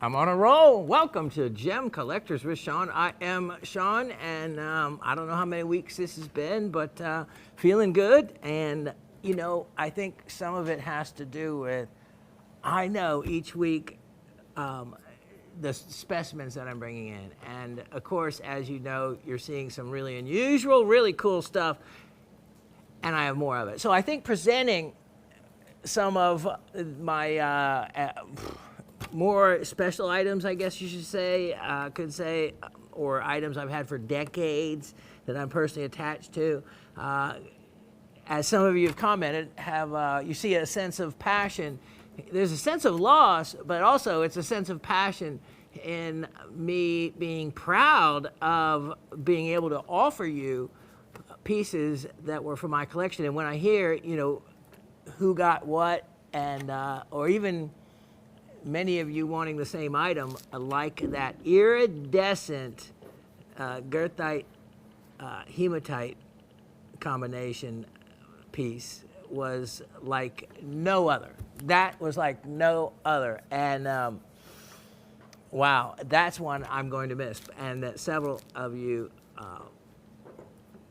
I'm on a roll. Welcome to Gem Collectors with Shawn. I am Shawn, and I don't know how many weeks this has been, but feeling good. And, you know, I think some of it has to do with, I know each week the specimens that I'm bringing in. And, of course, as you know, you're seeing some really unusual, really cool stuff, and I have more of it. So I think presenting some of my more special items, I guess you should say, or items I've had for decades that I'm personally attached to. As some of you have commented, you see a sense of passion. There's a sense of loss, but also it's a sense of passion in me being proud of being able to offer you pieces that were from my collection. And when I hear, you know, who got what, and or even many of you wanting the same item, like that iridescent goethite hematite combination piece was like no other. That was like no other. And wow, that's one I'm going to miss, and that several of you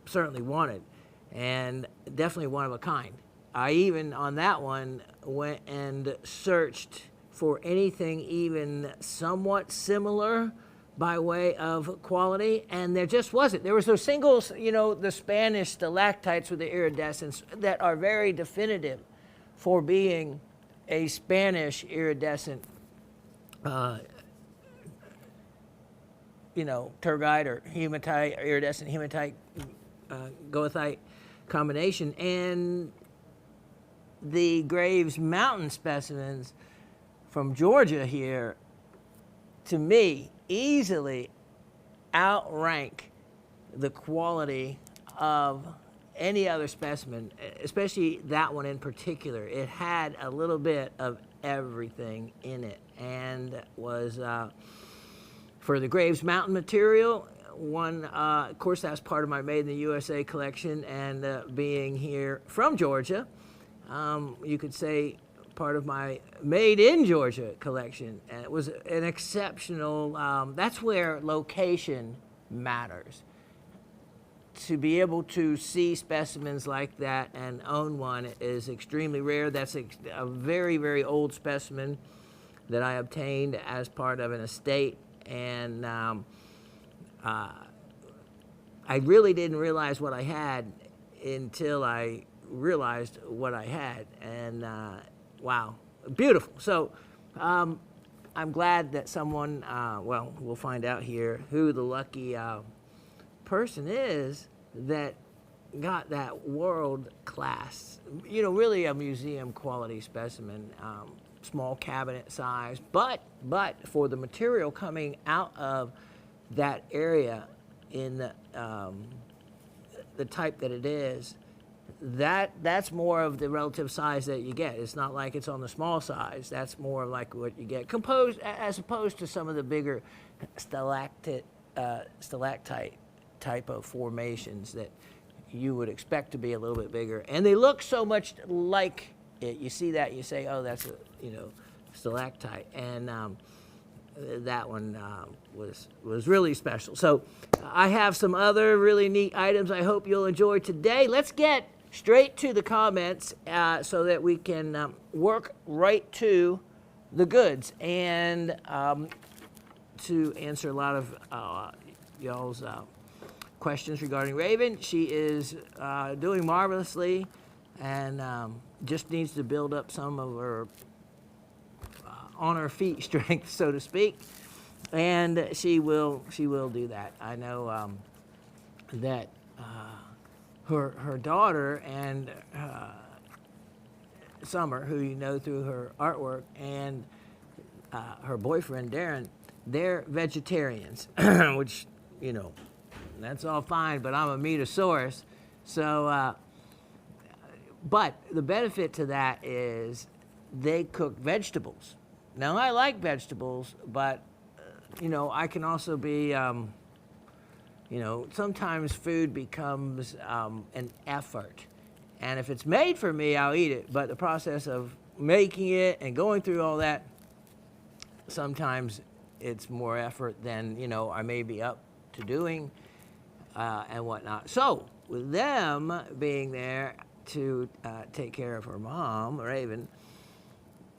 certainly wanted, and definitely one of a kind. I even on that one went and searched for anything even somewhat similar by way of quality, and there just wasn't. There was those singles, you know, the Spanish stalactites with the iridescence that are very definitive for being a Spanish iridescent, you know, turgite or hematite, iridescent hematite, goethite combination. And the Graves Mountain specimens from Georgia here, to me, easily outrank the quality of any other specimen, especially that one in particular. It had a little bit of everything in it, and was, for the Graves Mountain material, one, of course, that's part of my Made in the USA collection, and being here from Georgia, you could say part of my Made in Georgia collection. And it was an exceptional, that's where location matters. To be able to see specimens like that and own one is extremely rare. That's a very, very old specimen that I obtained as part of an estate. And I really didn't realize what I had until I realized what I had. And wow, beautiful. So I'm glad that someone, well, we'll find out here who the lucky person is that got that world class, you know, really a museum quality specimen, small cabinet size, but for the material coming out of that area in the type that it is, that's more of the relative size that you get. It's not like it's on the small size. That's more like what you get, composed as opposed to some of the bigger stalactite type of formations that you would expect to be a little bit bigger. And they look so much like it. You see that, you say, oh, that's a, you know, stalactite. And that one was really special. So I have some other really neat items I hope you'll enjoy today. Let's get straight to the comments so that we can work right to the goods, and to answer a lot of y'all's questions regarding Raven. She is doing marvelously, and just needs to build up some of her on her feet strength, so to speak, and she will do that. I know that her daughter and Summer, who you know through her artwork, and her boyfriend Darren, they're vegetarians, which, you know, that's all fine, but I'm a meatosaurus. So, but the benefit to that is they cook vegetables. Now, I like vegetables, but, you know, I can also be, you know, sometimes food becomes an effort. And if it's made for me, I'll eat it. But the process of making it and going through all that, sometimes it's more effort than, you know, I may be up to doing and whatnot. So with them being there to take care of her mom, Raven,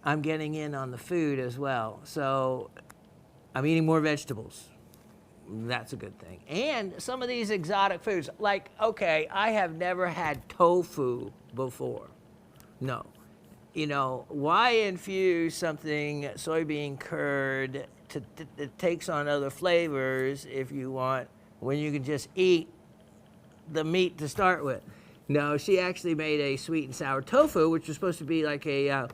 I'm getting in on the food as well. So I'm eating more vegetables. That's a good thing. And some of these exotic foods, like, okay, I have never had tofu before. No. You know, why infuse something, soybean curd, that takes on other flavors if you want, when you can just eat the meat to start with? No, she actually made a sweet and sour tofu, which was supposed to be like a,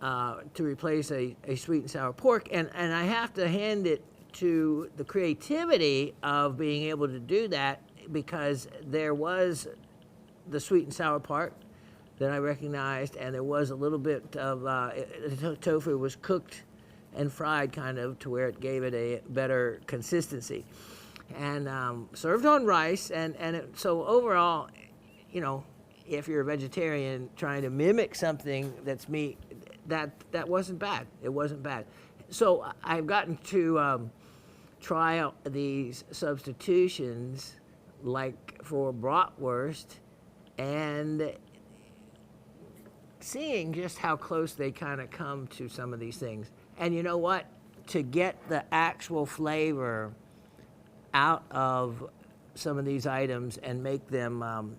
to replace a sweet and sour pork. And I have to hand it to the creativity of being able to do that, because there was the sweet and sour part that I recognized, and there was a little bit of tofu was cooked and fried kind of to where it gave it a better consistency, and served on rice. So overall, you know, if you're a vegetarian trying to mimic something that's meat, that wasn't bad. It wasn't bad. So I've gotten to try out these substitutions, like for bratwurst, and seeing just how close they kind of come to some of these things. And you know what? To get the actual flavor out of some of these items and make them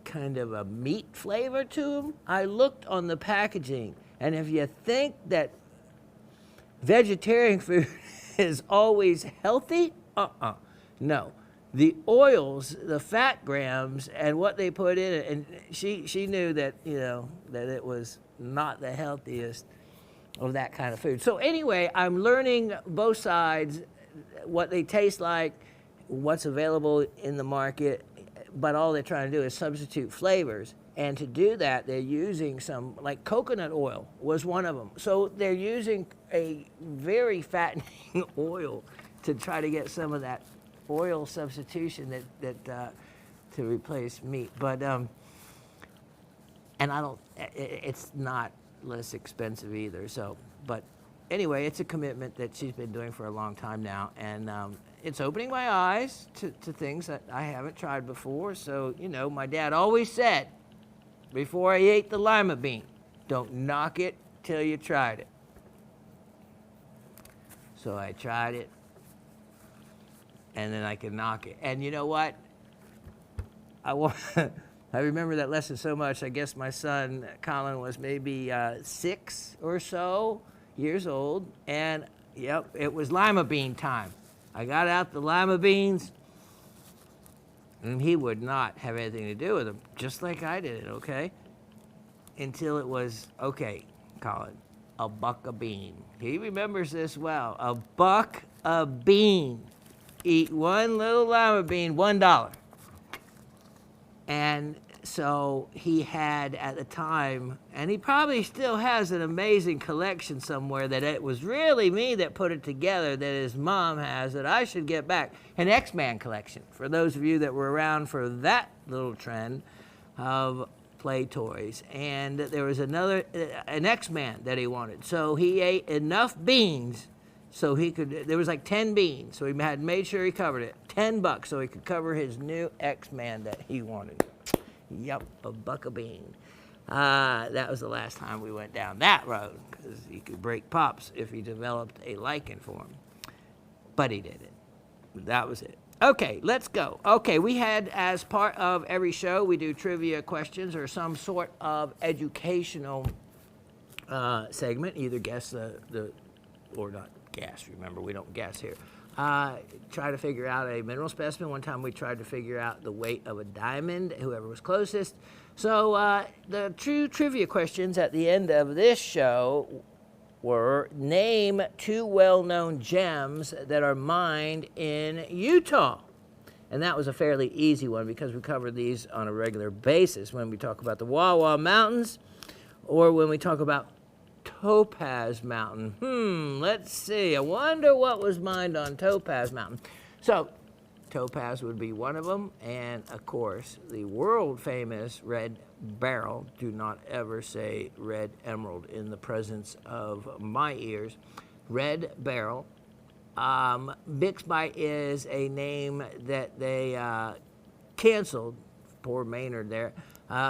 kind of a meat flavor to them, I looked on the packaging, and if you think that vegetarian food is always healthy, no. The oils, the fat grams, and what they put in it, and she knew that, you know, that it was not the healthiest of that kind of food. So anyway, I'm learning both sides, what they taste like, what's available in the market, but all they're trying to do is substitute flavors. And to do that, they're using some, like coconut oil was one of them. So they're using a very fattening oil to try to get some of that oil substitution that to replace meat. But and I don't, it's not less expensive either. So, but anyway, it's a commitment that she's been doing for a long time now, and it's opening my eyes to things that I haven't tried before. So, you know, my dad always said, before I ate the lima bean, don't knock it till you tried it. So I tried it, and then I could knock it. And you know what? I remember that lesson so much. I guess my son, Colin, was maybe 6 or so years old. And, yep, it was lima bean time. I got out the lima beans, and he would not have anything to do with them, just like I did it, okay? Until it was, okay, Colin, $1 a bean. He remembers this well. $1 a bean. Eat one little lima bean, $1. And so he had at the time, and he probably still has an amazing collection somewhere, that it was really me that put it together, that his mom has, that I should get back. An X-Man collection, for those of you that were around for that little trend of play toys. And there was another, an X-Man that he wanted. So he ate enough beans so he could, there was like 10 beans, so he had made sure he covered it. $10 so he could cover his new X-Man that he wanted. Yep, $1 a bean. That was the last time we went down that road, because he could break pops if he developed a liking for him. But he didn't. That was it. Okay, let's go. Okay, we had, as part of every show, we do trivia questions or some sort of educational segment. Either guess the or not guess. Remember, we don't guess here. Try to figure out a mineral specimen. One time we tried to figure out the weight of a diamond, whoever was closest. So the true trivia questions at the end of this show were, name 2 well-known gems that are mined in Utah. And that was a fairly easy one, because we cover these on a regular basis when we talk about the Wawa Mountains, or when we talk about Topaz Mountain. Let's see. I wonder what was mined on Topaz Mountain. So, topaz would be one of them, and of course, the world-famous red beryl. Do not ever say red emerald in the presence of my ears. red beryl. Bixbyite is a name that they canceled, poor Maynard there,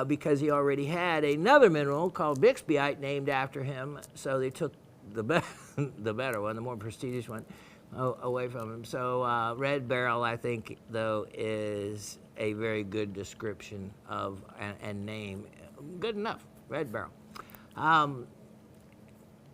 because he already had another mineral called Bixbyite named after him, so they took the better one, the more prestigious one, away from him. So red beryl, I think, though, is a very good description of and name. Good enough, red beryl.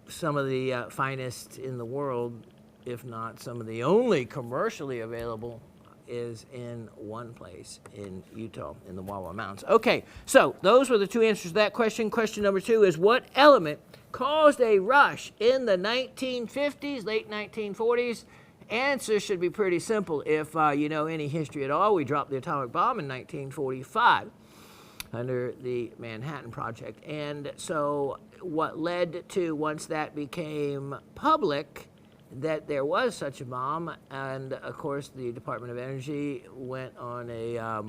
Some of the finest in the world, if not some of the only commercially available, is in one place in Utah, in the Wawa Mountains. Okay, so those were the two answers to that question. Question number 2 is, what element caused a rush in the 1950s, late 1940s? Answer should be pretty simple. If you know any history at all, we dropped the atomic bomb in 1945 under the Manhattan Project. And so what led to, once that became public, that there was such a bomb, and of course the Department of Energy went on a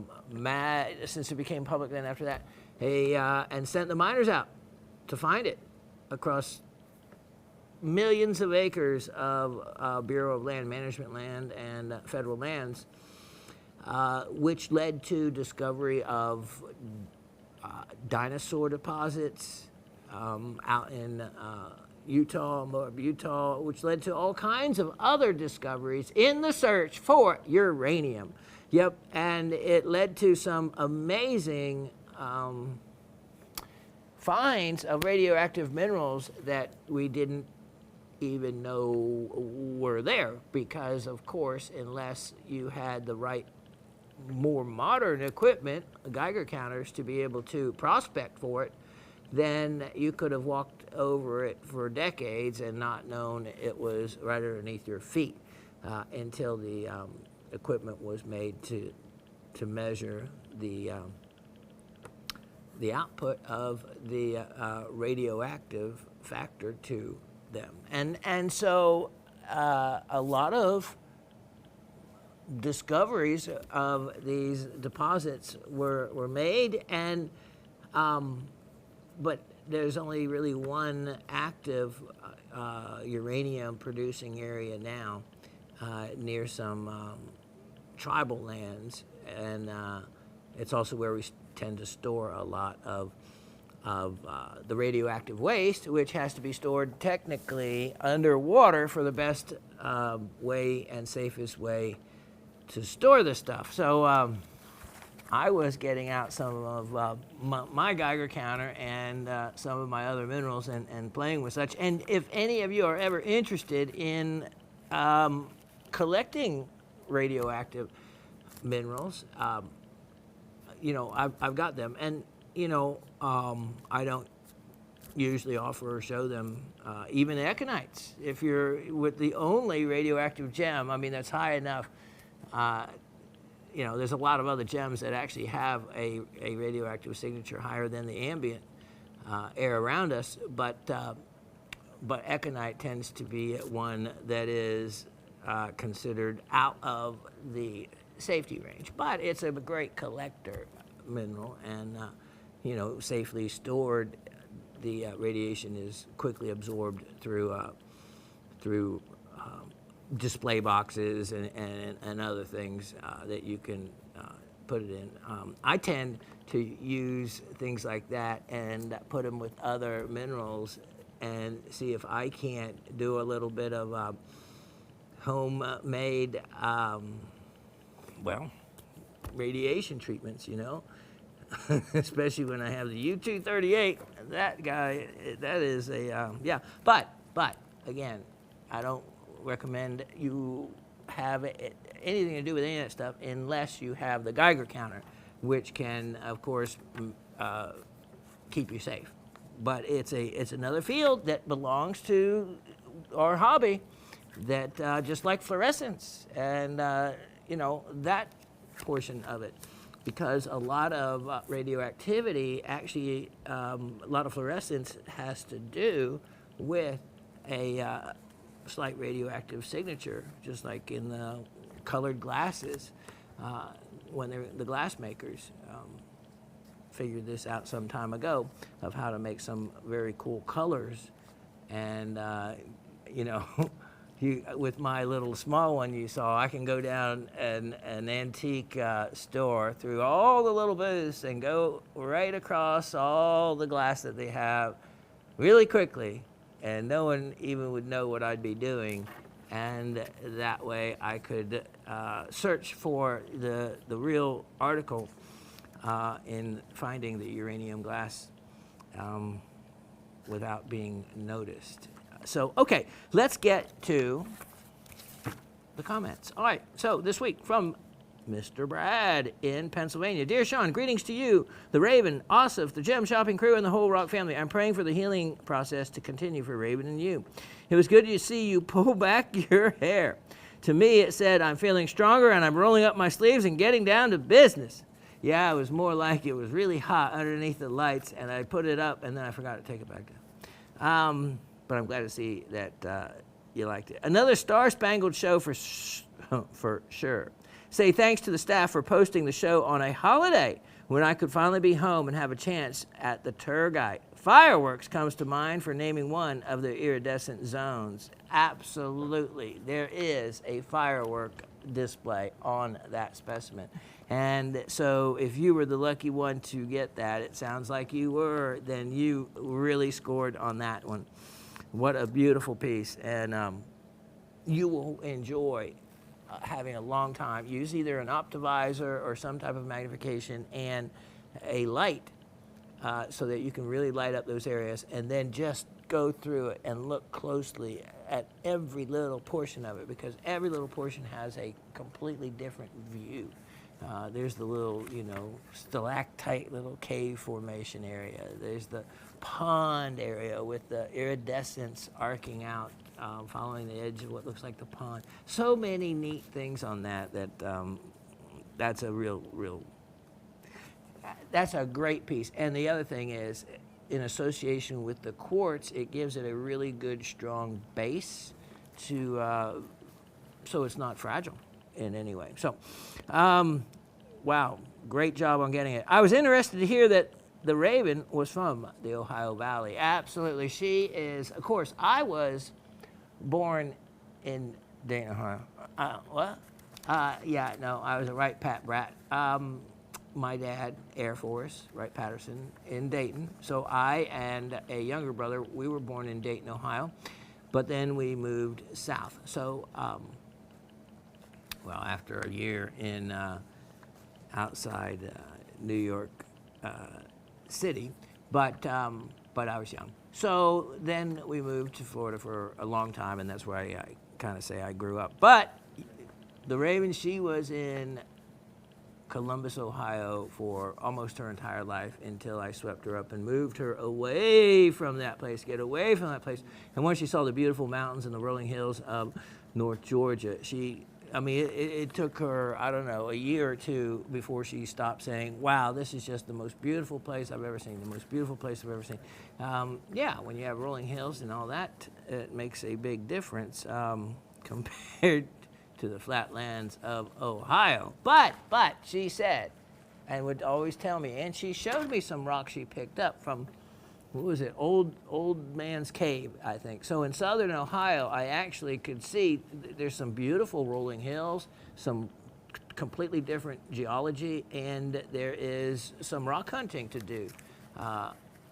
since it became public then after that, and sent the miners out to find it across millions of acres of Bureau of Land Management land and federal lands, which led to discovery of dinosaur deposits out in Utah, which led to all kinds of other discoveries in the search for uranium. Yep, and it led to some amazing finds of radioactive minerals that we didn't even know were there, because, of course, unless you had the right, more modern equipment, Geiger counters, to be able to prospect for it, then you could have walked over it for decades and not known it was right underneath your feet until the equipment was made to measure the output of the radioactive factor to them. And so a lot of discoveries of these deposits were made, and but there's only really one active uranium producing area now near some tribal lands, and it's also where we tend to store a lot of the radioactive waste, which has to be stored technically underwater for the best way and safest way to store the stuff. So I was getting out some of my Geiger counter and some of my other minerals and playing with such. And if any of you are ever interested in collecting radioactive minerals, you know, I've got them. And, you know, I don't usually offer or show them even aconites. If you're with the only radioactive gem, I mean, that's high enough. You know, there's a lot of other gems that actually have a radioactive signature higher than the ambient air around us, but aconite tends to be one that is considered out of the safety range. But it's a great collector mineral, and you know, safely stored. The radiation is quickly absorbed through display boxes and other things that you can put it in. I tend to use things like that and put them with other minerals and see if I can't do a little bit of homemade, well, radiation treatments, you know, especially when I have the U-238. That guy, that is a, yeah. But again, I don't recommend you have anything to do with any of that stuff unless you have the Geiger counter, which can, of course, keep you safe. But it's another field that belongs to our hobby, that just like fluorescence and you know, that portion of it, because a lot of radioactivity, actually, a lot of fluorescence has to do with a slight radioactive signature, just like in the colored glasses. When the glass makers figured this out some time ago, of how to make some very cool colors, and you know, with my little small one you saw, I can go down an antique store through all the little booths and go right across all the glass that they have really quickly, and no one even would know what I'd be doing. And that way I could search for the real article in finding the uranium glass without being noticed. So, okay, let's get to the comments. All right, so this week from Mr. Brad in Pennsylvania. Dear Shawn, greetings to you, the Raven, Osif, the Gem Shopping crew, and the whole Rock family. I'm praying for the healing process to continue for Raven and you. It was good to see you pull back your hair. To me, it said, I'm feeling stronger and I'm rolling up my sleeves and getting down to business. Yeah, it was more like it was really hot underneath the lights, and I put it up, and then I forgot to take it back down. But I'm glad to see that you liked it. Another star-spangled show for sure. Say thanks to the staff for posting the show on a holiday when I could finally be home and have a chance at the Turgite. Fireworks comes to mind for naming one of the iridescent zones. Absolutely. There is a firework display on that specimen. And so if you were the lucky one to get that, it sounds like you were, then you really scored on that one. What a beautiful piece. And you will enjoy having a long time. Use either an optivisor or some type of magnification and a light so that you can really light up those areas, and then just go through it and look closely at every little portion of it, because every little portion has a completely different view. There's the little, stalactite little cave formation area. There's the pond area with the iridescence arcing out, following the edge of what looks like the pond. So many neat things on that that's a that's a great piece. And the other thing is, in association with the quartz, it gives it a really good, strong base to, so it's not fragile in any way. So, wow, great job on getting it. I was interested to hear that the Raven was from the Ohio Valley. Absolutely. She is, of course, I was born in Dayton, Ohio. What? Yeah, no, I was a Wright Pat brat. My dad, Air Force, Wright Patterson in Dayton. So I and a younger brother, we were born in Dayton, Ohio, but then we moved south. So, well, after a year in outside New York City, but I was young. So then we moved to Florida for a long time, and that's where I kind of say I grew up. But the Raven, she was in Columbus, Ohio for almost her entire life until I swept her up and moved her away from that place, get away from that place. And once she saw the beautiful mountains and the rolling hills of North Georgia, it took her, I don't know, a year or two before she stopped saying, wow, this is just the most beautiful place I've ever seen, the most beautiful place I've ever seen. Yeah, when you have rolling hills and all that, it makes a big difference compared to the flatlands of Ohio. But she said, and would always tell me, and she showed me some rocks she picked up from, what was it, Old Man's Cave, I think. So in southern Ohio, I actually could see there's some beautiful rolling hills, some completely different geology, and there is some rock hunting to do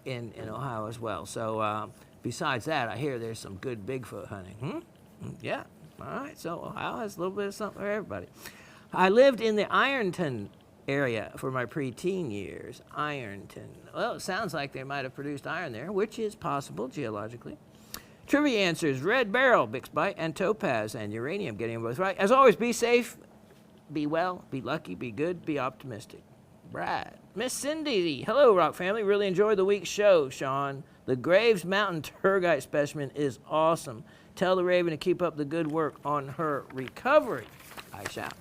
in Ohio as well. So besides that, I hear there's some good Bigfoot hunting. Yeah. All right, so Ohio has a little bit of something for everybody. I lived in the Ironton area for my preteen years. Ironton. Well, it sounds like they might have produced iron there, which is possible geologically. Trivia answers: red beryl, bixbite, and topaz, and uranium. Getting them both right. As always, be safe, be well, be lucky, be good, be optimistic. Brad. Miss Cindy. Hello, Rock family. Really enjoyed the week's show, Shawn. The Graves Mountain Turgite specimen is awesome. Tell the Raven to keep up the good work on her recovery. I shall.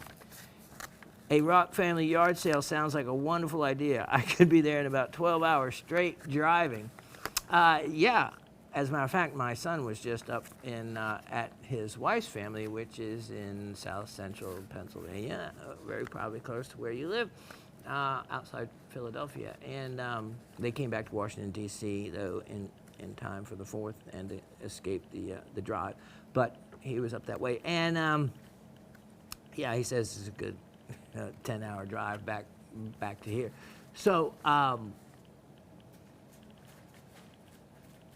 A Rock family yard sale sounds like a wonderful idea. I could be there in about 12 hours straight driving. Yeah, as a matter of fact, my son was just up in at his wife's family, which is in south central Pennsylvania, very probably close to where you live, outside Philadelphia. And they came back to Washington, D.C., though, in in time for the 4th and to escape the drive. But he was up that way. And, yeah, he says it's a good 10-hour drive back to here. So,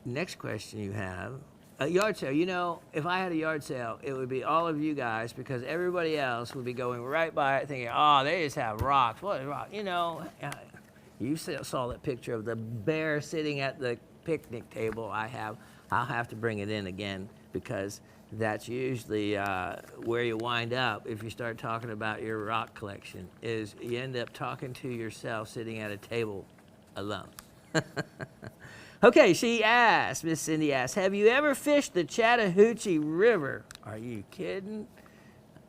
next question you have. A yard sale. You know, if I had a yard sale, it would be all of you guys, because everybody else would be going right by it thinking, oh, they just have rocks. What is rock? You know, you saw that picture of the bear sitting at the picnic table. I'll have to bring it in again, because that's usually where you wind up if you start talking about your rock collection, is you end up talking to yourself sitting at a table alone. Okay, Miss Cindy asks, have you ever fished the Chattahoochee River? Are you kidding?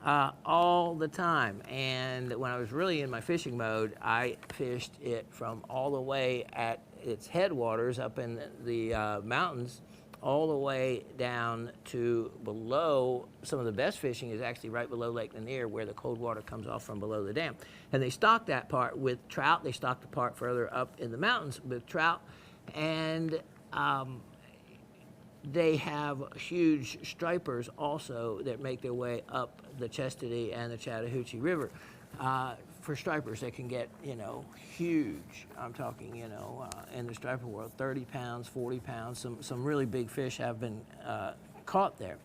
All the time. And when I was really in my fishing mode, I fished it from all the way at its headwaters up in the mountains, all the way down to below. Some of the best fishing is actually right below Lake Lanier, where the cold water comes off from below the dam. And they stock that part with trout. They stock the part further up in the mountains with trout. And they have huge stripers also that make their way up the Chastity and the Chattahoochee River. For stripers, they can get, you know, huge. I'm talking, you know, in the striper world, 30 pounds, 40 pounds. Some really big fish have been caught there.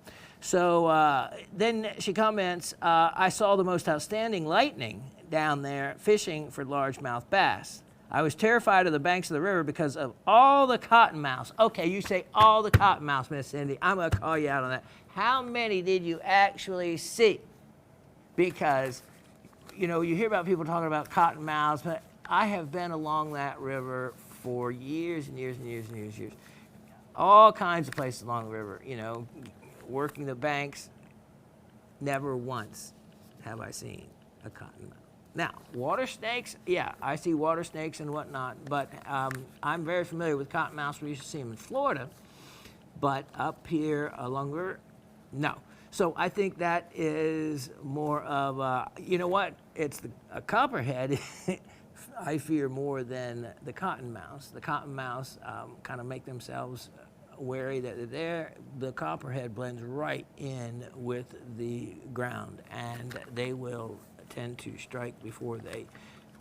So then she comments, I saw the most outstanding lightning down there fishing for largemouth bass. I was terrified of the banks of the river because of all the cottonmouths. Okay, you say all the cottonmouths, Miss Cindy. I'm going to call you out on that. How many did you actually see? Because, you know, you hear about people talking about cottonmouths, but I have been along that river for years and years and years and years and years. All kinds of places along the river, you know, working the banks. Never once have I seen a cottonmouth. Now, water snakes, yeah, I see water snakes and whatnot, but I'm very familiar with cottonmouths. We used to see them in Florida, but up here along the river, no. So I think that is more of a, you know what, it's a copperhead I fear more than the cottonmouths. The cottonmouths kind of make themselves wary that they're there. The copperhead blends right in with the ground, and they will tend to strike before they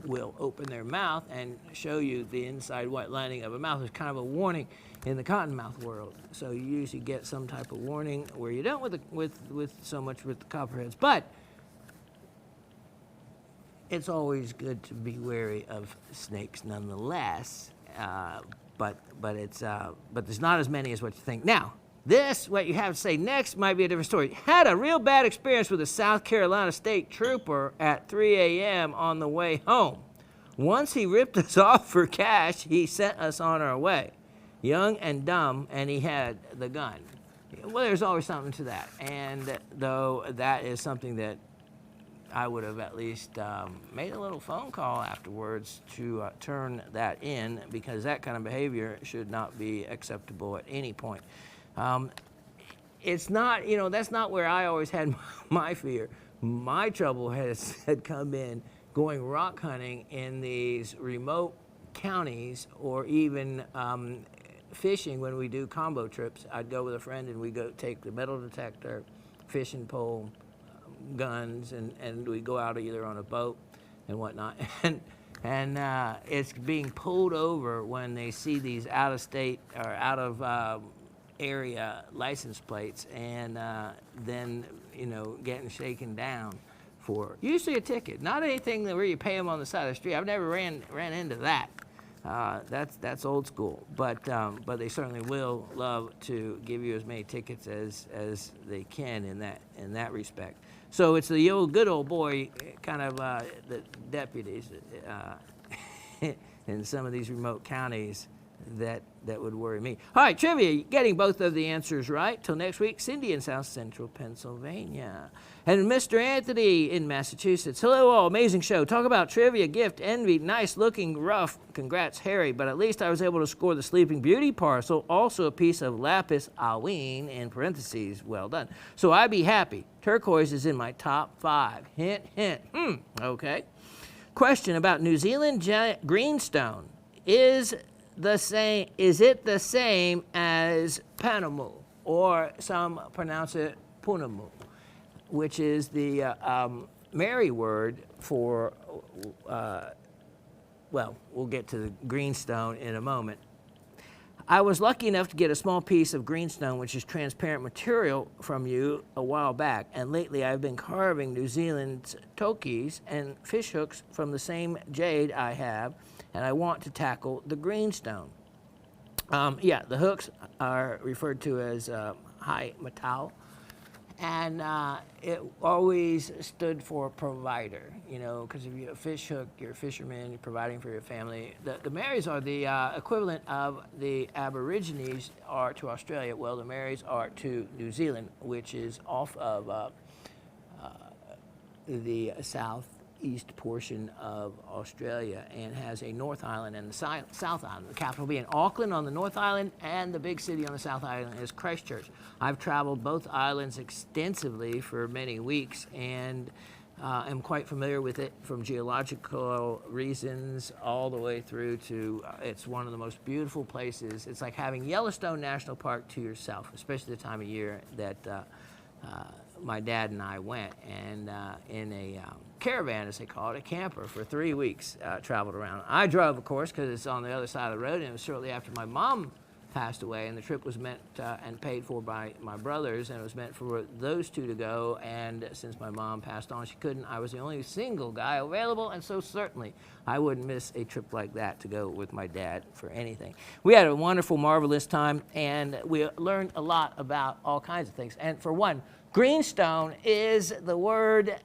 will open their mouth and show you the inside white lining of a mouth. It's kind of a warning in the cottonmouth world. So you usually get some type of warning where you don't with so much with the copperheads. But it's always good to be wary of snakes nonetheless. But there's not as many as what you think. Now, what you have to say next might be a different story. Had a real bad experience with a South Carolina State Trooper at 3 a.m. on the way home. Once he ripped us off for cash, he sent us on our way. Young and dumb, and he had the gun. Well, there's always something to that. And though that is something that I would have at least made a little phone call afterwards to turn that in, because that kind of behavior should not be acceptable at any point. It's not, you know, that's not where I always had my fear. My trouble had come in going rock hunting in these remote counties, or even fishing when we do combo trips. I'd go with a friend and we'd go take the metal detector, fishing pole, guns, and we go out either on a boat and whatnot. And it's being pulled over when they see these out-of-state or out-of-area license plates, and then, you know, getting shaken down for usually a ticket. Not anything where you pay them on the side of the street. I've never ran into that. That's old school. But they certainly will love to give you as many tickets as they can in that respect. So it's the good old boy kind of the deputies in some of these remote counties that would worry me. All right, trivia, getting both of the answers right. Till next week, Cindy in South Central Pennsylvania. And Mr. Anthony in Massachusetts. Hello all, amazing show. Talk about trivia, gift, envy, nice looking, rough. Congrats, Harry. But at least I was able to score the Sleeping Beauty parcel. Also a piece of lapis aween in parentheses. Well done. So I'd be happy. Turquoise is in my top 5. Hint, hint. Okay. Question about New Zealand Greenstone. Is the same? Is it the same as Panamu, or some pronounce it Punamu, which is the Mary word for? Well, we'll get to the greenstone in a moment. I was lucky enough to get a small piece of greenstone, which is transparent material, from you a while back, and lately I've been carving New Zealand's tokis and fish hooks from the same jade I have, and I want to tackle the greenstone. Yeah, the hooks are referred to as high metal, and it always stood for provider, you know, because if you're a fish hook, you're a fisherman, you're providing for your family. The Marys are the equivalent of the Aborigines are to Australia. Well, the Marys are to New Zealand, which is off of the southeast portion of Australia, and has a North Island and the South Island. The capital being Auckland on the North Island, and the big city on the South Island is Christchurch. I've traveled both islands extensively for many weeks, and am quite familiar with it from geological reasons all the way through to it's one of the most beautiful places. It's like having Yellowstone National Park to yourself, especially the time of year that my dad and I went, and in a caravan, as they call it, a camper, for 3 weeks, traveled around. I drove, of course, because it's on the other side of the road, and it was shortly after my mom passed away, and the trip was meant and paid for by my brothers, and it was meant for those two to go, and since my mom passed on, she couldn't. I was the only single guy available, and so certainly I wouldn't miss a trip like that to go with my dad for anything. We had a wonderful, marvelous time, and we learned a lot about all kinds of things. And for one, greenstone is the word,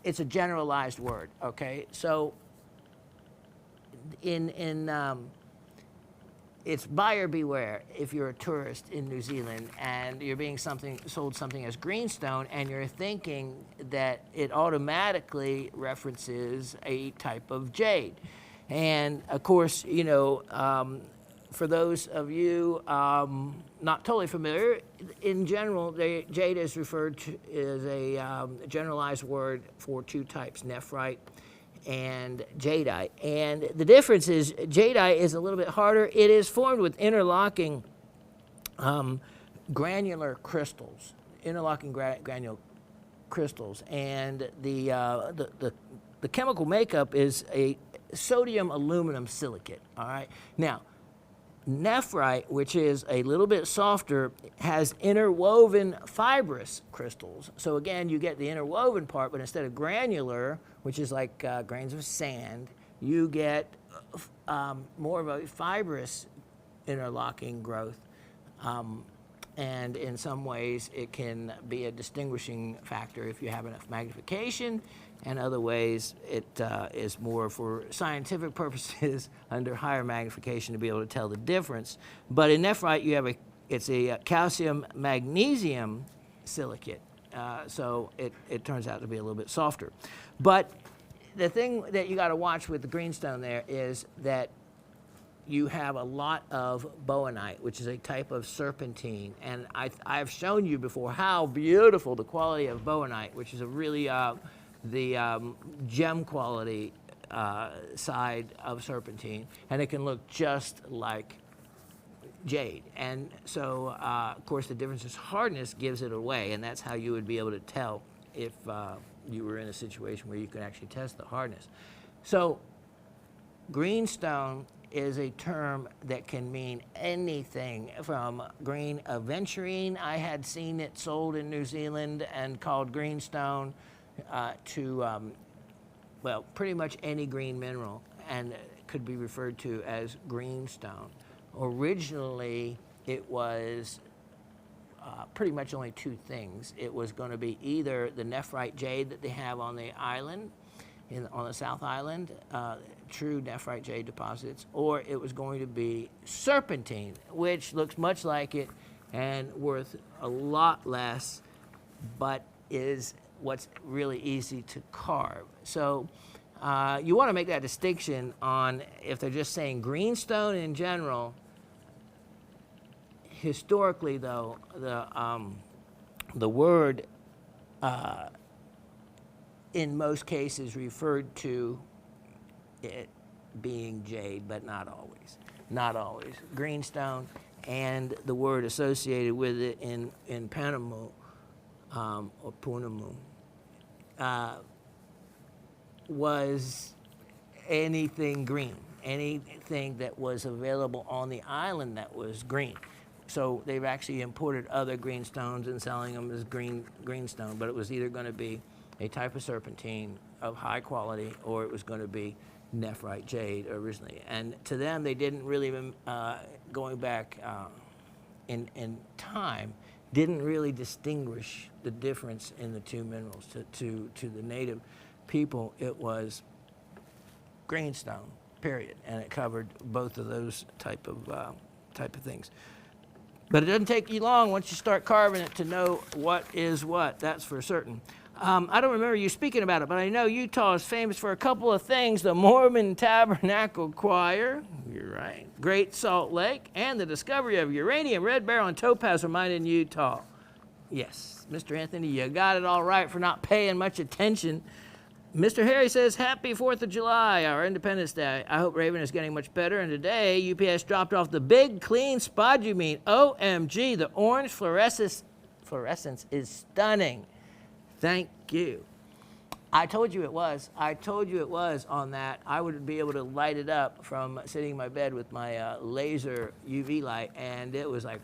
it's a generalized word, okay? So it's buyer beware if you're a tourist in New Zealand and you're being sold something as greenstone, and you're thinking that it automatically references a type of jade. And of course, you know, for those of you not totally familiar, in general, jade is referred to as a generalized word for two types, nephrite and jadeite. And the difference is jadeite is a little bit harder. It is formed with interlocking granular crystals, granular crystals, and the chemical makeup is a sodium aluminum silicate. All right, now. Nephrite, which is a little bit softer, has interwoven fibrous crystals. So again, you get the interwoven part, but instead of granular, which is like grains of sand, you get more of a fibrous interlocking growth. And in some ways, it can be a distinguishing factor if you have enough magnification. And other ways, it is more for scientific purposes under higher magnification to be able to tell the difference. But in nephrite, you have it's a calcium magnesium silicate, so it turns out to be a little bit softer. But the thing that you got to watch with the greenstone there is that you have a lot of bowenite, which is a type of serpentine. And I've shown you before how beautiful the quality of bowenite, which is a really the gem quality side of serpentine, and it can look just like jade. And so, of course, the difference is hardness gives it away, and that's how you would be able to tell if you were in a situation where you could actually test the hardness. So, greenstone is a term that can mean anything from green aventurine. I had seen it sold in New Zealand and called greenstone, to, well, pretty much any green mineral, and could be referred to as greenstone. Originally, it was pretty much only two things. It was going to be either the nephrite jade that they have on the island, on the South Island, true nephrite jade deposits, or it was going to be serpentine, which looks much like it and worth a lot less, but is what's really easy to carve. So you want to make that distinction on if they're just saying greenstone in general. Historically, though, the word in most cases referred to it being jade, but not always. not always. Greenstone and the word associated with it in Panamu or Punamu was anything green, anything that was available on the island that was green. So they've actually imported other greenstones and selling them as greenstone, but it was either going to be a type of serpentine of high quality, or it was going to be nephrite jade originally. And to them, they didn't really, going back in time, didn't really distinguish the difference in the two minerals. To the native people, it was greenstone, period, and it covered both of those type of things. But it doesn't take you long once you start carving it to know what is what. That's for certain. I don't remember you speaking about it, but I know Utah is famous for a couple of things: the Mormon Tabernacle Choir, you're right, Great Salt Lake, and the discovery of uranium, red beryl, and topaz are mined in Utah. Yes, Mr. Anthony, you got it all right for not paying much attention. Mr. Harry says, happy 4th of July, our Independence Day. I hope Raven is getting much better. And today, UPS dropped off the big, clean spodumene. OMG, the orange fluorescence is stunning. Thank you. I told you it was. I told you it was on that. I would be able to light it up from sitting in my bed with my laser UV light, and it was like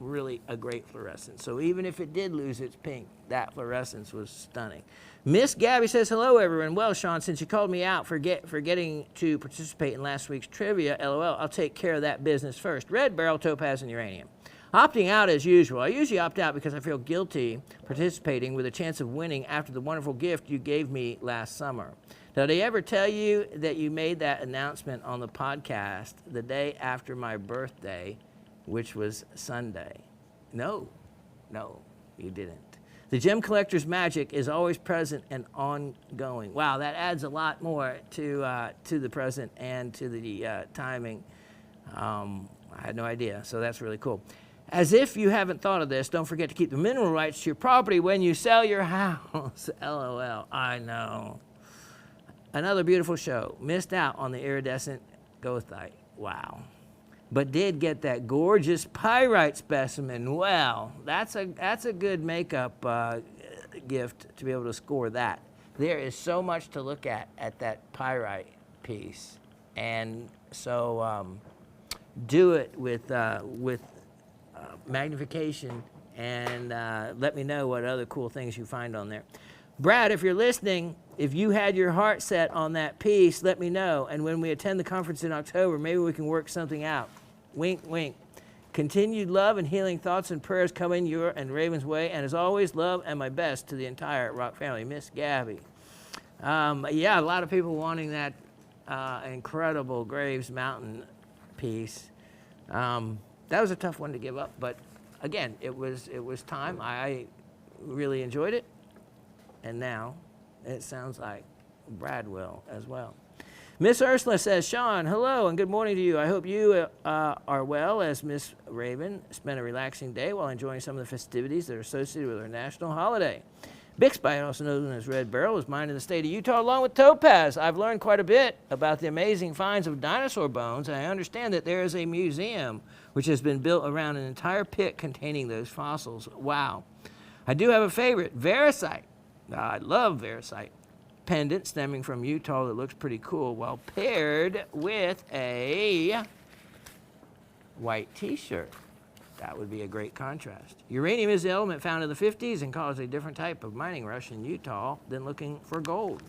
really a great fluorescence. So even if it did lose its pink, that fluorescence was stunning. Miss Gabby says, hello, everyone. Well, Shawn, since you called me out for forgetting to participate in last week's trivia, LOL, I'll take care of that business first. Red beryl, topaz, and uranium. Opting out as usual. I usually opt out because I feel guilty participating with a chance of winning after the wonderful gift you gave me last summer. Did I ever tell you that you made that announcement on the podcast the day after my birthday, which was Sunday? No, you didn't. The gem collector's magic is always present and ongoing. Wow, that adds a lot more to the present and to the timing. I had no idea, so that's really cool. As if you haven't thought of this, don't forget to keep the mineral rights to your property when you sell your house. LOL, I know. Another beautiful show. Missed out on the iridescent goethite. Wow. But did get that gorgeous pyrite specimen. Well, that's a good makeup gift to be able to score that. There is so much to look at that pyrite piece, and so do it with magnification, and let me know what other cool things you find on there. Brad, if you're listening, if you had your heart set on that piece, let me know, and when we attend the conference in October, maybe we can work something out. Wink, wink. Continued love and healing thoughts and prayers coming your and Raven's way. And as always, love and my best to the entire Rock family. Miss Gabby. Yeah, a lot of people wanting that incredible Graves Mountain piece. That was a tough one to give up. But again, it was time. I really enjoyed it. And now it sounds like Brad will as well. Miss Ursula says, Shawn, hello and good morning to you. I hope you are well as Miss Raven spent a relaxing day while enjoying some of the festivities that are associated with our national holiday. Bixby, also known as red beryl, is mined in the state of Utah along with topaz. I've learned quite a bit about the amazing finds of dinosaur bones, and I understand that there is a museum which has been built around an entire pit containing those fossils. Wow. I do have a favorite, Varisite. I love Varisite. Pendant stemming from Utah that looks pretty cool, while paired with a white t-shirt. That would be a great contrast. Uranium is the element found in the 50s and caused a different type of mining rush in Utah than looking for gold.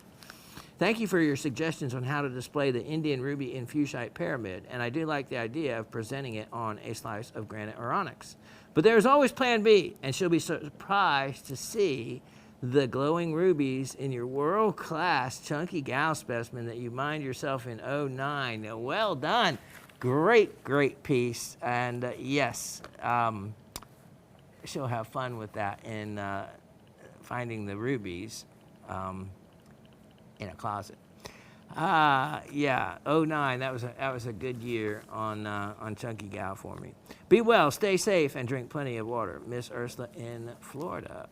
Thank you for your suggestions on how to display the Indian ruby infusite pyramid, and I do like the idea of presenting it on a slice of granite or onyx. But there's always plan B, and she'll be surprised to see the glowing rubies in your world-class chunky gal specimen that you mined yourself in 09. Well done. Great, great piece. And yes, she'll have fun with that in finding the rubies in a closet. Yeah, 09, that was a good year on Chunky Gal for me. Be well, stay safe, and drink plenty of water. Miss Ursula in Florida.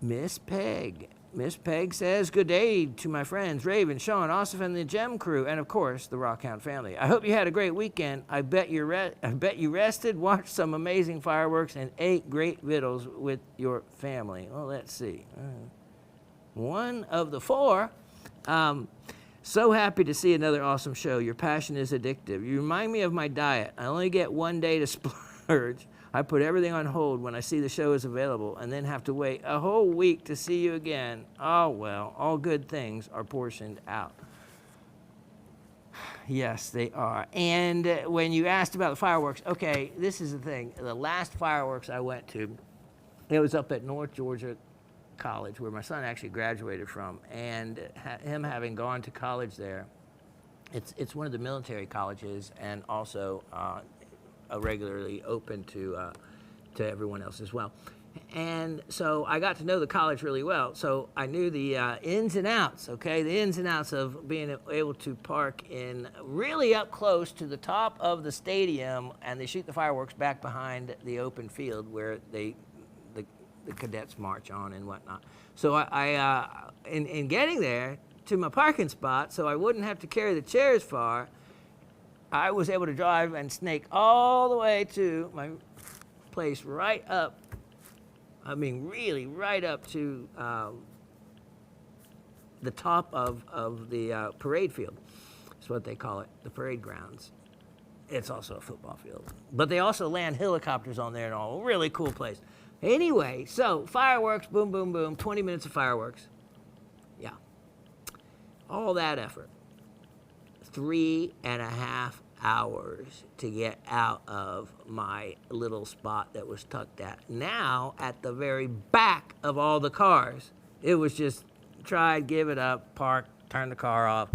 Miss Peg. Miss Peg says, good day to my friends, Raven, Shawn, Osif, and the Gem crew, and of course, the Rockhound family. I hope you had a great weekend. I bet you rested, watched some amazing fireworks, and ate great victuals with your family. Well, let's see. One of the four. So happy to see another awesome show. Your passion is addictive. You remind me of my diet. I only get one day to splurge. I put everything on hold when I see the show is available and then have to wait a whole week to see you again. Oh, well, all good things are portioned out. Yes, they are. And when you asked about the fireworks, okay, this is the thing. The last fireworks I went to, it was up at North Georgia College, where my son actually graduated from. And him having gone to college there, it's one of the military colleges and also regularly open to everyone else as well. And so I got to know the college really well. So I knew the ins and outs, okay? The ins and outs of being able to park in really up close to the top of the stadium, and they shoot the fireworks back behind the open field where the cadets march on and whatnot. So I in getting there to my parking spot, so I wouldn't have to carry the chairs far, I was able to drive and snake all the way to my place right up, I mean really right up to the top of the parade field. That's what they call it, the parade grounds. It's also a football field. But they also land helicopters on there and all. Really cool place. Anyway, so fireworks, boom, boom, boom, 20 minutes of fireworks. Yeah. All that effort. 3.5 hours to get out of my little spot that was tucked at. Now, at the very back of all the cars, it was just try, give it up, park, turn the car off,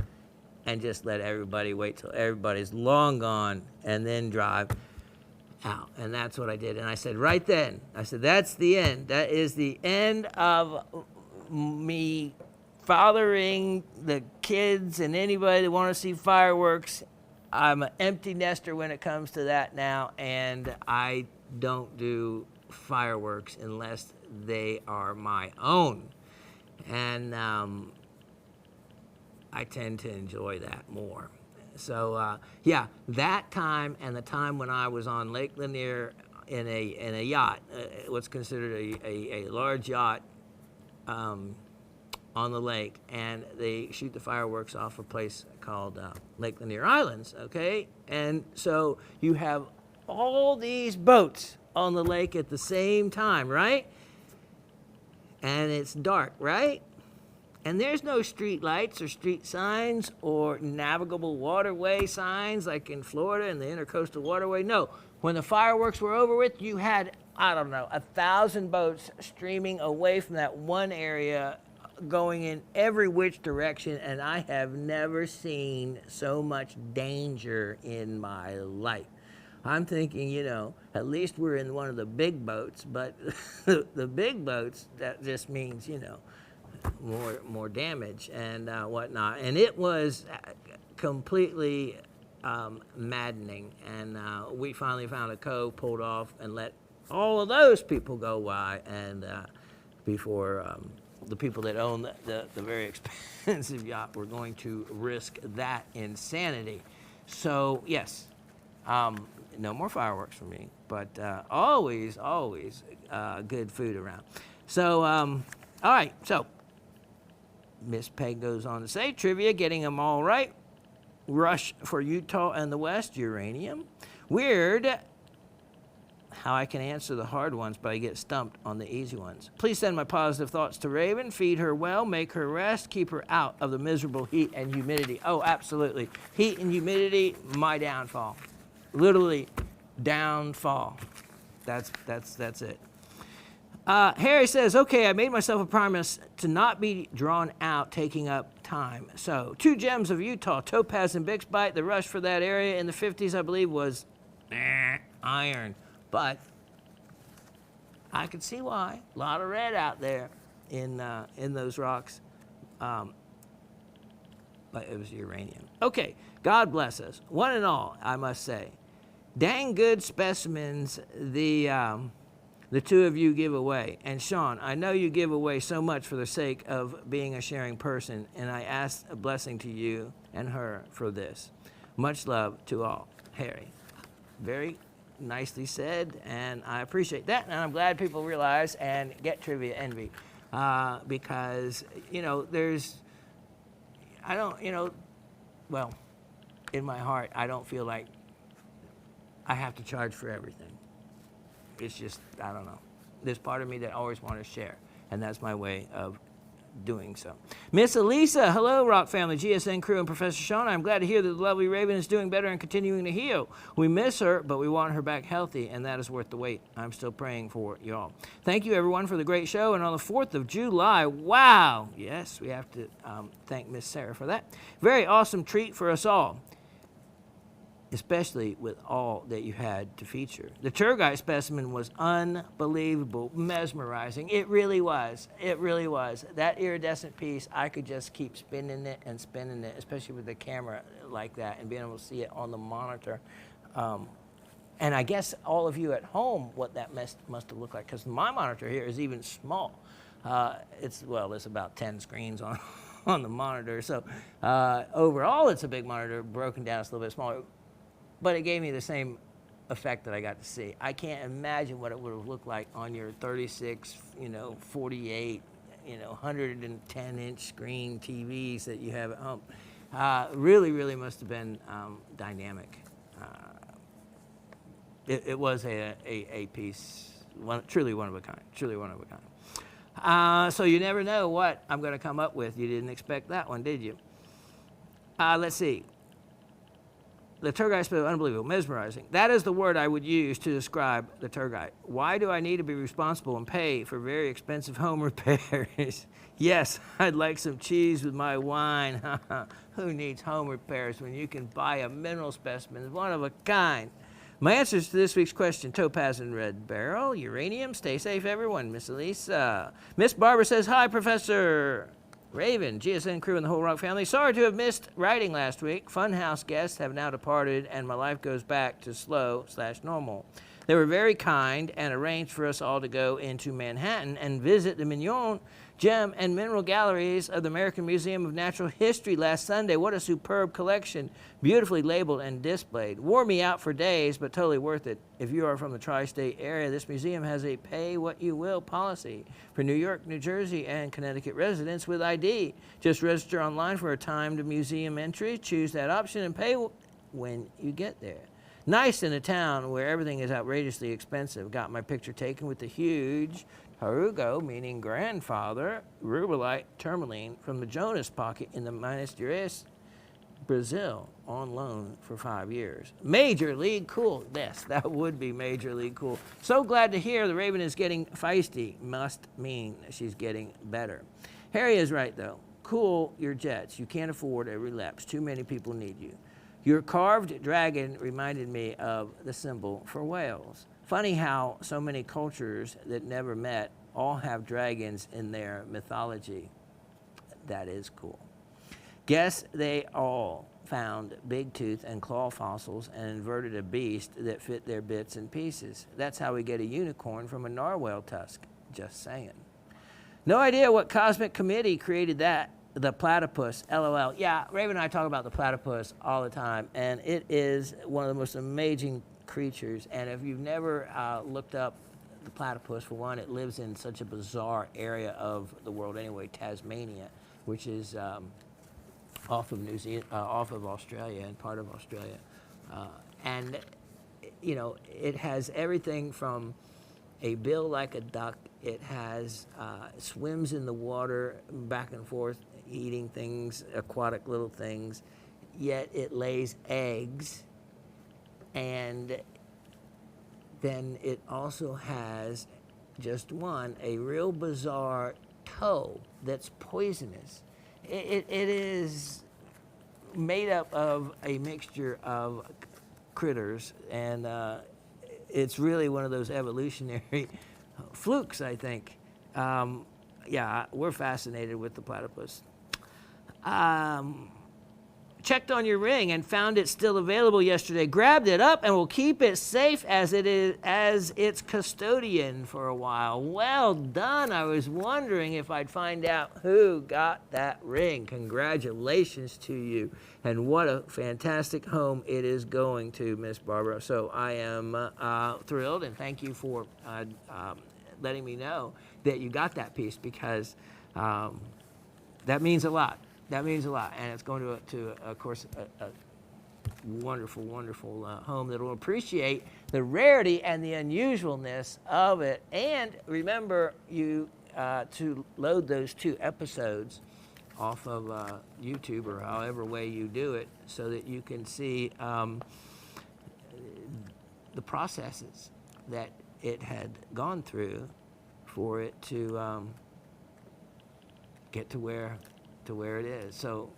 and just let everybody wait till everybody's long gone and then drive out. And that's what I did. And I said right then, I said, that's the end. That is the end of me fathering the kids and anybody that want to see fireworks. I'm an empty nester when it comes to that now, and I don't do fireworks unless they are my own. And I tend to enjoy that more. So, yeah, that time and the time when I was on Lake Lanier in a yacht, what's considered a large yacht on the lake, and they shoot the fireworks off a place called Lake Lanier Islands, okay? And so you have all these boats on the lake at the same time, right? And it's dark, right? And there's no street lights or street signs or navigable waterway signs like in Florida and the Intercoastal Waterway. No, when the fireworks were over with, you had, I don't know, 1,000 boats streaming away from that one area going in every which direction, and I have never seen so much danger in my life. I'm thinking, you know, at least we're in one of the big boats, but the big boats, that just means, you know, more damage and whatnot. And it was completely maddening. And we finally found a cove, pulled off, and let all of those people go by. And before the people that own the very expensive yacht were going to risk that insanity. So, yes, no more fireworks for me, but always good food around. So, all right, so Miss Peg goes on to say, trivia, getting them all right. Rush for Utah and the West, uranium. Weird how I can answer the hard ones, but I get stumped on the easy ones. Please send my positive thoughts to Raven. Feed her well, make her rest, keep her out of the miserable heat and humidity. Oh, absolutely. Heat and humidity, my downfall. Literally, downfall. That's it. Harry says, okay, I made myself a promise to not be drawn out taking up time. So, 2 gems of Utah, topaz and bixbite. The rush for that area in the 50s, I believe, was iron. But I could see why. A lot of red out there in those rocks. But it was uranium. Okay, God bless us. One and all, I must say. Dang good specimens. The the two of you give away. And Shawn, I know you give away so much for the sake of being a sharing person, and I ask a blessing to you and her for this. Much love to all. Harry. Very nicely said, and I appreciate that, and I'm glad people realize and get trivia envy, because, you know, well, in my heart, I don't feel like I have to charge for everything. It's just, I don't know. There's part of me that always want to share, and that's my way of doing so. Miss Elisa, hello, Rock family, GSN crew, and Professor Shawn. I'm glad to hear that the lovely Raven is doing better and continuing to heal. We miss her, but we want her back healthy, and that is worth the wait. I'm still praying for y'all. Thank you, everyone, for the great show. And on the 4th of July, wow, yes, we have to thank Miss Sarah for that. Very awesome treat for us all, especially with all that you had to feature. The Turgite specimen was unbelievable, mesmerizing. It really was. It really was. That iridescent piece, I could just keep spinning it and spinning it, especially with the camera like that and being able to see it on the monitor. And I guess all of you at home, what that must have looked like, because my monitor here is even small. There's about 10 screens on the monitor. So overall, it's a big monitor. Broken down, it's a little bit smaller. But it gave me the same effect that I got to see. I can't imagine what it would have looked like on your 36, 48, 110-inch screen TVs that you have at home. Really, really must have been dynamic. It was a piece, truly one of a kind, truly one of a kind. So you never know what I'm going to come up with. You didn't expect that one, did you? Let's see. The Turgite specimen, unbelievable, mesmerizing. That is the word I would use to describe the Turgite. Why do I need to be responsible and pay for very expensive home repairs? Yes, I'd like some cheese with my wine. Who needs home repairs when you can buy a mineral specimen, one of a kind? My answers to this week's question: topaz and red beryl, uranium. Stay safe, everyone. Miss Elisa. Miss Barbara says, hi, Professor Raven, GSN crew, and the whole Rock family. Sorry to have missed writing last week. Funhouse guests have now departed, and my life goes back to slow/normal. They were very kind and arranged for us all to go into Manhattan and visit the Mignon Gem and Mineral Galleries of the American Museum of Natural History last Sunday. What a superb collection, beautifully labeled and displayed. Wore me out for days, but totally worth it. If you are from the tri-state area, this museum has a pay-what-you-will policy for New York, New Jersey, and Connecticut residents with ID. Just register online for a timed museum entry, choose that option, and pay when you get there. Nice in a town where everything is outrageously expensive. Got my picture taken with the huge Tarugo, meaning grandfather, rubellite tourmaline from the Jonas pocket in the Minas Gerais, Brazil, on loan for 5 years. Major league cool. Yes, that would be major league cool. So glad to hear the Raven is getting feisty. Must mean she's getting better. Harry is right, though. Cool your jets. You can't afford a relapse. Too many people need you. Your carved dragon reminded me of the symbol for Wales. Funny how so many cultures that never met all have dragons in their mythology. That is cool. Guess they all found big tooth and claw fossils and inverted a beast that fit their bits and pieces. That's how we get a unicorn from a narwhal tusk. Just saying. No idea what cosmic committee created that. The platypus, LOL. Yeah, Raven and I talk about the platypus all the time, and it is one of the most amazing creatures. And if you've never looked up the platypus, for one, it lives in such a bizarre area of the world anyway, Tasmania, which is off of New Zealand, off of Australia and part of Australia. And, it has everything from a bill like a duck. It has swims in the water back and forth, eating things, aquatic little things, yet it lays eggs. And then it also has just a real bizarre toe that's poisonous. It is made up of a mixture of critters, and it's really one of those evolutionary flukes, I think. Yeah, we're fascinated with the platypus. checked on your ring and found it still available yesterday. Grabbed it up and will keep it safe as its custodian for a while. Well done. I was wondering if I'd find out who got that ring. Congratulations to you. And what a fantastic home it is going to, Miss Barbara. So I am thrilled, and thank you for letting me know that you got that piece, because that means a lot. That means a lot, and it's going to of course, a wonderful, wonderful home that will appreciate the rarity and the unusualness of it. And remember, you to load those 2 episodes off of YouTube or however way you do it, so that you can see the processes that it had gone through for it to get to where it is. So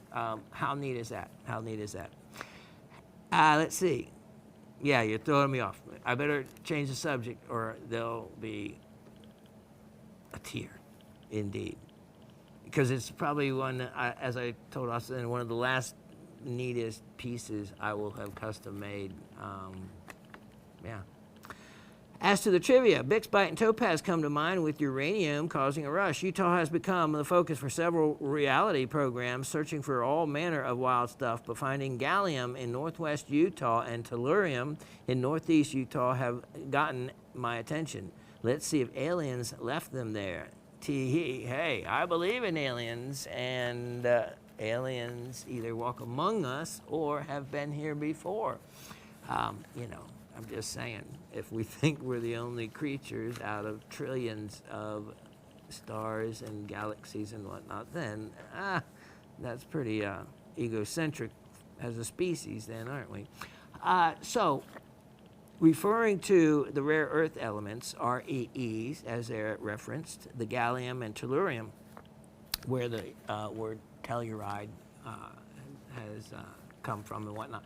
how neat is that? How neat is that? Let's see. Yeah, you're throwing me off. I better change the subject, or there'll be a tear, indeed. Because it's probably one, as I told Austin, one of the last neatest pieces I will have custom made. Yeah. As to the trivia, Bixbite and Topaz come to mind, with uranium causing a rush. Utah has become the focus for several reality programs searching for all manner of wild stuff, but finding gallium in northwest Utah and tellurium in northeast Utah have gotten my attention. Let's see if aliens left them there. Tee-hee. Hey, I believe in aliens, and aliens either walk among us or have been here before. I'm just saying, if we think we're the only creatures out of trillions of stars and galaxies and whatnot, then that's pretty egocentric as a species then, aren't we? So, referring to the rare earth elements, REEs, as they're referenced, the gallium and tellurium, where the word telluride has come from and whatnot.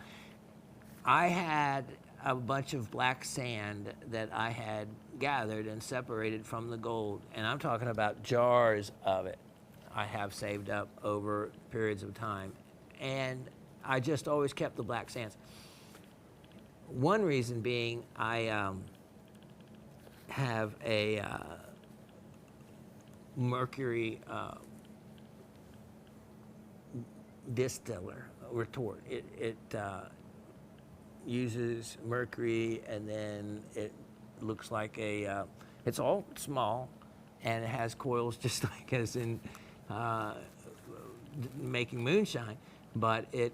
I had a bunch of black sand that I had gathered and separated from the gold, and I'm talking about jars of it I have saved up over periods of time, and I just always kept the black sands. One reason being, I have a mercury distiller retort. It uses mercury, and then it looks like it's all small, and it has coils just like as in making moonshine, but it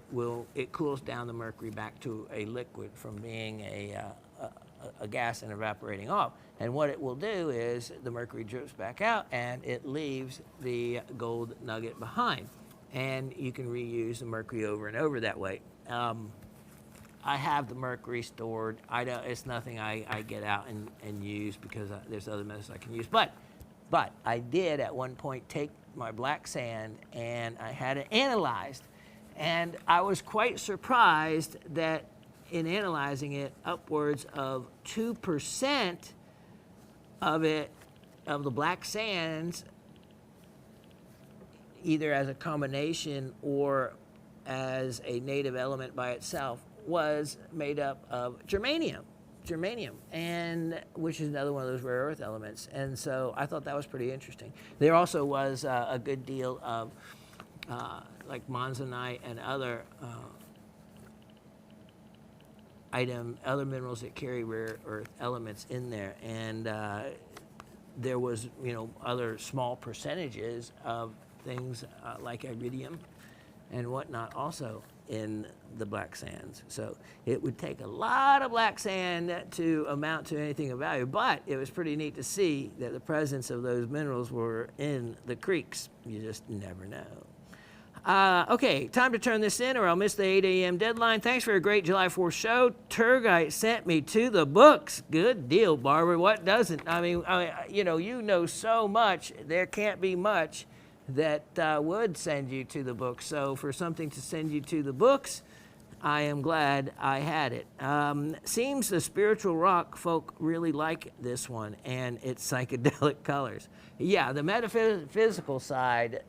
cools down the mercury back to a liquid from being a gas and evaporating off. And what it will do is the mercury drips back out, and it leaves the gold nugget behind, and you can reuse the mercury over and over that way. I have the mercury stored. It's nothing I get out and use, because there's other methods I can use. But I did at one point take my black sand and I had it analyzed. And I was quite surprised that in analyzing it, upwards of 2% of the black sands, either as a combination or as a native element by itself, was made up of germanium, and which is another one of those rare earth elements. And so I thought that was pretty interesting. There also was a good deal of like monzonite and other other minerals that carry rare earth elements in there, and there was other small percentages of things like iridium and whatnot also in the black sands. So it would take a lot of black sand to amount to anything of value, but it was pretty neat to see that the presence of those minerals were in the creeks. You just never know. Okay, time to turn this in or I'll miss the 8 a.m. deadline. Thanks for a great July 4th show. Turgite sent me to the books. Good deal, Barbara. What doesn't? I mean, you know so much. There can't be much that would send you to the books. So for something to send you to the books, I am glad I had it. Seems the spiritual rock folk really like this one and its psychedelic colors. Yeah, the metaphysical side,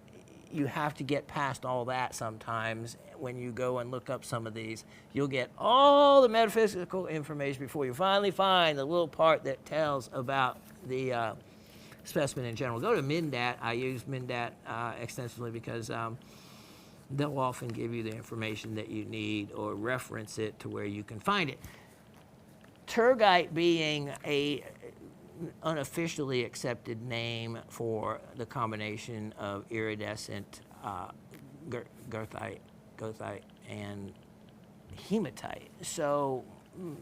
you have to get past all that sometimes when you go and look up some of these. You'll get all the metaphysical information before you finally find the little part that tells about the specimen in general. Go to MnDAT. I use MnDAT extensively because they'll often give you the information that you need or reference it to where you can find it. Turgite being a unofficially accepted name for the combination of iridescent goethite and hematite. So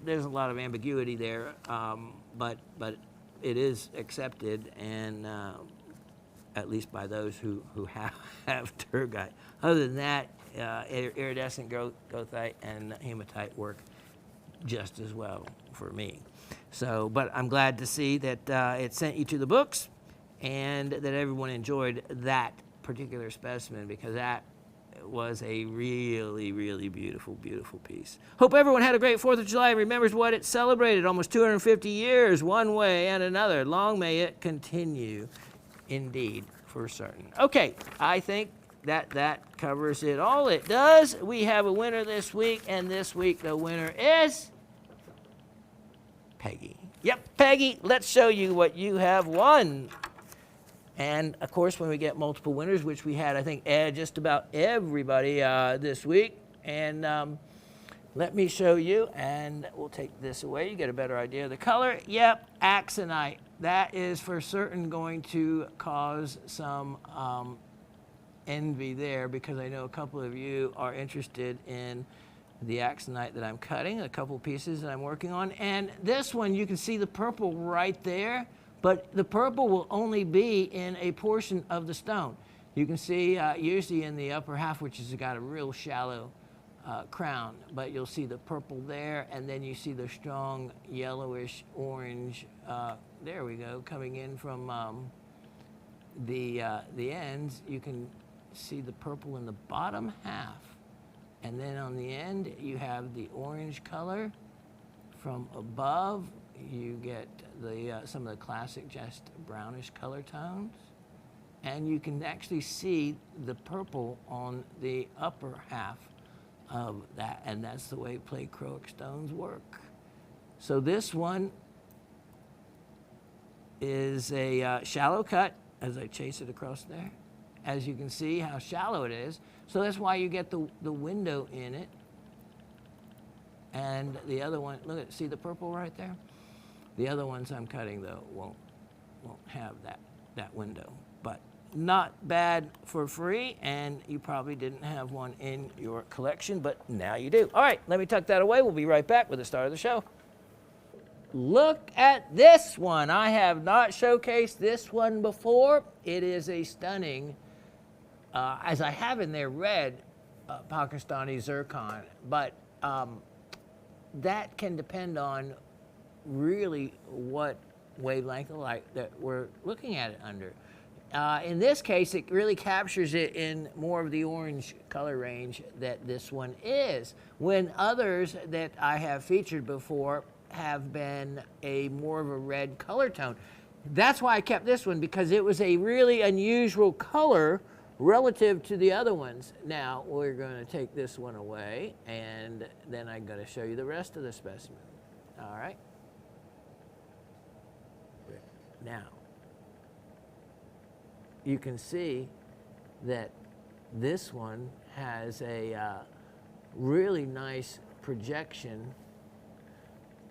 there's a lot of ambiguity there, but it is accepted, and at least by those who have turgite. Other than that, iridescent goethite and hematite work just as well for me. So, but I'm glad to see that it sent you to the books and that everyone enjoyed that particular specimen, because that was a really, really beautiful, beautiful piece. Hope everyone had a great 4th of July and remembers what it celebrated. Almost 250 years, one way and another. Long may it continue, indeed, for certain. Okay, I think that covers it all. It does. We have a winner this week, and this week the winner is Peggy. Yep, Peggy, let's show you what you have won. And of course, when we get multiple winners, which we had, I think, just about everybody this week. And let me show you, and we'll take this away. You get a better idea of the color. Yep, axonite. That is for certain going to cause some envy there, because I know a couple of you are interested in the axonite that I'm cutting, a couple pieces that I'm working on. And this one, you can see the purple right there, but the purple will only be in a portion of the stone. You can see usually in the upper half, which has got a real shallow crown, but you'll see the purple there, and then you see the strong yellowish orange, there we go, coming in from the ends. You can see the purple in the bottom half. And then on the end, you have the orange color. From above, you get the some of the classic just brownish color tones. And you can actually see the purple on the upper half of that. And that's the way plesiochroic stones work. So this one is a shallow cut, as I chase it across there. As you can see how shallow it is. So that's why you get the window in it. And the other one, look at, see the purple right there? The other ones I'm cutting, though, won't have that window. But not bad for free, and you probably didn't have one in your collection, but now you do. All right, let me tuck that away. We'll be right back with the start of the show. Look at this one. I have not showcased this one before. It is a stunning, as I have in there, red Pakistani zircon, but that can depend on really what wavelength of light that we're looking at it under. In this case, it really captures it in more of the orange color range that this one is, when others that I have featured before have been a more of a red color tone. That's why I kept this one, because it was a really unusual color relative to the other ones. Now we're going to take this one away, and then I'm going to show you the rest of the specimen. All right. Now you can see that this one has a really nice projection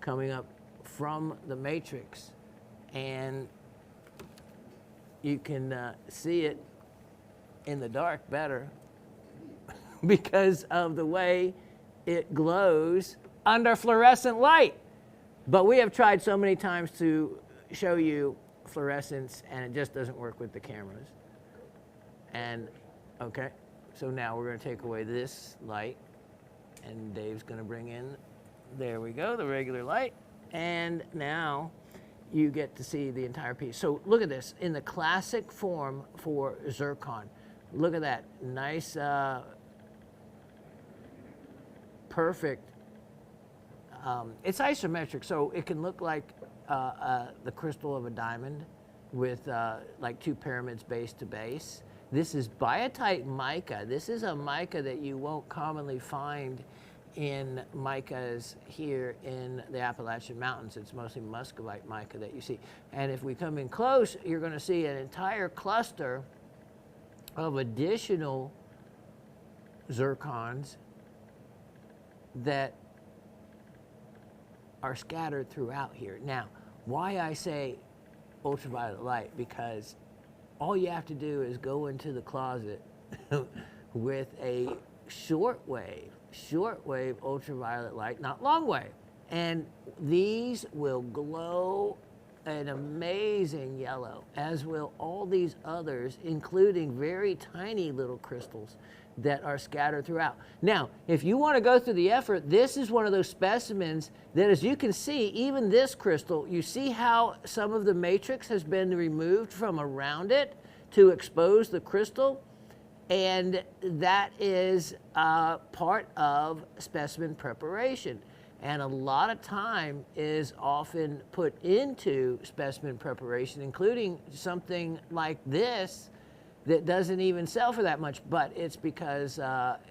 coming up from the matrix, and you can see it in the dark better because of the way it glows under fluorescent light. But we have tried so many times to show you fluorescence, and it just doesn't work with the cameras. And okay, so now we're going to take away this light, and Dave's going to bring in, there we go, the regular light. And now you get to see the entire piece. So look at this, in the classic form for zircon. Look at that, nice, perfect. It's isometric, so it can look like the crystal of a diamond with like two pyramids base to base. This is Biotite Mica. This is a mica that you won't commonly find in micas here in the Appalachian Mountains. It's mostly muscovite mica that you see. And if we come in close, you're going to see an entire cluster of additional zircons that are scattered throughout here. Now, why I say ultraviolet light, because all you have to do is go into the closet with a shortwave ultraviolet light, not long wave, and these will glow an amazing yellow, as will all these others, including very tiny little crystals that are scattered throughout. Now, if you want to go through the effort, this is one of those specimens that, as you can see, even this crystal, you see how some of the matrix has been removed from around it to expose the crystal? And that is part of specimen preparation. And a lot of time is often put into specimen preparation, including something like this that doesn't even sell for that much, but it's because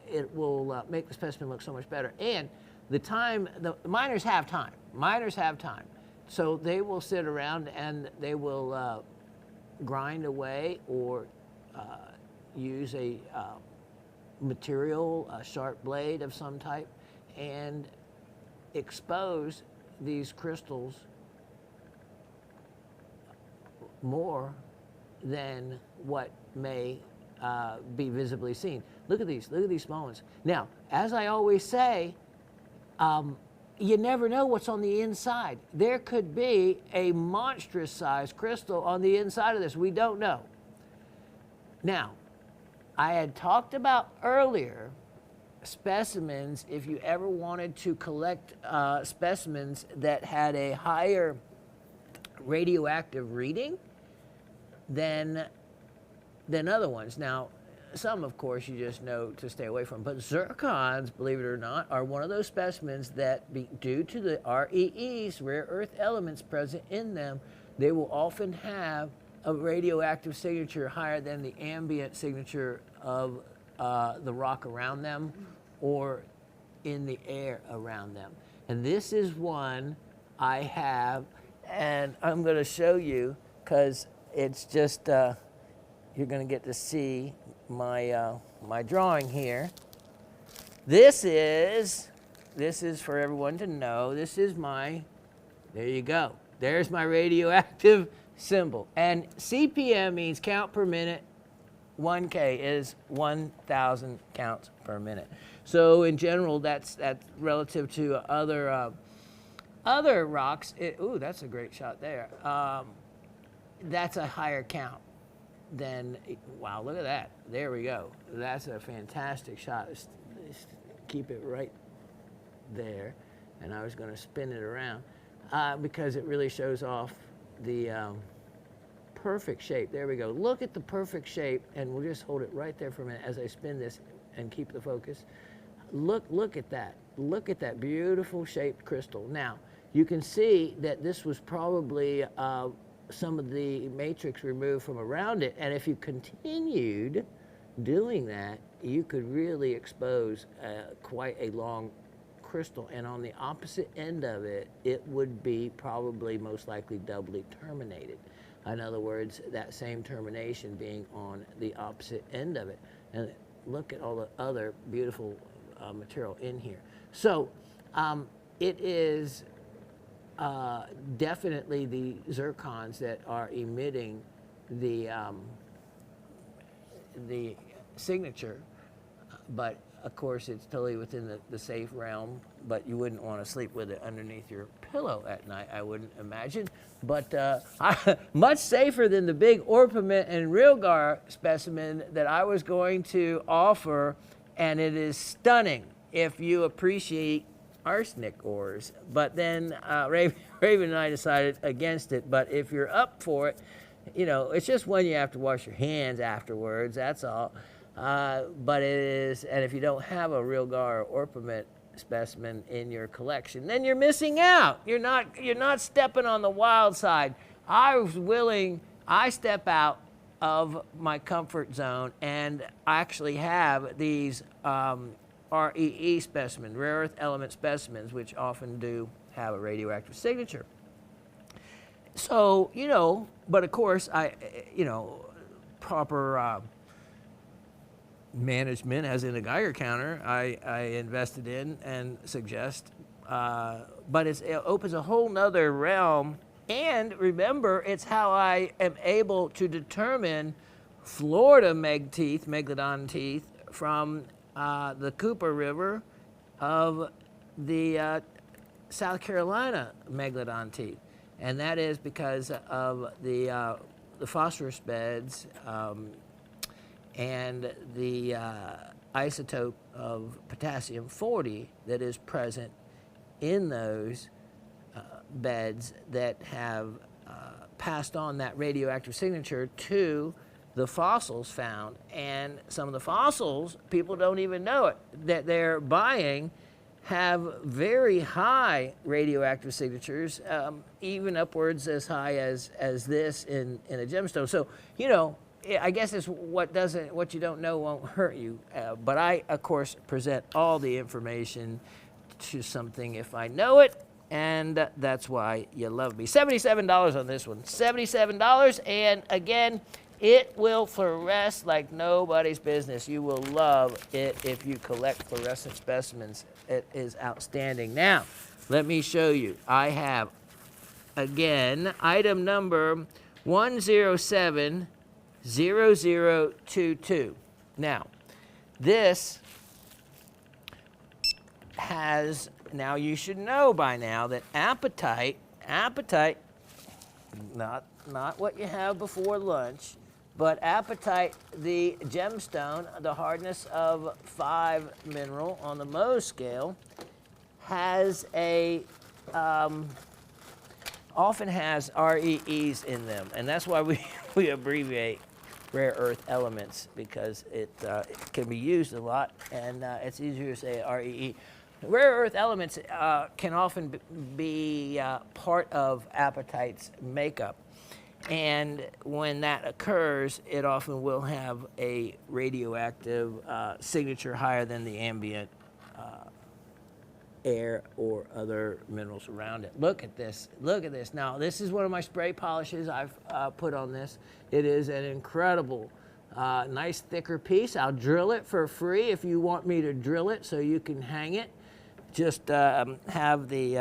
it will make the specimen look so much better. And the miners have time. Miners have time. So they will sit around and they will grind away or use a material, a sharp blade of some type, and expose these crystals more than what may be visibly seen. Look at these small ones. Now, as I always say, you never know what's on the inside. There could be a monstrous sized crystal on the inside of this. We don't know. Now, I had talked about earlier specimens, if you ever wanted to collect specimens that had a higher radioactive reading than other ones. Now, some, of course, you just know to stay away from. But zircons, believe it or not, are one of those specimens that, due to the REEs, rare earth elements present in them, they will often have a radioactive signature higher than the ambient signature of the rock around them or in the air around them. And this is one I have, and I'm going to show you because it's just, you're going to get to see my, my drawing here. This is for everyone to know, this is my, there you go. There's my radioactive symbol. And CPM means count per minute. 1K is 1,000 counts per minute. So in general, that's relative to other rocks. Ooh, that's a great shot there. That's a higher count than, wow, look at that. There we go. That's a fantastic shot. Let's keep it right there. And I was going to spin it around because it really shows off the perfect shape. There we go. Look at the perfect shape, and we'll just hold it right there for a minute as I spin this and keep the focus. Look at that. Look at that beautiful shaped crystal. Now, you can see that this was probably some of the matrix removed from around it, and if you continued doing that, you could really expose quite a long crystal, and on the opposite end of it, it would be probably most likely doubly terminated. In other words, that same termination being on the opposite end of it. And look at all the other beautiful material in here. So it is definitely the zircons that are emitting the signature, but of course it's totally within the safe realm, but you wouldn't want to sleep with it underneath your pillow at night, I wouldn't imagine. But much safer than the big orpiment and realgar specimen that I was going to offer, and it is stunning if you appreciate arsenic ores. But then Raven and I decided against it, but if you're up for it, you know, it's just one you have to wash your hands afterwards, that's all. But it is, and if you don't have a realgar or orpiment specimen in your collection, then you're missing out. You're not stepping on the wild side. I step out of my comfort zone and actually have these REE specimen, rare earth element specimens, which often do have a radioactive signature. So, but of course, proper management, as in a Geiger counter, I invested in and suggest. But it opens a whole nother realm. And remember, it's how I am able to determine Florida megalodon teeth, from the Cooper River of the South Carolina megalodon teeth. And that is because of the phosphorus beds and the isotope of potassium-40 that is present in those beds that have passed on that radioactive signature to the fossils found. And some of the fossils, people don't even know it, that they're buying, have very high radioactive signatures, even upwards as high as this in a gemstone. So, I guess it's what you don't know won't hurt you. But I, of course, present all the information to something if I know it, and that's why you love me. $77 on this one. $77, and again, it will fluoresce like nobody's business. You will love it if you collect fluorescent specimens. It is outstanding. Now, let me show you. I have, again, item number 1070022. Now, this has, now you should know by now that apatite, not what you have before lunch, but apatite, the gemstone, the hardness of 5 mineral on the Mohs scale, has often has REEs in them, and that's why we abbreviate rare earth elements, because it can be used a lot, and it's easier to say REE. Rare earth elements can often be part of apatite's makeup. And when that occurs, it often will have a radioactive signature higher than the ambient air or other minerals around it. Look at this. Look at this. Now, this is one of my spray polishes I've put on this. It is an incredible, nice thicker piece. I'll drill it for free if you want me to drill it so you can hang it. Just have the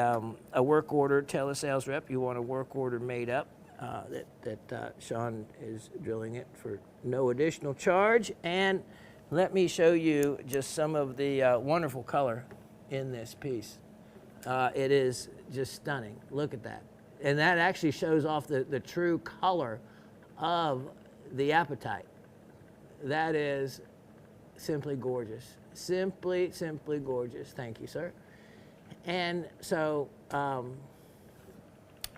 a work order, tell the sales rep you want a work order made up. That Shawn is drilling it for no additional charge. And let me show you just some of the wonderful color in this piece. It is just stunning. Look at that. And that actually shows off the true color of the apatite. That is simply gorgeous. Simply gorgeous. Thank you, sir. And so,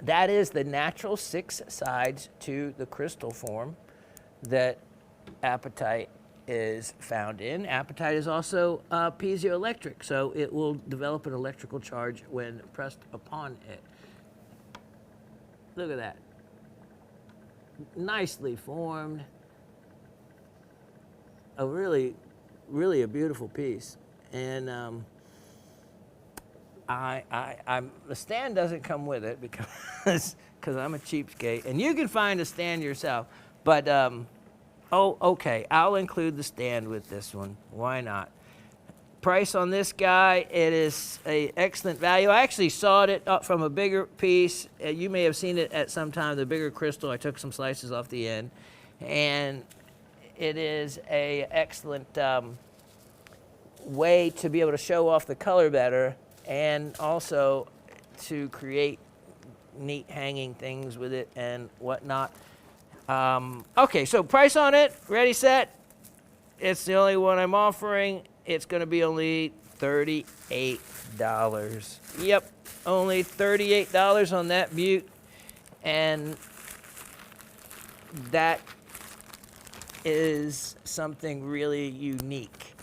that is the natural 6 sides to the crystal form that apatite is found in. Apatite is also piezoelectric, so it will develop an electrical charge when pressed upon it. Look at that. Nicely formed. A really a beautiful piece. And the stand doesn't come with it because I'm a cheapskate, and you can find a stand yourself. But okay, I'll include the stand with this one. Why not? Price on this guy, it is a excellent value. I actually sawed it up from a bigger piece. You may have seen it at some time, the bigger crystal. I took some slices off the end, and it is a excellent way to be able to show off the color better, and also to create neat hanging things with it and whatnot. Okay, so price on it, ready, set. It's the only one I'm offering. It's going to be only $38. Yep, only $38 on that butte. And that is something really unique.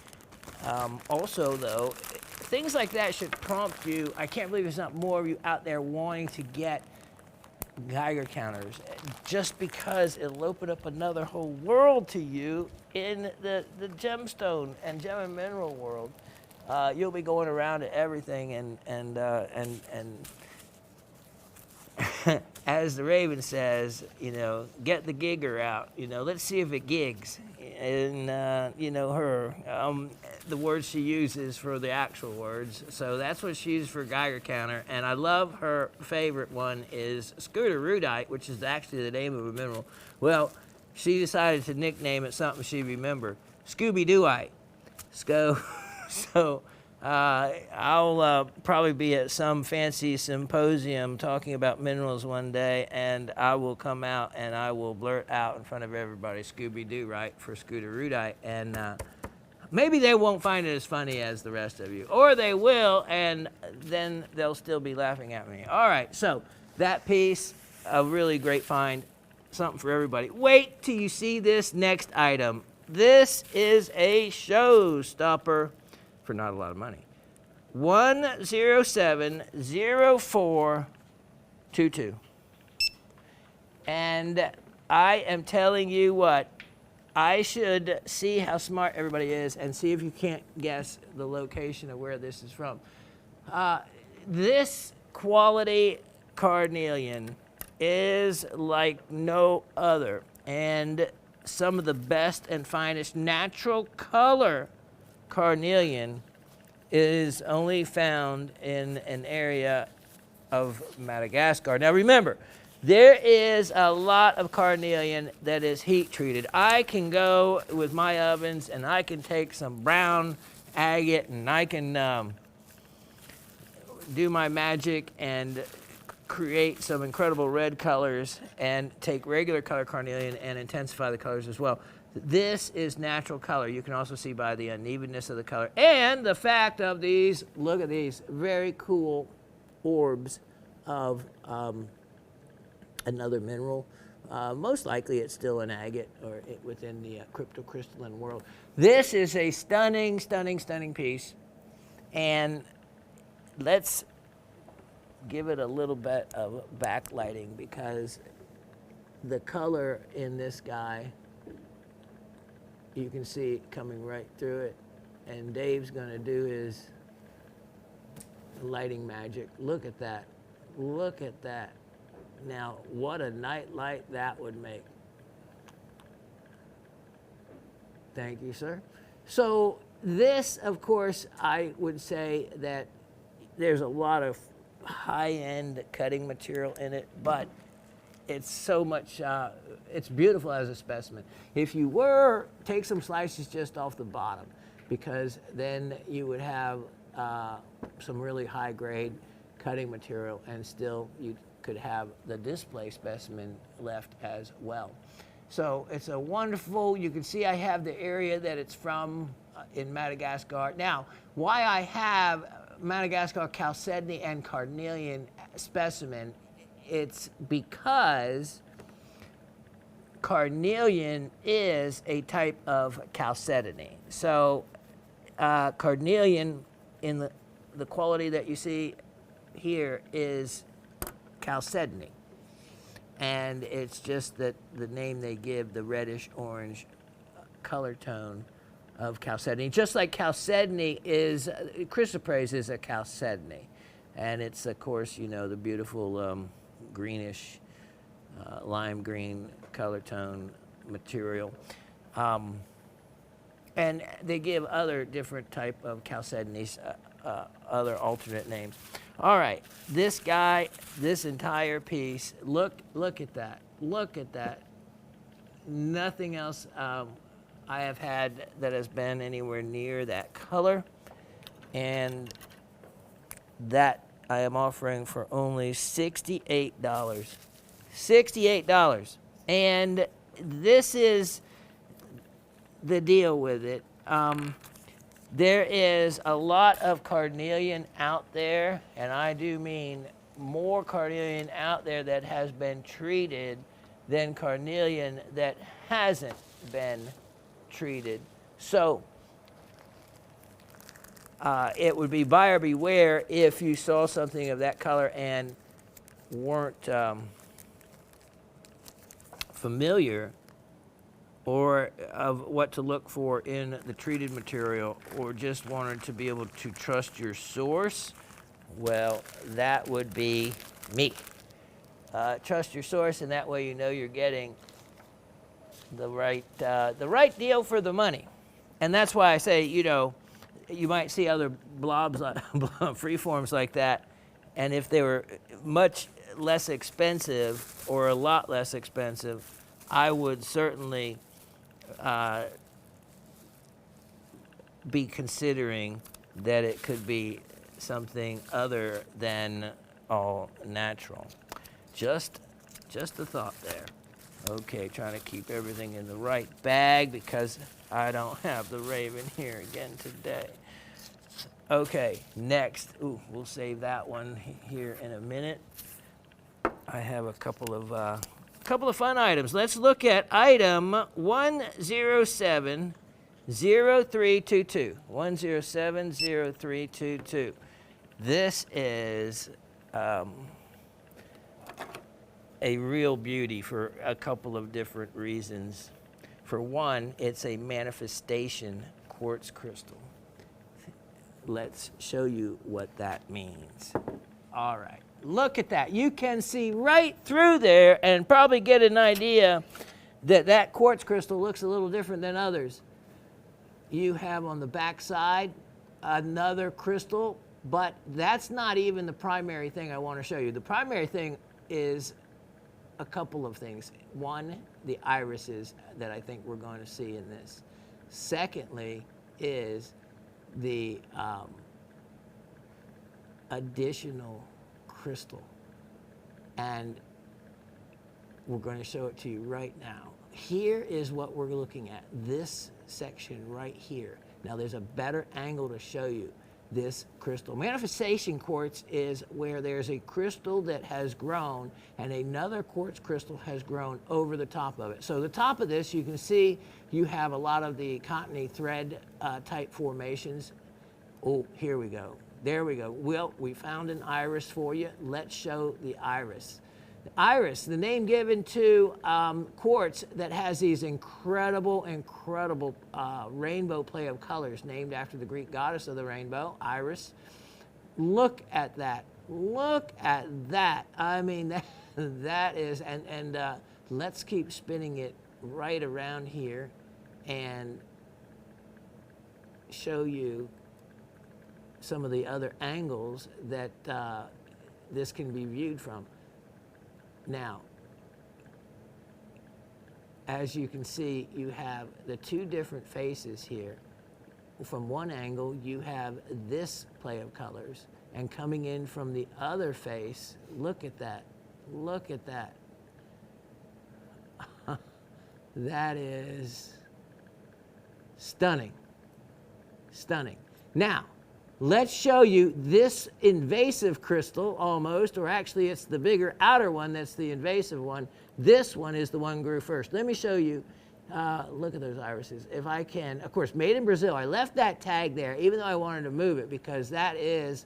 Also, though, things like that should prompt you. I can't believe there's not more of you out there wanting to get Geiger counters, just because it'll open up another whole world to you in the gemstone and gem and mineral world. You'll be going around to everything and as the Raven says, you know, get the gigger out. You know, let's see if it gigs. And you know, her the words she uses for the actual words. So that's what she uses for Geiger counter. And I love her favorite one is Scooterudite, which is actually the name of a mineral. Well, she decided to nickname it something she remembered, Scooby-Dooite. So I'll probably be at some fancy symposium talking about minerals one day, and I will come out and I will blurt out in front of everybody Scooby-Doo-Right for Scooterudite, and maybe they won't find it as funny as the rest of you, or they will, and then they'll still be laughing at me. All right, so that piece, a really great find, something for everybody. Wait till you see this next item. This is a showstopper for not a lot of money. 1070422. And I am telling you what, I should see how smart everybody is and see if you can't guess the location of where this is from. This quality carnelian is like no other, and some of the best and finest natural color carnelian is only found in an area of Madagascar. Now remember, there is a lot of carnelian that is heat treated. I can go with my ovens and I can take some brown agate and I can do my magic and create some incredible red colors and take regular color carnelian and intensify the colors as well. This is natural color. You can also see by the unevenness of the color and the fact of these, look at these very cool orbs of another mineral. Most likely it's still an agate or within the cryptocrystalline world. This is a stunning, stunning, stunning piece. And let's give it a little bit of backlighting because the color in this guy, you can see it coming right through it. And Dave's gonna do his lighting magic. Look at that. Look at that. Now, what a night light that would make. Thank you, sir. So this, of course, I would say that there's a lot of high-end cutting material in it, but it's so much, it's beautiful as a specimen. If you were, take some slices just off the bottom, because then you would have some really high-grade cutting material, and still you could have the display specimen left as well. So it's a wonderful, you can see I have the area that it's from in Madagascar. Now, why I have Madagascar Calcedna and Carnelian specimen, it's because carnelian is a type of chalcedony. So carnelian in the quality that you see here is chalcedony. And it's just that the name they give the reddish orange color tone of chalcedony. Just like chalcedony is, chrysoprase is a chalcedony. And it's, of course, you know, the beautiful greenish, lime green color tone material. And they give other different type of chalcedonies, other alternate names. All right, this guy, this entire piece, look at that. Look at that. Nothing else I have had that has been anywhere near that color. And that I am offering for only $68. $68. And this is the deal with it. There is a lot of carnelian out there, and I do mean more carnelian out there that has been treated than carnelian that hasn't been treated. So it would be buyer beware if you saw something of that color and weren't familiar or of what to look for in the treated material, or just wanted to be able to trust your source, well, that would be me. Trust your source, and that way you know you're getting the right deal for the money. And that's why I say, you know, you might see other blobs, freeforms like that, and if they were much less expensive or a lot less expensive, I would certainly be considering that it could be something other than all natural. Just a thought there. Okay, trying to keep everything in the right bag because I don't have the Raven here again today. Okay, next. Ooh, we'll save that one here in a minute. I have a couple of fun items. Let's look at item 1070322. 1070322. This is a real beauty for a couple of different reasons. For one, it's a manifestation quartz crystal. Let's show you what that means. All right, look at that. You can see right through there and probably get an idea that that quartz crystal looks a little different than others. You have on the back side another crystal, but that's not even the primary thing I want to show you. The primary thing is a couple of things. One, the irises that I think we're going to see in this. Secondly is the additional crystal. And we're going to show it to you right now. Here is what we're looking at, this section right here. Now there's a better angle to show you this crystal. Manifestation quartz is where there's a crystal that has grown and another quartz crystal has grown over the top of it. So the top of this, you can see you have a lot of the cottony thread type formations. Oh, here we go. There we go. Well, we found an iris for you. Let's show the iris. The iris, the name given to quartz that has these incredible rainbow play of colors, named after the Greek goddess of the rainbow, Iris. Look at that. Look at that. I mean, that is, and let's keep spinning it right around here and show you some of the other angles that this can be viewed from. Now, as you can see, you have the two different faces here. From one angle, you have this play of colors, and coming in from the other face, look at that. Look at that. That is stunning. Stunning. Now, let's show you this invasive crystal almost, or actually it's the bigger outer one that's the invasive one. This one is the one grew first. Let me show you. Look at those irises. If I can, of course, made in Brazil. I left that tag there even though I wanted to move it because that is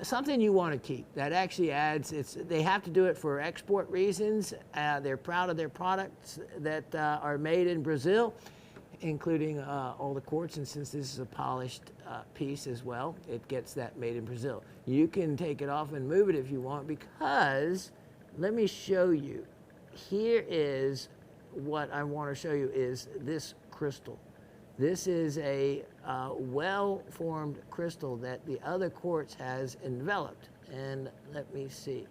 something you want to keep. That actually adds, they have to do it for export reasons. They're proud of their products that are made in Brazil, including all the quartz, and since this is a polished piece as well, it gets that made in Brazil. You can take it off and move it if you want, because let me show you. Here is what I want to show you is this crystal. This is a well-formed crystal that the other quartz has enveloped. And let me see.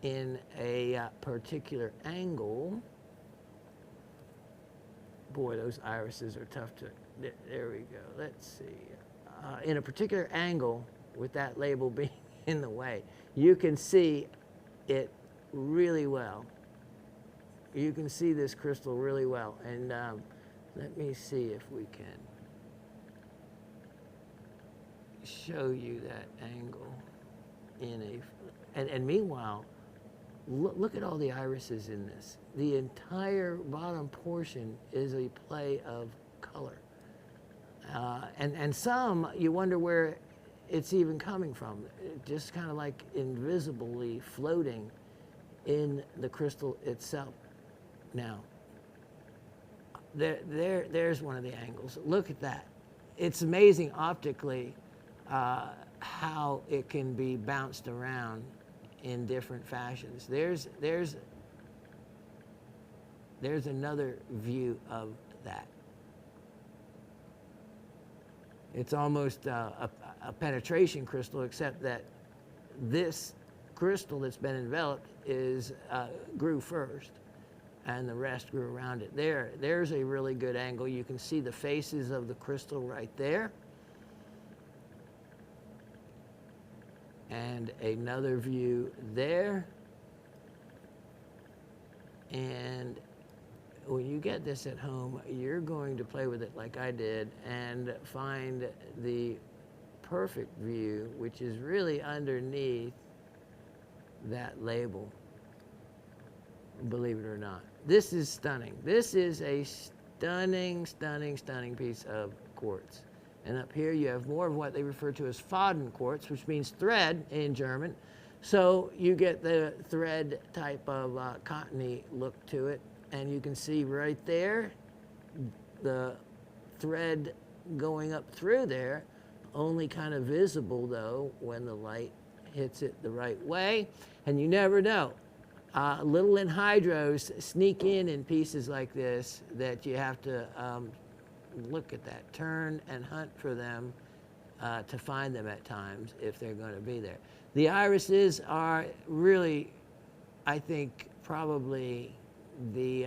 In a particular angle, boy, those irises are tough to, there we go, let's see. In a particular angle, with that label being in the way, you can see it really well. You can see this crystal really well. And let me see if we can show you that angle in a, and meanwhile, look at all the irises in this. The entire bottom portion is a play of color. And some, you wonder where it's even coming from. Just kind of like invisibly floating in the crystal itself. Now, there's one of the angles. Look at that. It's amazing optically how it can be bounced around in different fashions. There's another view of that. It's almost a penetration crystal, except that this crystal that's been enveloped grew first, and the rest grew around it. There's a really good angle. You can see the faces of the crystal right there. And another view there. And when you get this at home, you're going to play with it like I did and find the perfect view, which is really underneath that label, believe it or not. This is stunning. This is a stunning, stunning, stunning piece of quartz. And up here you have more of what they refer to as Fodden Quartz, which means thread in German. So you get the thread type of cottony look to it. And you can see right there, the thread going up through there, only kind of visible though when the light hits it the right way. And you never know. Little anhydros sneak in pieces like this that you have to look at that, turn and hunt for them to find them at times if they're going to be there. The irises are really, I think, probably the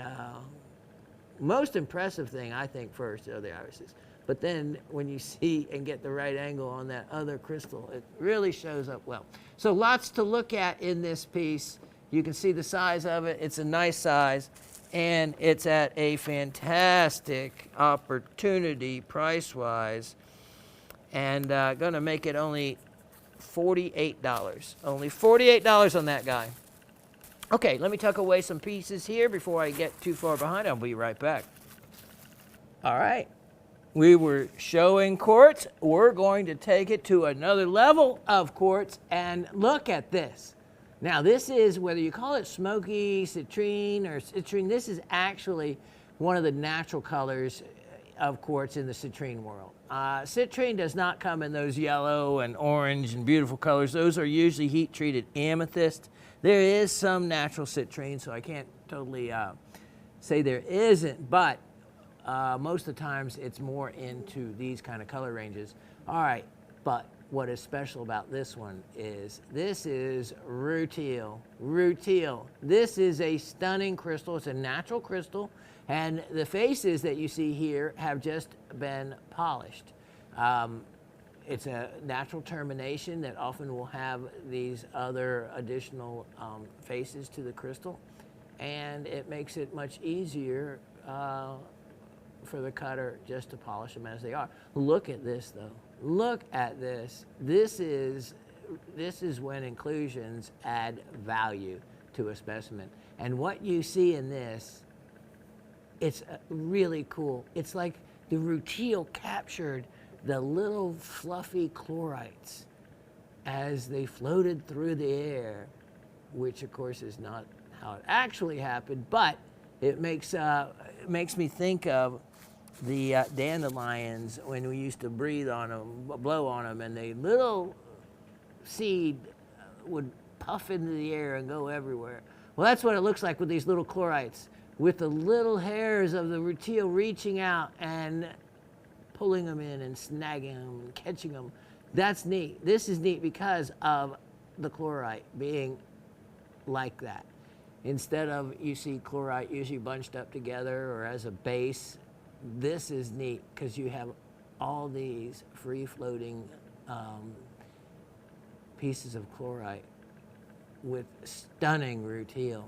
most impressive thing, I think, first are the irises. But then when you see and get the right angle on that other crystal, it really shows up well. So lots to look at in this piece. You can see the size of it. It's a nice size, and it's at a fantastic opportunity price-wise, and going to make it only $48. Only $48 on that guy. Okay, let me tuck away some pieces here before I get too far behind. I'll be right back. All right. We were showing quartz. We're going to take it to another level of quartz, and look at this. Now, this is, whether you call it smoky, citrine, or citrine, this is actually one of the natural colors of quartz in the citrine world. Citrine does not come in those yellow and orange and beautiful colors. Those are usually heat-treated amethyst. There is some natural citrine, so I can't totally say there isn't, but most of the times it's more into these kind of color ranges. All right, but what is special about this one is this is rutile. Rutile. This is a stunning crystal. It's a natural crystal, and the faces that you see here have just been polished. It's a natural termination that often will have these other additional faces to the crystal, and it makes it much easier for the cutter just to polish them as they are. Look at this though. Look at this. This is when inclusions add value to a specimen. And what you see in this, it's really cool. It's like the rutile captured the little fluffy chlorites as they floated through the air, which of course is not how it actually happened, but it makes me think of the dandelions when we used to breathe on them, blow on them, and the little seed would puff into the air and go everywhere. Well, that's what it looks like with these little chlorites, with the little hairs of the rutile reaching out and pulling them in and snagging them and catching them. That's neat. This is neat because of the chlorite being like that. Instead of, you see chlorite usually bunched up together or as a base, this is neat because you have all these free-floating pieces of chlorite with stunning rutile.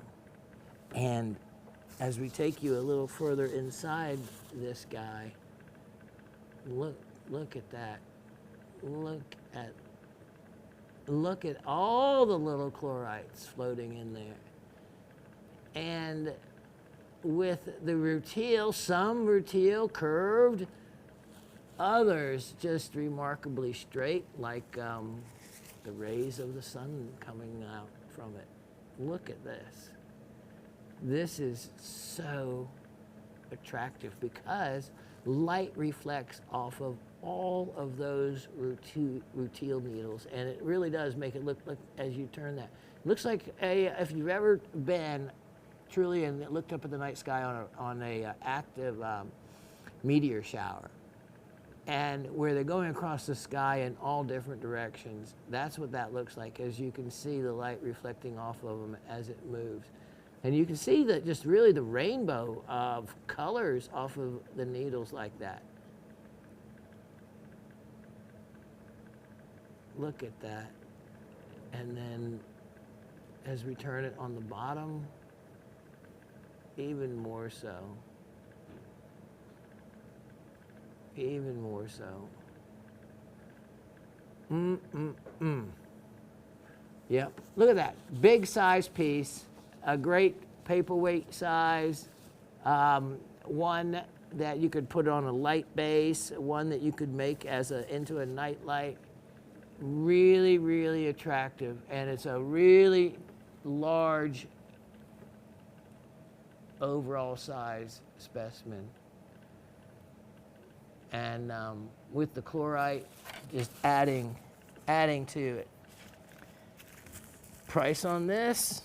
And as we take you a little further inside this guy, look at that. Look at all the little chlorites floating in there. And with the rutile, some rutile curved, Others just remarkably straight, like the rays of the sun coming out from it. Look at this. This is so attractive because light reflects off of all of those rutile needles, and it really does make it look like, as you turn that, it looks like if you've ever been truly and looked up at the night sky on a active meteor shower, and where they're going across the sky in all different directions. That's what that looks like, as you can see the light reflecting off of them as it moves. And you can see that just really the rainbow of colors off of the needles like that. Look at that. And then as we turn it on the bottom, even more so. Even more so. Yep, look at that. Big size piece, a great paperweight size, one that you could put on a light base, one that you could make as into a night light. Really, really attractive, and it's a really large overall size specimen. And with the chlorite, just adding to it. Price on this,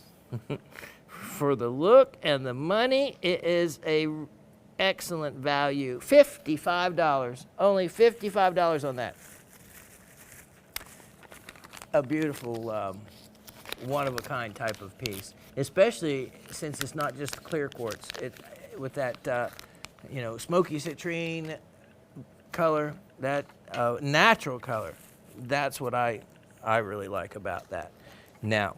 for the look and the money, it is a excellent value. $55, only $55 on that. A beautiful, one-of-a-kind type of piece, especially since it's not just clear quartz. With that, smoky citrine color, that natural color, that's what I really like about that. Now,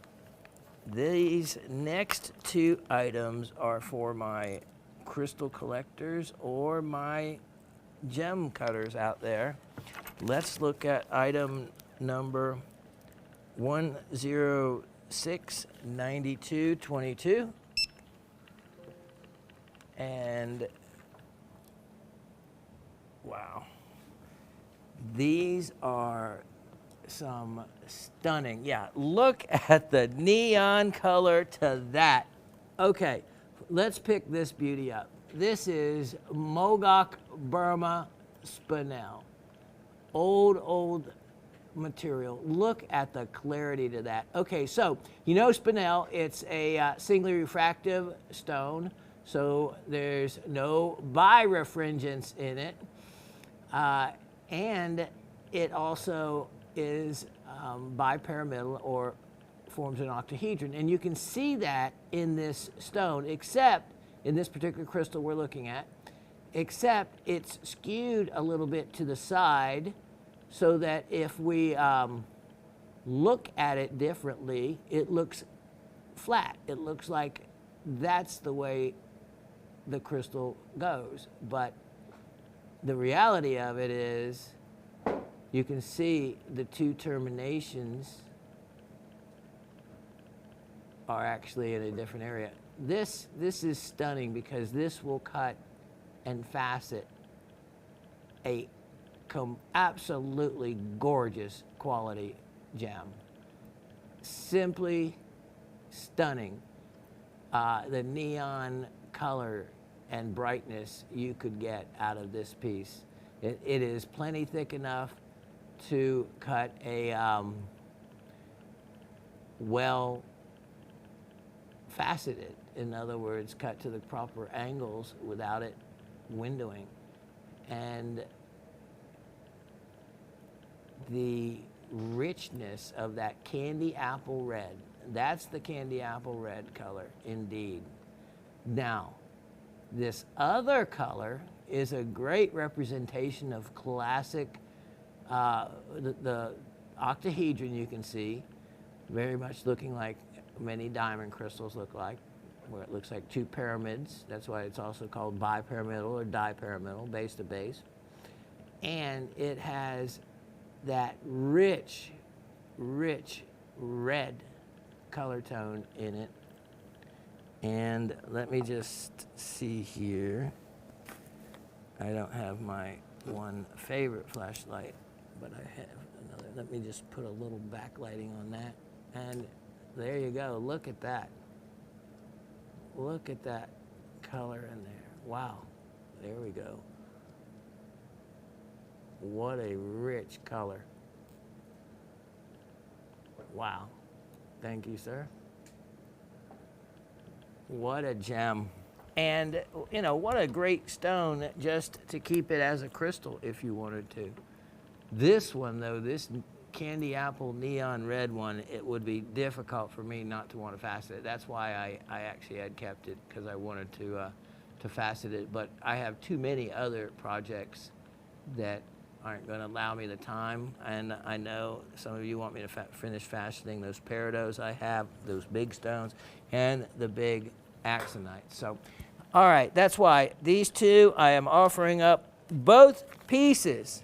these next two items are for my crystal collectors or my gem cutters out there. Let's look at item number 1069222, and wow, these are some stunning, look at the neon color to that. Okay, let's pick this beauty up. This is Mogok Burma Spinel, old material. Look at the clarity to that. Okay, so Spinel, it's a singly refractive stone, so there's no birefringence in it, and it also is bipyramidal, or forms an octahedron, and you can see that in this stone, except in this particular crystal we're looking at, except it's skewed a little bit to the side, so that if we look at it differently, it looks flat. It looks like that's the way the crystal goes. But the reality of it is, you can see the two terminations are actually in a different area. This is stunning, because this will cut and facet a absolutely gorgeous quality gem. Simply stunning. The neon color and brightness you could get out of this piece. It is plenty thick enough to cut a well faceted. In other words, cut to the proper angles without it windowing. And the richness of that candy apple red, that's the candy apple red color indeed. Now, this other color is a great representation of classic, the octahedron you can see, very much looking like many diamond crystals look like, where it looks like two pyramids. That's why it's also called bipyramidal or dipyramidal, base to base. And it has that rich red color tone in it. And let me just see here. I don't have my one favorite flashlight, but I have another. Let me just put a little backlighting on that. And there you go. Look at that. Look at that color in there. Wow. There we go. What a rich color. Wow. Thank you, sir. What a gem. And, you know, what a great stone just to keep it as a crystal if you wanted to. This one, though, this candy apple neon red one, it would be difficult for me not to want to facet it. That's why I actually had kept it, because I wanted to facet it. But I have too many other projects that aren't going to allow me the time. And I know some of you want me to finish faceting those peridots I have, those big stones, and the big axonite. So, all right, that's why these two I am offering up both pieces.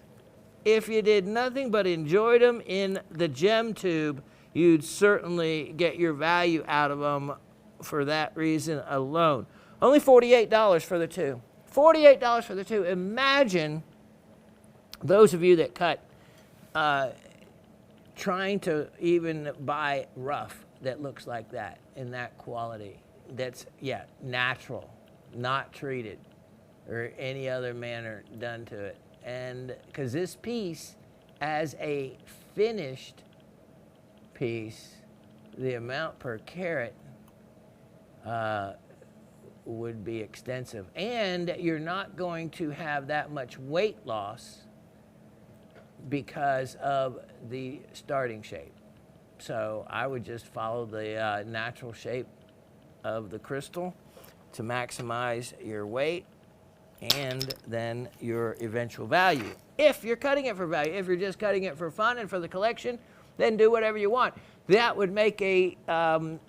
If you did nothing but enjoyed them in the gem tube, you'd certainly get your value out of them for that reason alone. Only $48 for the two. $48 for the two. Imagine those of you that cut trying to even buy rough that looks like that, in that quality. That's, yeah, natural, not treated or any other manner done to it. And because this piece, as a finished piece, the amount per carat would be extensive. And you're not going to have that much weight loss because of the starting shape. So I would just follow the natural shape of the crystal to maximize your weight and then your eventual value. If you're cutting it for value, if you're just cutting it for fun and for the collection, then do whatever you want. That would make a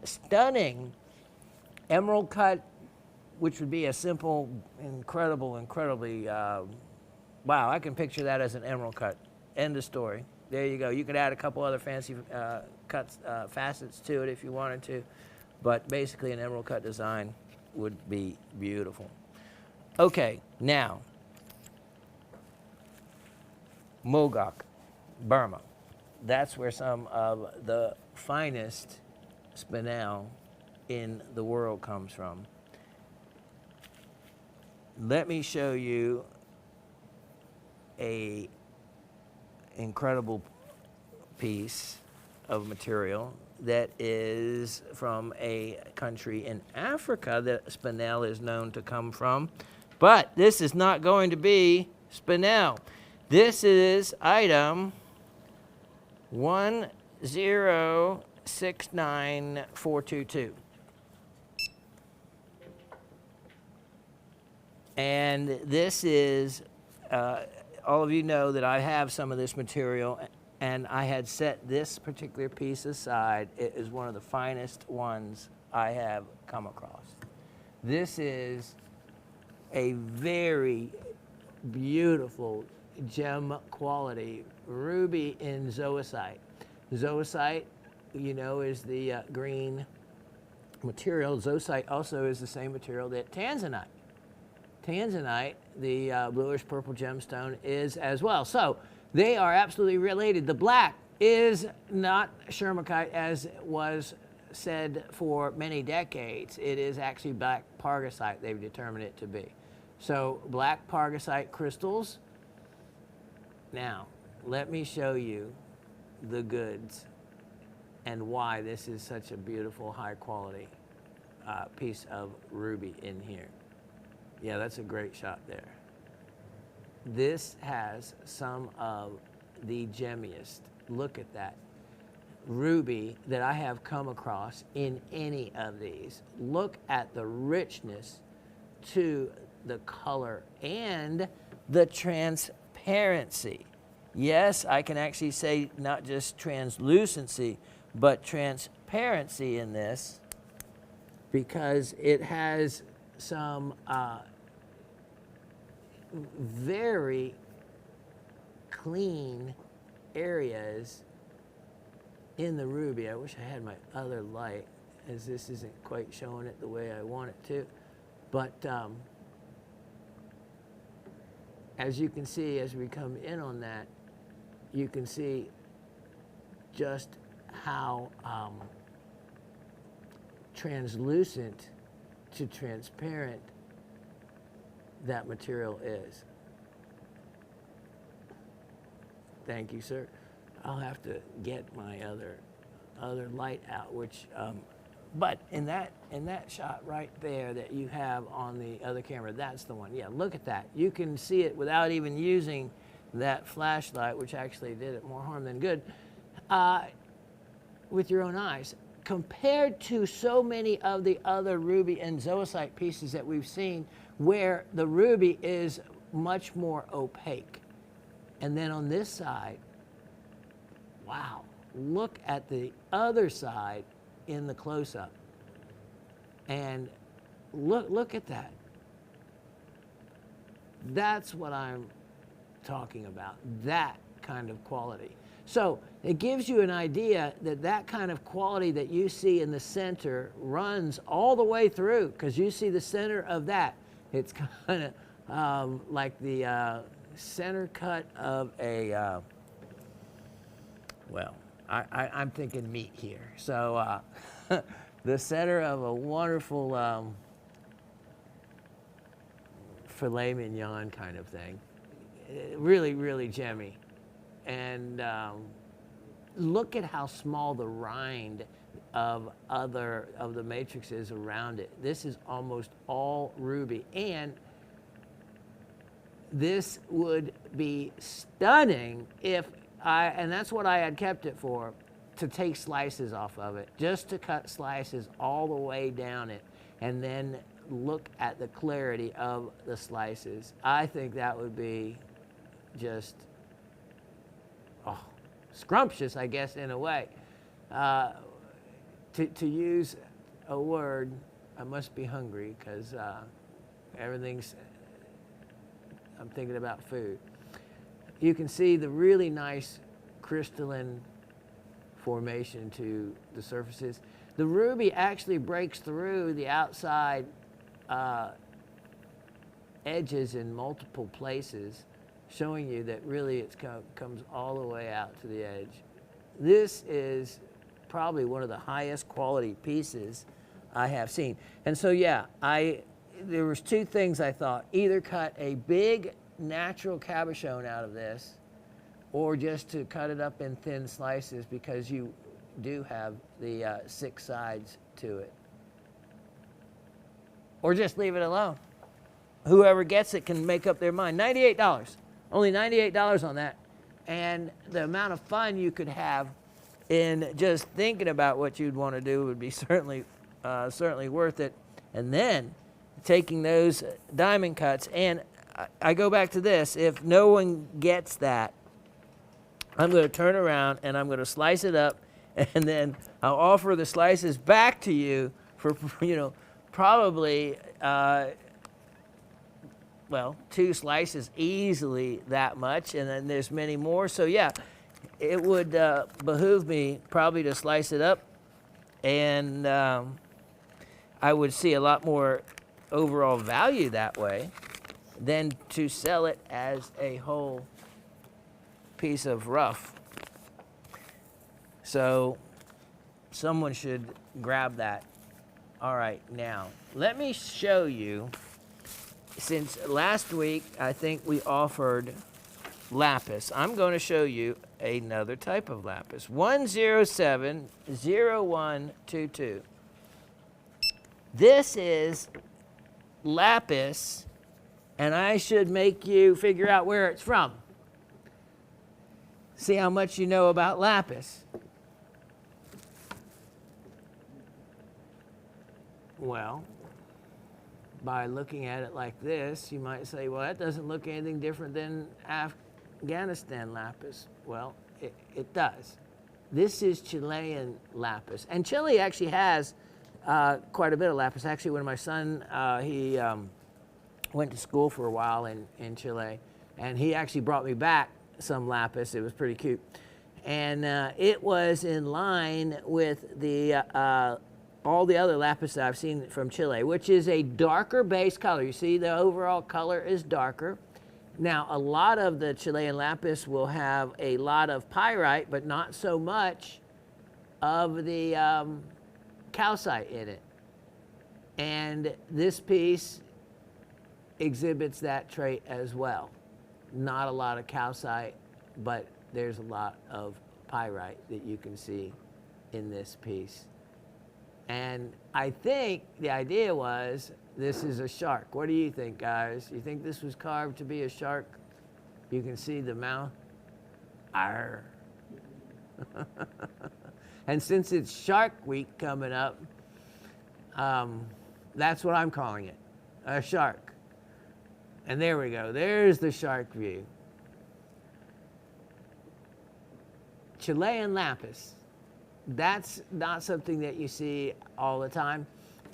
stunning emerald cut, which would be a simple, incredibly, wow, I can picture that as an emerald cut. End of story. There you go. You could add a couple other fancy cuts, facets to it if you wanted to, but basically an emerald cut design would be beautiful. Okay, now, Mogok, Burma. That's where some of the finest spinel in the world comes from. Let me show you a incredible piece of material that is from a country in Africa that spinel is known to come from. But this is not going to be spinel. This is item 1069422. And this is, all of you know that I have some of this material, and I had set this particular piece aside. It is one of the finest ones I have come across. This is a very beautiful gem quality ruby in zoisite. Zoisite, you know, is the green material. Zoisite also is the same material that tanzanite. Tanzanite, the bluish purple gemstone, is as well. So they are absolutely related. The black is not shermukite, as was said for many decades. It is actually black pargasite, they've determined it to be. So black pargasite crystals. Now, let me show you the goods and why this is such a beautiful, high quality piece of ruby in here. Yeah, that's a great shot there. This has some of the gemmiest, look at that, ruby that I have come across in any of these. Look at the richness to the color and the transparency. Yes, I can actually say not just translucency, but transparency in this, because it has some very clean areas in the ruby. I wish I had my other light, as this isn't quite showing it the way I want it to. But as you can see, as we come in on that, you can see just how translucent to transparent that material is. Thank you, sir. I'll have to get my other light out, which, but in that shot right there that you have on the other camera, that's the one. Yeah, look at that. You can see it without even using that flashlight, which actually did it more harm than good, with your own eyes. Compared to so many of the other ruby and zoisite pieces that we've seen, where the ruby is much more opaque. And then on this side, wow, look at the other side in the close-up. And look at that. That's what I'm talking about, that kind of quality. So it gives you an idea that that kind of quality that you see in the center runs all the way through, because you see the center of that. It's kind of like the center cut of a, well, I'm thinking meat here. So the center of a wonderful filet mignon kind of thing. Really, really gemmy. And look at how small the rind of the matrix is around it. This is almost all ruby. And this would be stunning if and that's what I had kept it for, to take slices off of it, just to cut slices all the way down it, and then look at the clarity of the slices. I think that would be just, scrumptious, I guess, in a way. To use a word, I must be hungry, because everything's, I'm thinking about food. You can see the really nice crystalline formation to the surfaces. The ruby actually breaks through the outside edges in multiple places, showing you that really it comes all the way out to the edge. This is probably one of the highest quality pieces I have seen. And so, yeah, there was two things I thought: either cut a big natural cabochon out of this, or just to cut it up in thin slices, because you do have the 6 sides to it. Or just leave it alone. Whoever gets it can make up their mind. $98. Only $98 on that. And the amount of fun you could have in just thinking about what you'd want to do would be certainly worth it. And then taking those diamond cuts, and I go back to this: if no one gets that, I'm going to turn around and I'm going to slice it up, and then I'll offer the slices back to you for, probably, 2 slices, easily that much, and then there's many more. So yeah, it would behoove me probably to slice it up, and I would see a lot more overall value that way than to sell it as a whole piece of rough. So someone should grab that. All right, now let me show you, since last week I think we offered lapis, I'm going to show you another type of lapis. 1070122. This is lapis, and I should make you figure out where it's from. See how much you know about lapis. Well, by looking at it like this, you might say, well, that doesn't look anything different than Afghanistan lapis. Well, it does. This is Chilean lapis. And Chile actually has quite a bit of lapis. Actually, when my son, he went to school for a while in Chile, and he actually brought me back some lapis. It was pretty cute. And it was in line with the all the other lapis that I've seen from Chile, which is a darker base color. You see the overall color is darker, Now, a lot of the Chilean lapis will have a lot of pyrite, but not so much of the calcite in it. And this piece exhibits that trait as well. Not a lot of calcite, but there's a lot of pyrite that you can see in this piece. And I think the idea was this is a shark. What do you think, guys? You think this was carved to be a shark? You can see the mouth. Arr. And since it's Shark Week coming up, that's what I'm calling it, a shark. And there we go. There's the shark view. Chilean lapis. That's not something that you see all the time.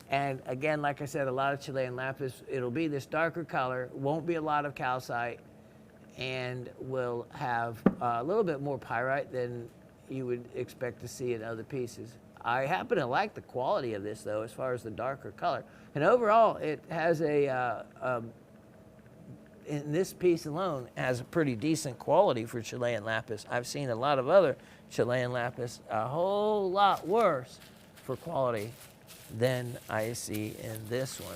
And again, like I said, a lot of Chilean lapis, it'll be this darker color, won't be a lot of calcite, and will have a little bit more pyrite than you would expect to see in other pieces. I happen to like the quality of this, though, as far as the darker color. And overall, it has in this piece alone, has a pretty decent quality for Chilean lapis. I've seen a lot of other Chilean lapis a whole lot worse for quality than I see in this one.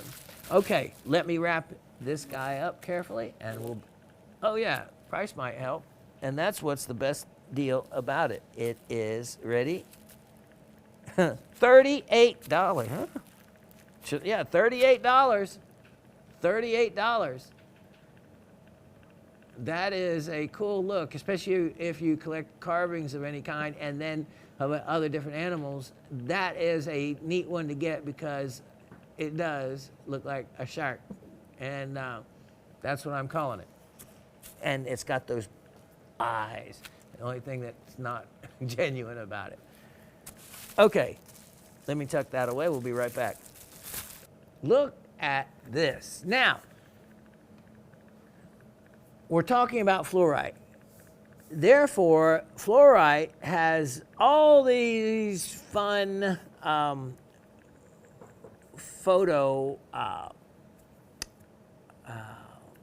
Okay, let me wrap this guy up carefully and we'll, oh yeah, price might help. And that's what's the best deal about it. It is, ready? $38, huh? Yeah, $38. $38. That is a cool look, especially if you collect carvings of any kind and then of other different animals. That is a neat one to get because it does look like a shark. And that's what I'm calling it. And it's got those eyes. The only thing that's not genuine about it. Okay, let me tuck that away. We'll be right back. Look at this. Now, we're talking about fluorite. Therefore, fluorite has all these fun photo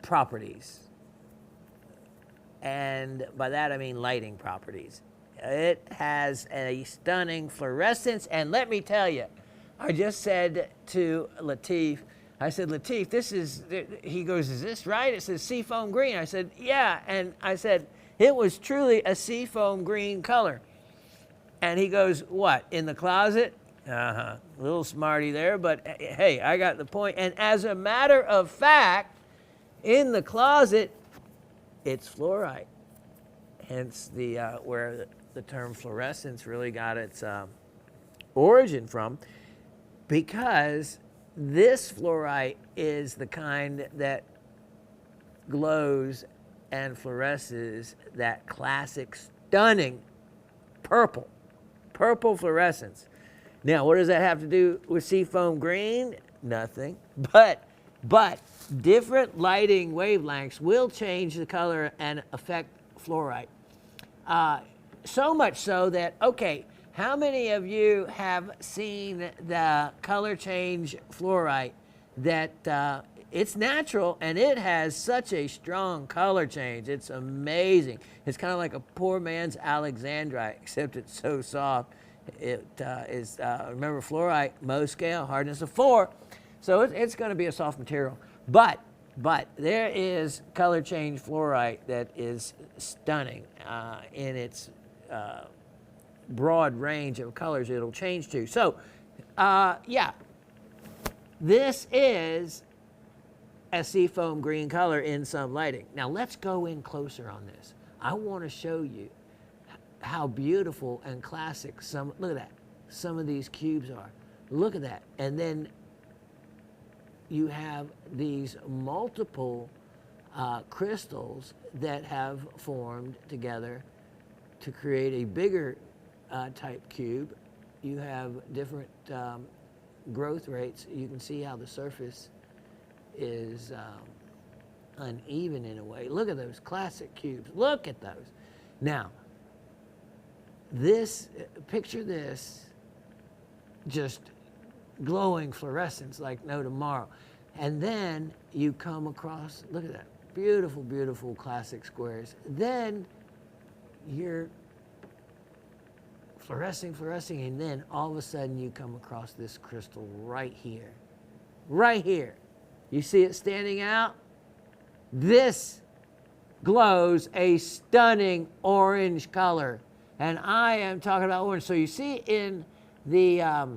properties. And by that I mean lighting properties. It has a stunning fluorescence, and let me tell you, I just said to Latif, I said, Latif, this is, he goes, is this right? It says seafoam green. I said, yeah, and I said, it was truly a seafoam green color. And he goes, what, in the closet? Uh-huh, a little smarty there, but hey, I got the point. And as a matter of fact, in the closet, it's fluorite. Hence the where the term fluorescence really got its origin from, because this fluorite is the kind that glows and fluoresces that classic, stunning purple fluorescence. Now, what does that have to do with seafoam green? Nothing, but different lighting wavelengths will change the color and affect fluorite. So much so that, okay, how many of you have seen the color change fluorite that it's natural and it has such a strong color change? It's amazing. It's kind of like a poor man's Alexandrite, except it's so soft. It is, remember, fluorite, Mohs scale, hardness of 4. So it's going to be a soft material. But there is color change fluorite that is stunning in its broad range of colors it'll change to. So, yeah, this is a seafoam green color in some lighting. Now, let's go in closer on this. I want to show you how beautiful and classic look at that, some of these cubes are. Look at that. And then you have these multiple crystals that have formed together to create a bigger type cube. You have different growth rates. You can see how the surface is uneven in a way. Look at those classic cubes. Look at those. Now, picture this, just glowing fluorescence like no tomorrow. And then you come across, look at that, Beautiful, beautiful classic squares. Then you're fluorescing, and then all of a sudden you come across this crystal right here. Right here. You see it standing out? This glows a stunning orange color. And I am talking about orange. So you see in the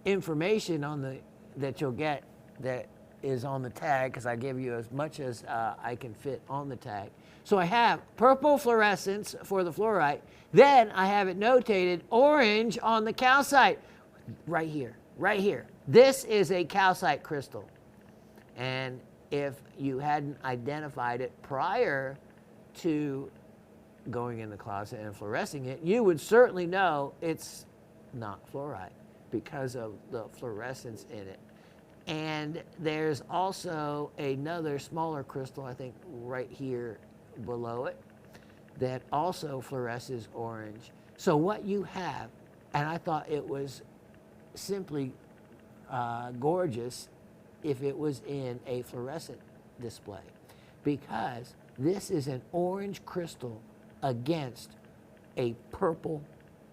information on that you'll get that is on the tag, because I give you as much as I can fit on the tag. So I have purple fluorescence for the fluorite. Then I have it notated orange on the calcite. Right here, right here. This is a calcite crystal. And if you hadn't identified it prior to going in the closet and fluorescing it, you would certainly know it's not fluorite because of the fluorescence in it. And there's also another smaller crystal, I think right here below it, that also fluoresces orange. So what you have, and I thought it was simply gorgeous if it was in a fluorescent display, because this is an orange crystal against a purple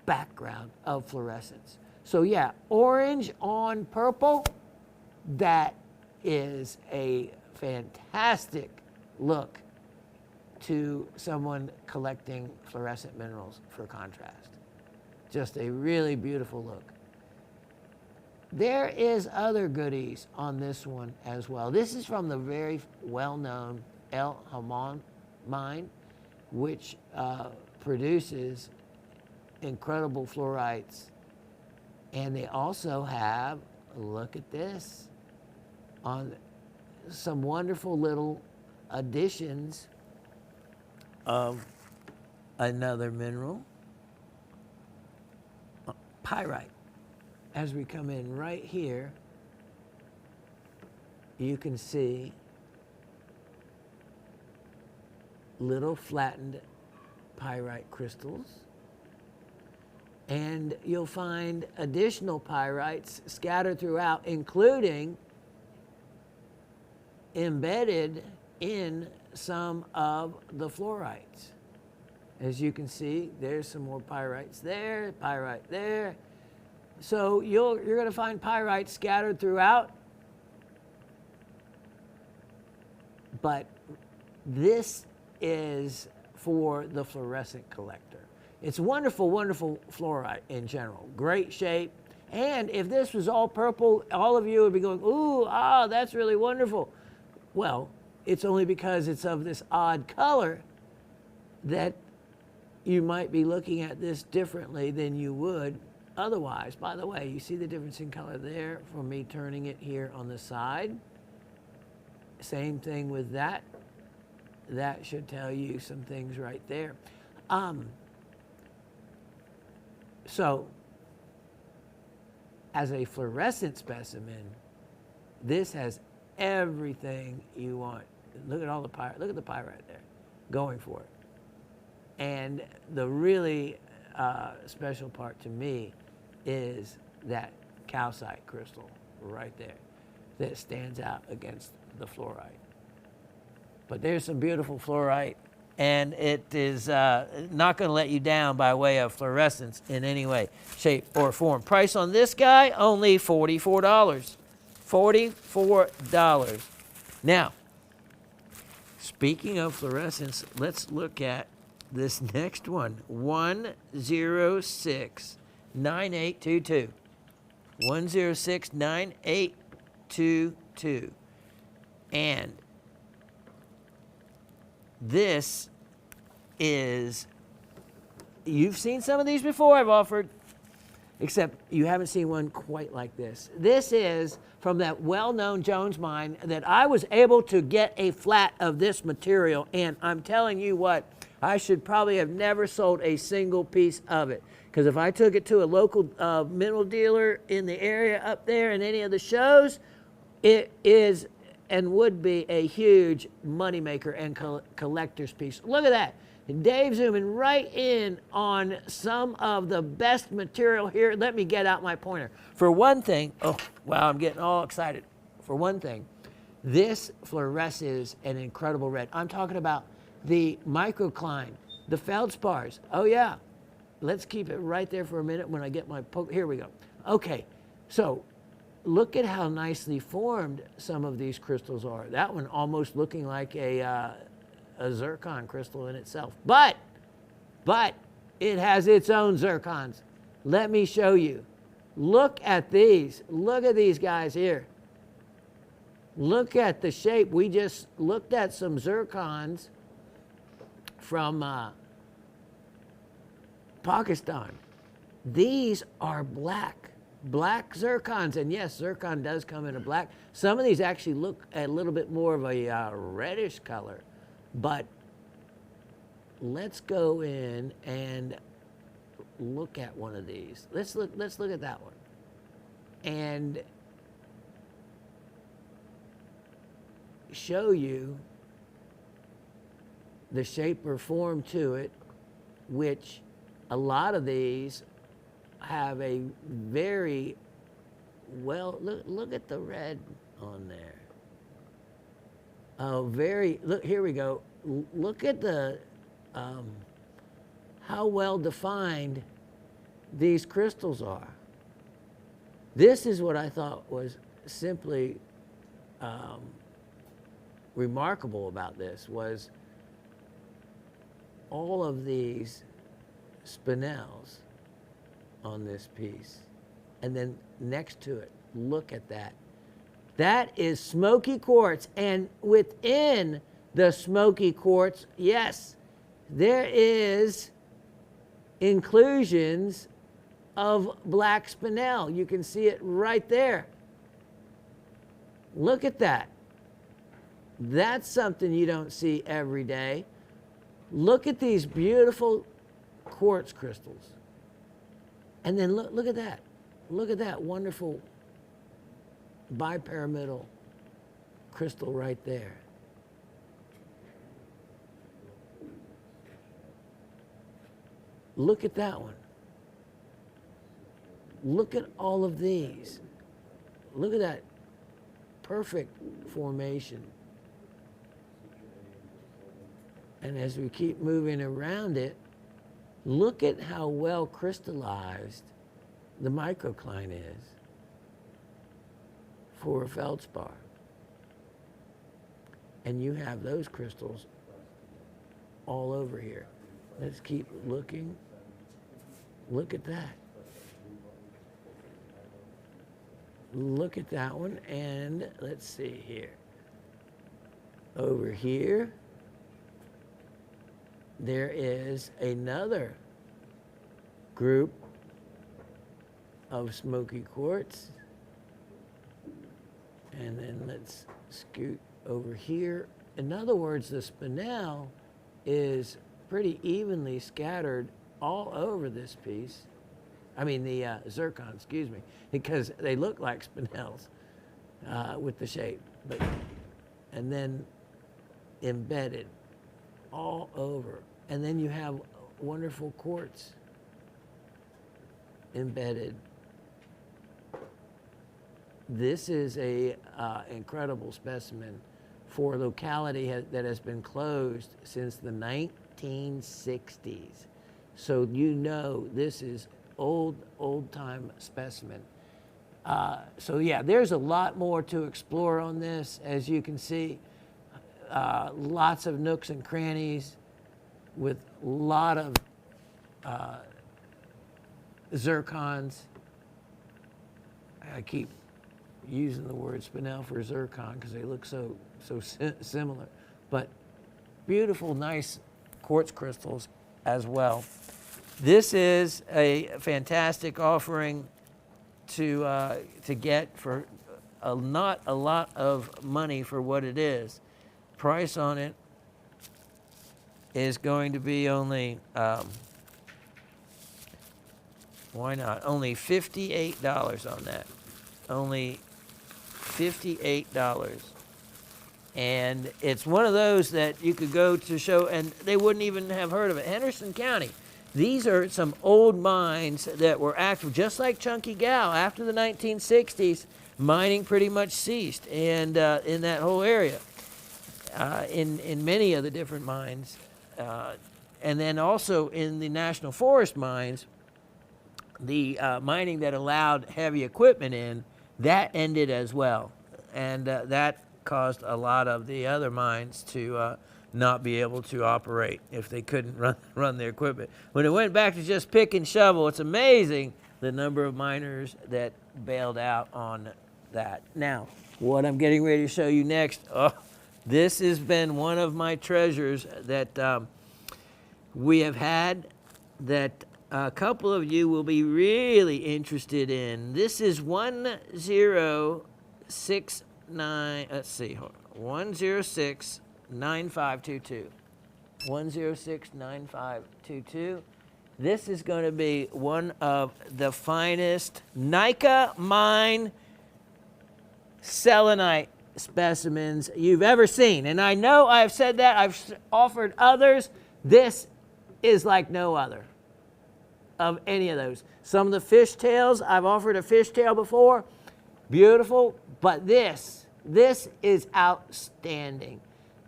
background of fluorescence. So yeah, orange on purple, that is a fantastic look to someone collecting fluorescent minerals for contrast. Just a really beautiful look. There is other goodies on this one as well. This is from the very well-known El Hamon mine, which produces incredible fluorites. And they also have, look at this, on some wonderful little additions of another mineral, pyrite. As we come in right here, you can see little flattened pyrite crystals. And you'll find additional pyrites scattered throughout, including embedded in some of the fluorites. As you can see, there's some more pyrites there, pyrite there. So you're going to find pyrites scattered throughout. But this is for the fluorescent collector. It's wonderful, wonderful fluorite in general. Great shape. And if this was all purple, all of you would be going, ooh, that's really wonderful. Well, it's only because it's of this odd color that you might be looking at this differently than you would otherwise. By the way, you see the difference in color there from me turning it here on the side? Same thing with that. That should tell you some things right there. So, as a fluorescent specimen, this has everything you want. Look at all the pyrite. Look at the pyrite there, going for it. And the really special part to me is that calcite crystal right there that stands out against the fluorite. But there's some beautiful fluorite, and it is not going to let you down by way of fluorescence in any way, shape, or form. Price on this guy, only $44. $44. Now, speaking of fluorescence, let's look at this next one, 1069822. 1069822. And this is, you've seen some of these before I've offered, except you haven't seen one quite like this. This is from that well-known Jones mine that I was able to get a flat of this material, and I'm telling you what, I should probably have never sold a single piece of it. Because if I took it to a local mineral dealer in the area up there in any of the shows, it is and would be a huge moneymaker and collector's piece. Look at that. And Dave zooming right in on some of the best material here. Let me get out my pointer. For one thing, oh, wow, I'm getting all excited. For one thing, This fluoresces an incredible red. I'm talking about the microcline, the feldspars. Oh yeah, let's keep it right there for a minute when I get my poke. Here we go. Okay, so look at how nicely formed some of these crystals are. That one almost looking like a zircon crystal in itself. But it has its own zircons. Let me show you. Look at these. Look at these guys here. Look at the shape. We just looked at some zircons from Pakistan. These are black zircons. And yes, zircon does come in a black. Some of these actually look a little bit more of a reddish color. But let's go in and look at one of these. Let's look at that one. And show you the shape or form to it, which a lot of these have a very well, look at the red on there. Oh, look, here we go. Look at the, how well defined these crystals are. This is what I thought was simply remarkable about this, was all of these spinels on this piece. And then next to it, look at that. That is Smoky Quartz. And within the Smoky Quartz, yes, there is inclusions of black spinel. You can see it right there. Look at that. That's something you don't see every day. Look at these beautiful quartz crystals. And then look at that. Look at that wonderful bipyramidal crystal right there. Look at that one. Look at all of these. Look at that perfect formation. And as we keep moving around it, look at how well crystallized the microcline is for a feldspar. And you have those crystals all over here. Let's keep looking. Look at that. Look at that one, and let's see here. Over here, there is another group of Smoky Quartz. And then let's scoot over here. In other words, the spinel is pretty evenly scattered all over this piece. I mean the zircon, excuse me, because they look like spinels with the shape, and then embedded all over. And then you have wonderful quartz embedded. This is a incredible specimen for a locality that has been closed since the 1960s. So you know this is old time specimen. So yeah, there's a lot more to explore on this, as you can see. Lots of nooks and crannies with a lot of zircons. I keep using the word spinel for zircon because they look so similar, but beautiful, nice quartz crystals as well. This is a fantastic offering to get for not a lot of money for what it is. Price on it is going to be only, why not? Only $58 on that. Only $58. And it's one of those that you could go to show and they wouldn't even have heard of it. Henderson County. These are some old mines that were active, just like Chunky Gal. After the 1960s, mining pretty much ceased, and in that whole area, in many of the different mines, and then also in the national forest mines, the mining that allowed heavy equipment in, that ended as well, and that caused a lot of the other mines to not be able to operate if they couldn't run their equipment. When it went back to just pick and shovel, it's amazing the number of miners that bailed out on that. Now, what I'm getting ready to show you next, this has been one of my treasures that we have had that a couple of you will be really interested in. This is 1069, let's see, 1069522. 1069522. This is going to be one of the finest Mica mine selenite specimens you've ever seen. And I know I've said that, I've offered others. This is like no other of any of those. Some of the fishtails, I've offered a fishtail before, beautiful, but this is outstanding.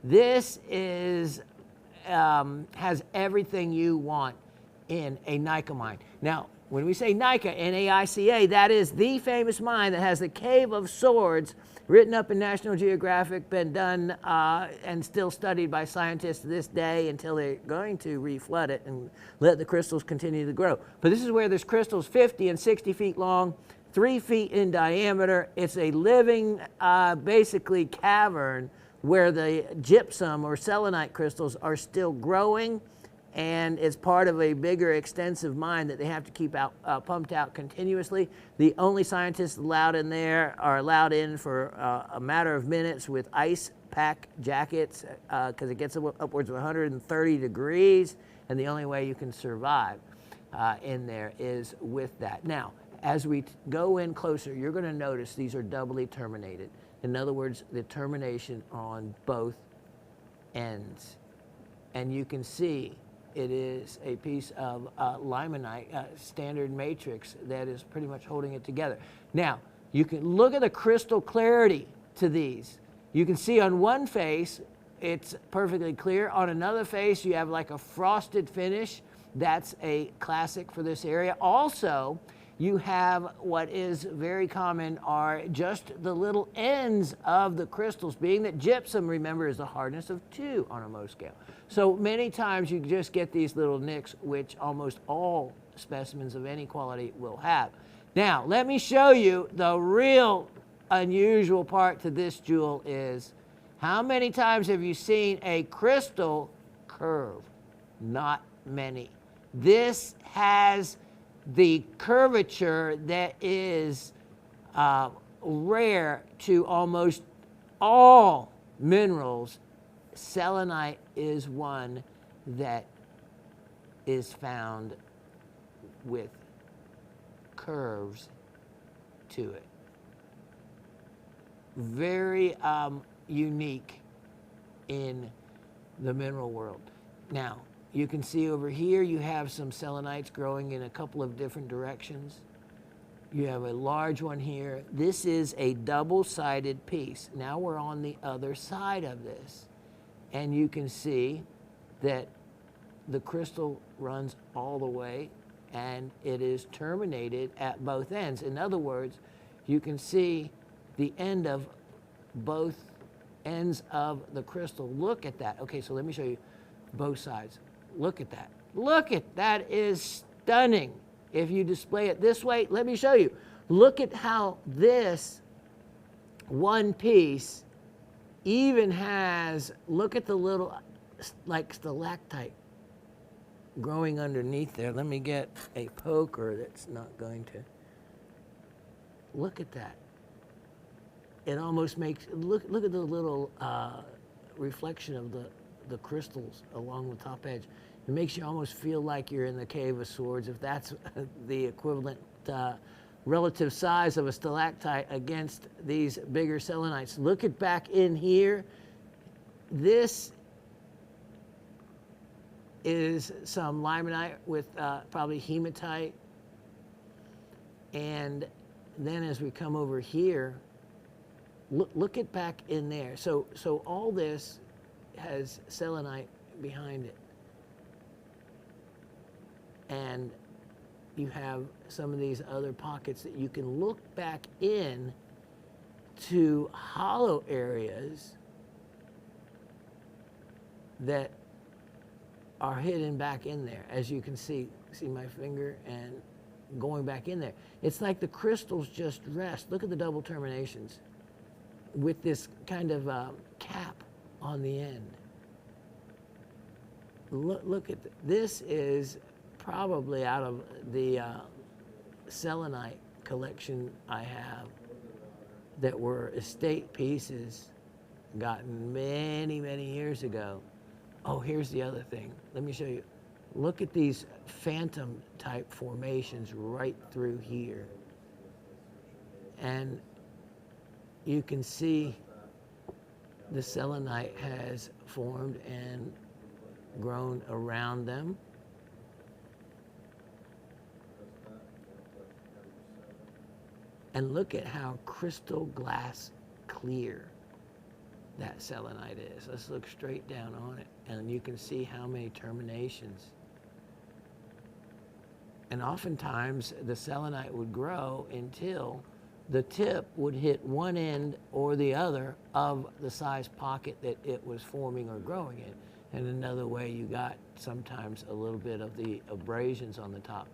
This is has everything you want in a Mica mine. Now, when we say Mica, N-A-I-C-A, that is the famous mine that has the Cave of Swords written up in National Geographic, been done and still studied by scientists to this day until they're going to reflood it and let the crystals continue to grow. But this is where there's crystals 50 and 60 feet long, 3 feet in diameter. It's a living, basically, cavern where the gypsum or selenite crystals are still growing, and it's part of a bigger extensive mine that they have to keep out, pumped out continuously. The only scientists allowed in there are allowed in for a matter of minutes with ice pack jackets because it gets upwards of 130 degrees, and the only way you can survive in there is with that. Now, as we go in closer, you're going to notice these are doubly terminated. In other words, the termination on both ends. And you can see it is a piece of limonite, standard matrix, that is pretty much holding it together. Now, you can look at the crystal clarity to these. You can see on one face, it's perfectly clear. On another face, you have like a frosted finish. That's a classic for this area. Also, you have what is very common are just the little ends of the crystals, being that gypsum, remember, is the hardness of 2 on a Mohs scale. So many times you just get these little nicks, which almost all specimens of any quality will have. Now, let me show you the real unusual part to this jewel is, how many times have you seen a crystal curve? Not many. This has the curvature that is rare to almost all minerals. Selenite is one that is found with curves to it. Very unique in the mineral world. Now, you can see over here you have some selenites growing in a couple of different directions. You have a large one here. This is a double-sided piece. Now we're on the other side of this. And you can see that the crystal runs all the way and it is terminated at both ends. In other words, you can see the end of both ends of the crystal. Look at that. Okay, so let me show you both sides. Look at that. Look at that is stunning. If you display it this way, let me show you. Look at how this one piece even has, look at the little like stalactite growing underneath there. Let me get a poker that's not going to. Look at that. It almost makes, look at the little reflection of the crystals along the top edge. It makes you almost feel like you're in the Cave of Swords, if that's the equivalent relative size of a stalactite against these bigger selenites. Look at back in here. This is some limonite with probably hematite. And then as we come over here, look at back in there. So all this has selenite behind it. And you have some of these other pockets that you can look back in to hollow areas that are hidden back in there. As you can see my finger and going back in there. It's like the crystals just rest. Look at the double terminations with this kind of cap on the end. Look at this is probably out of the selenite collection I have that were estate pieces gotten many, many years ago. Oh, here's the other thing. Let me show you. Look at these phantom type formations right through here. And you can see the selenite has formed and grown around them. And look at how crystal glass clear that selenite is. Let's look straight down on it, and you can see how many terminations. And oftentimes the selenite would grow until the tip would hit one end or the other of the size pocket that it was forming or growing in. And another way you got sometimes a little bit of the abrasions on the top.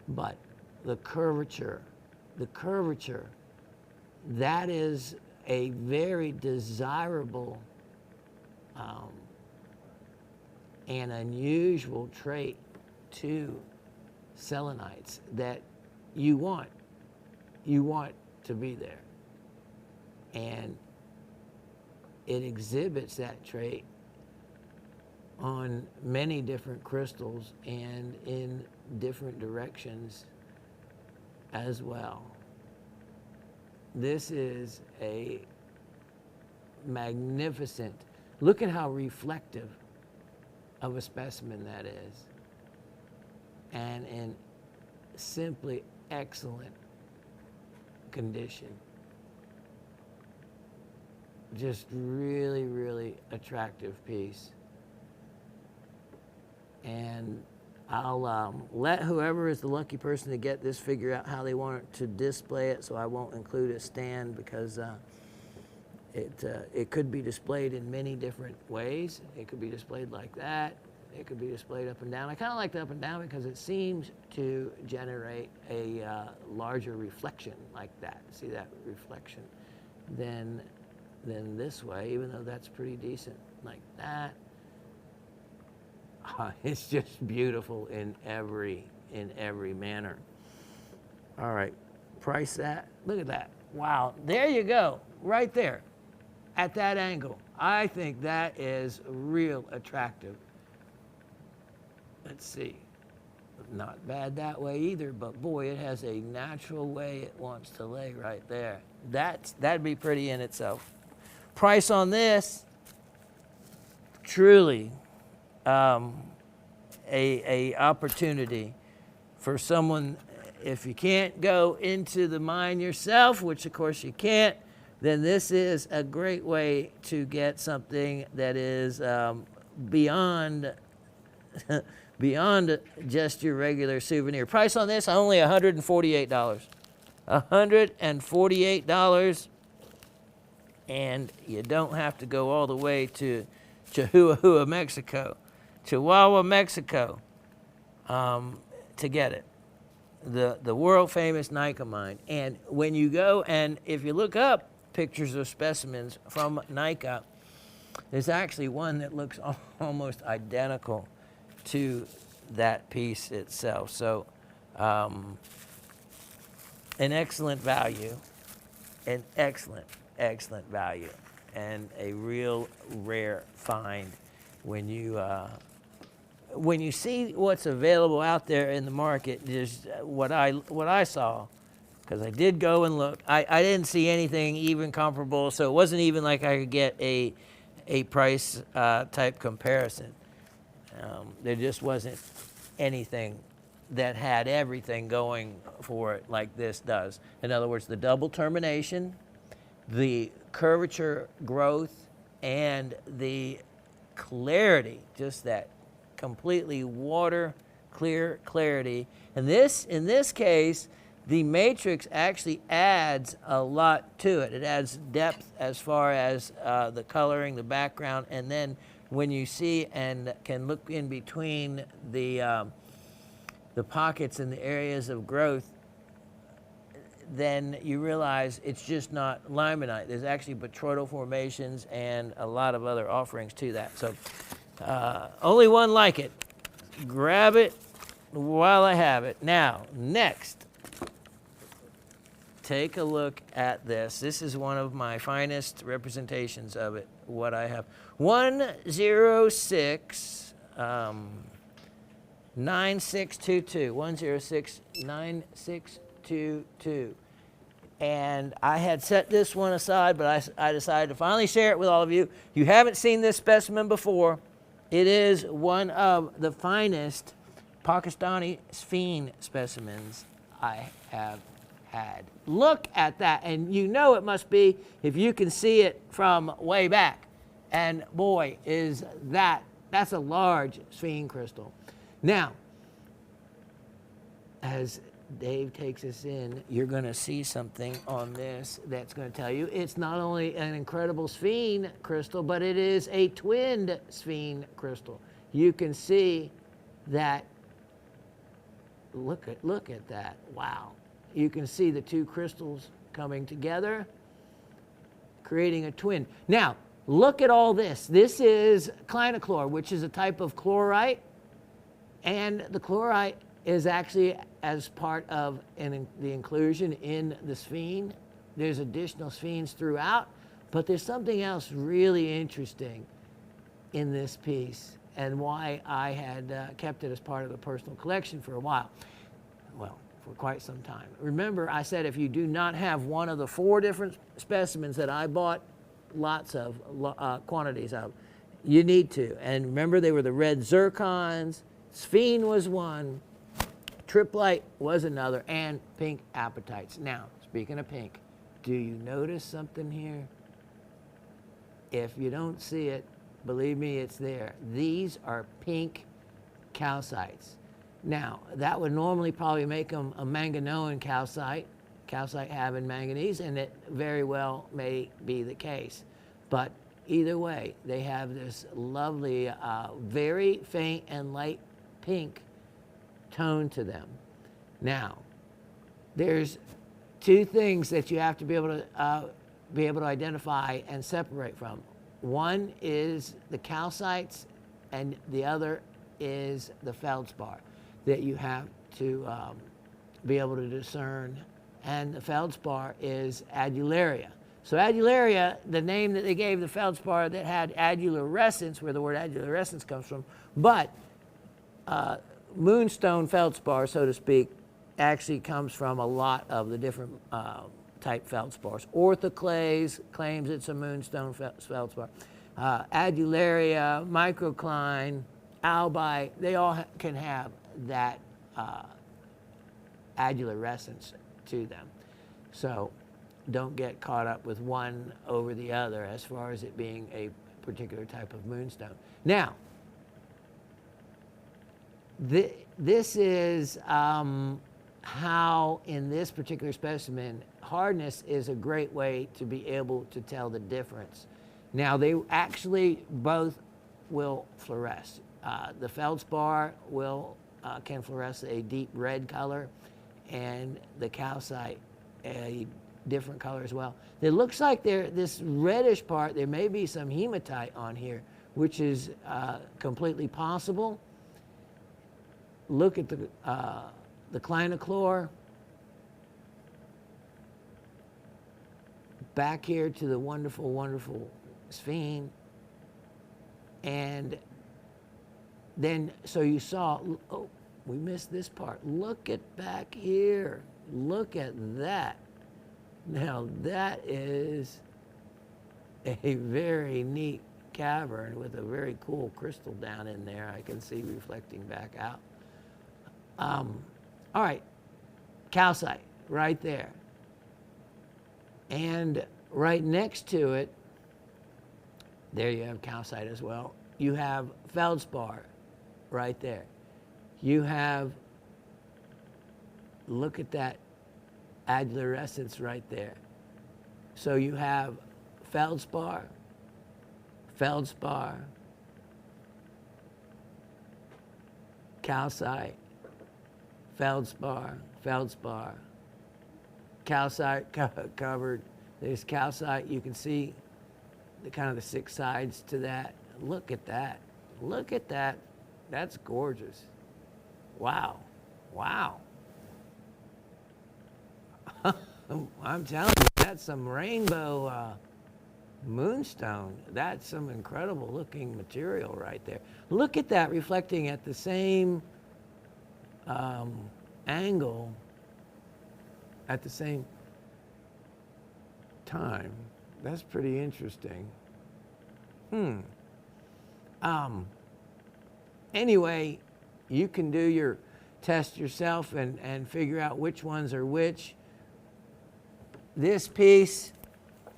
But the curvature, that is a very desirable and unusual trait to selenites that you want to be there. And it exhibits that trait on many different crystals and in different directions as well. This is a magnificent, look at how reflective of a specimen that is. And in simply excellent condition. Just really, really attractive piece. And I'll let whoever is the lucky person to get this figure out how they want to display it, so I won't include a stand because it could be displayed in many different ways. It could be displayed like that. It could be displayed up and down. I kind of like the up and down because it seems to generate a larger reflection like that. See that reflection? Than this way, even though that's pretty decent like that. It's just beautiful in every manner. All right, price that. Look at that. Wow, there you go, right there, at that angle. I think that is real attractive. Let's see. Not bad that way either, but boy, it has a natural way it wants to lay right there. That'd be pretty in itself. Price on this, truly a opportunity for someone. If you can't go into the mine yourself, which of course you can't, then this is a great way to get something that is beyond beyond just your regular souvenir. Price on this, only $148. $148, and you don't have to go all the way to Chihuahua, Mexico, Chihuahua, Mexico, to get it. The world famous Mica mine. And when you go and if you look up pictures of specimens from Mica, there's actually one that looks almost identical to that piece itself. So an excellent value, an excellent value, and a real rare find when you see what's available out there in the market. Just what I saw, because I did go and look. I didn't see anything even comparable, so it wasn't even like I could get a price type comparison. There just wasn't anything that had everything going for it like this does. In other words, the double termination, the curvature growth, and the clarity, just that completely water clear clarity. And this, in this case, the matrix actually adds a lot to it. It adds depth as far as the coloring, the background, and then when you see and can look in between the pockets and the areas of growth, then you realize it's just not limonite. There's actually botryoidal formations and a lot of other offerings to that. So only one like it. Grab it while I have it. Now, next, take a look at this. This is one of my finest representations of it, what I have. 106 9622. 106 9622. And I had set this one aside, but I decided to finally share it with all of you. You haven't seen this specimen before. It is one of the finest Pakistani Sphene specimens I have had. Look at that, and you know it must be if you can see it from way back. And boy, is that's a large Sphene crystal. Now, as Dave takes us in, you're going to see something on this that's going to tell you it's not only an incredible Sphene crystal, but it is a twinned Sphene crystal. You can see that. Look at that. Wow. You can see the two crystals coming together, creating a twin. Now, look at all this. This is clinochlor, which is a type of chlorite, and the chlorite is actually as part of the inclusion in the Sphene. There's additional Sphenes throughout, but there's something else really interesting in this piece and why I had kept it as part of the personal collection for a while. Well, for quite some time. Remember, I said if you do not have one of the 4 different specimens that I bought lots of quantities of, you need to. And remember, they were the red zircons, Sphene was one, triplite was another, and pink apatites. Now, speaking of pink, do you notice something here? If you don't see it, believe me, it's there. These are pink calcites. Now, that would normally probably make them a manganese calcite, calcite having manganese, and it very well may be the case. But either way, they have this lovely, very faint and light pink tone to them. Now, there's 2 things that you have to be able to identify and separate from. One is the calcites, and the other is the feldspar that you have to be able to discern. And the feldspar is adularia. So adularia, the name that they gave the feldspar that had adularescence, where the word adularescence comes from, but moonstone feldspar, so to speak, actually comes from a lot of the different type feldspars. Orthoclase claims it's a moonstone feldspar. Adularia, microcline, albite, they all can have that adularescence to them. So don't get caught up with one over the other as far as it being a particular type of moonstone. Now, this is how, in this particular specimen, hardness is a great way to be able to tell the difference. Now, they actually both will fluoresce. The feldspar can fluoresce a deep red color, and the calcite a different color as well. It looks like this reddish part, there may be some hematite on here, which is completely possible. Look at the clinochlor. Back here to the wonderful, wonderful Sphene. And then, so you saw, oh, we missed this part. Look at back here. Look at that. Now that is a very neat cavern with a very cool crystal down in there. I can see reflecting back out. All right, calcite right there. And right next to it, there you have calcite as well. You have feldspar right there. You have, look at that adularescence right there. So you have feldspar, feldspar, calcite, feldspar, feldspar, calcite covered. There's calcite. You can see the kind of the 6 sides to that. Look at that. Look at that. That's gorgeous. Wow. Wow. I'm telling you, that's some rainbow moonstone. That's some incredible looking material right there. Look at that reflecting at the same angle at the same time. That's pretty interesting. Anyway, you can do your test yourself and figure out which ones are which. This piece,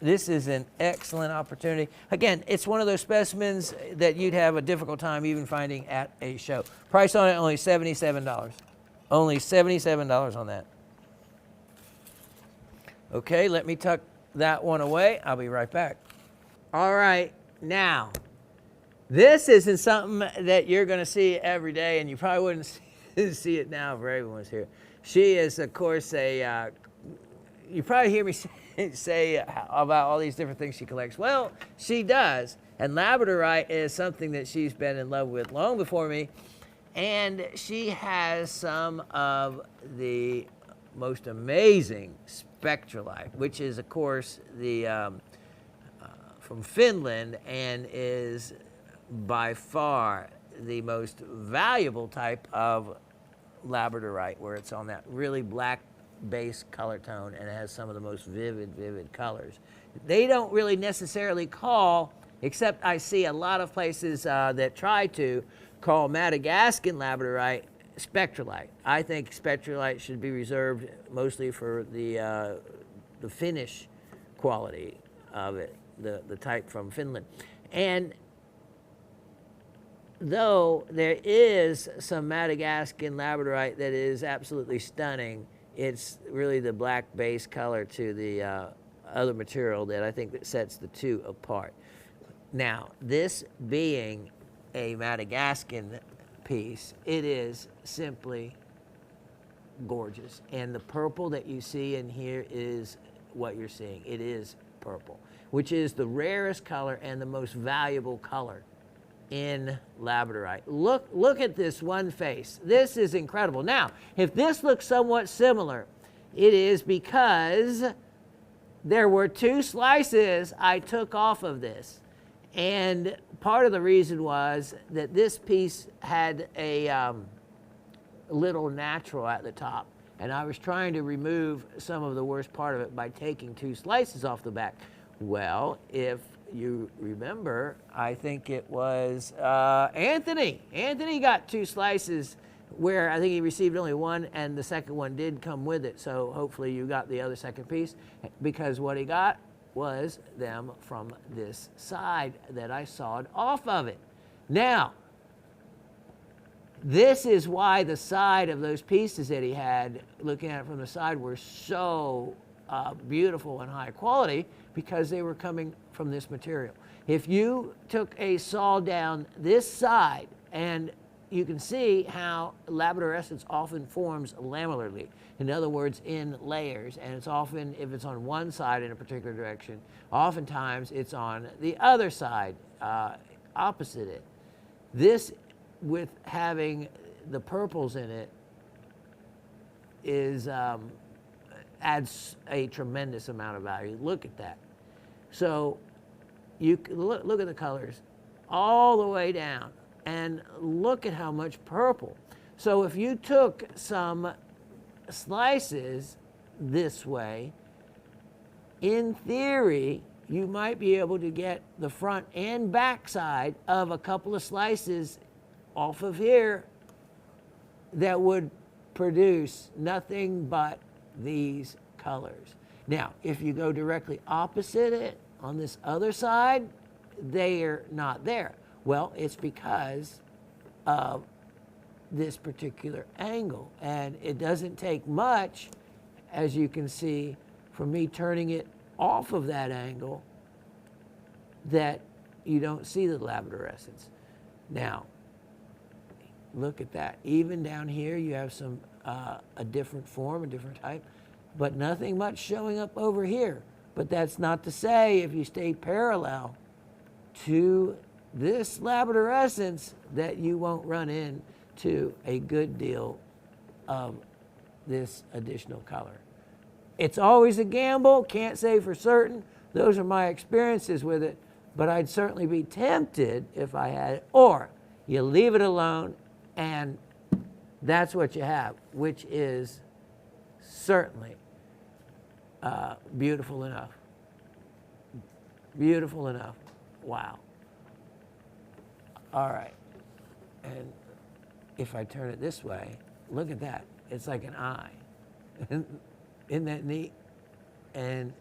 this is an excellent opportunity. Again, it's one of those specimens that you'd have a difficult time even finding at a show. Price on it, only $77. Only $77 on that. Okay, let me tuck that one away. I'll be right back. All right, now, this isn't something that you're going to see every day, and you probably wouldn't see it now if everyone was here. She is, of course, a, you probably hear me say about all these different things she collects. Well, she does, and Labradorite is something that she's been in love with long before me, and she has some of the most amazing spectralite, which is, of course, the from Finland, and is by far the most valuable type of Labradorite, where it's on that really black base color tone and it has some of the most vivid colors. They don't really necessarily call, except I see a lot of places that try to call Madagascar Labradorite spectralite. I think spectralite should be reserved mostly for the finish quality of it, the type from Finland. And though there is some Madagascar Labradorite that is absolutely stunning, it's really the black base color to the other material that I think that sets the two apart. Now, this being a Madagascar piece, it is simply gorgeous. And the purple that you see in here is what you're seeing. It is purple, which is the rarest color and the most valuable color in Labradorite. Look at this one face. This is incredible. Now, if this looks somewhat similar, it is because there were 2 slices I took off of this. And part of the reason was that this piece had a little natural at the top, and I was trying to remove some of the worst part of it by taking 2 slices off the back. Well, if you remember, I think it was Anthony. Anthony got 2 slices where I think he received only 1, and the second one did come with it. So hopefully you got the other second piece, because what he got was them from this side that I sawed off of it. Now, this is why the side of those pieces that he had, looking at it from the side, were so beautiful and high quality, because they were coming from this material. If you took a saw down this side, and you can see how labradorescence often forms lamellarly. In other words, in layers, and it's often, if it's on one side in a particular direction, oftentimes it's on the other side, opposite it. This, with having the purples in it, is adds a tremendous amount of value. Look at that. So you look at the colors all the way down, and look at how much purple. So if you took some slices this way, in theory, you might be able to get the front and back side of a couple of slices off of here that would produce nothing but these colors. Now, if you go directly opposite it on this other side, they're not there. Well, it's because of this particular angle. And it doesn't take much, as you can see, for me turning it off of that angle, that you don't see the labradorescence. Now, look at that. Even down here, you have some a different form, a different type, but nothing much showing up over here. But that's not to say if you stay parallel to this labradorescence that you won't run into a good deal of this additional color. It's always a gamble, can't say for certain. Those are my experiences with it, but I'd certainly be tempted if I had it. Or you leave it alone and that's what you have, which is certainly beautiful enough. Beautiful enough. Wow. All right. And if I turn it this way, look at that. It's like an eye. Isn't that neat? And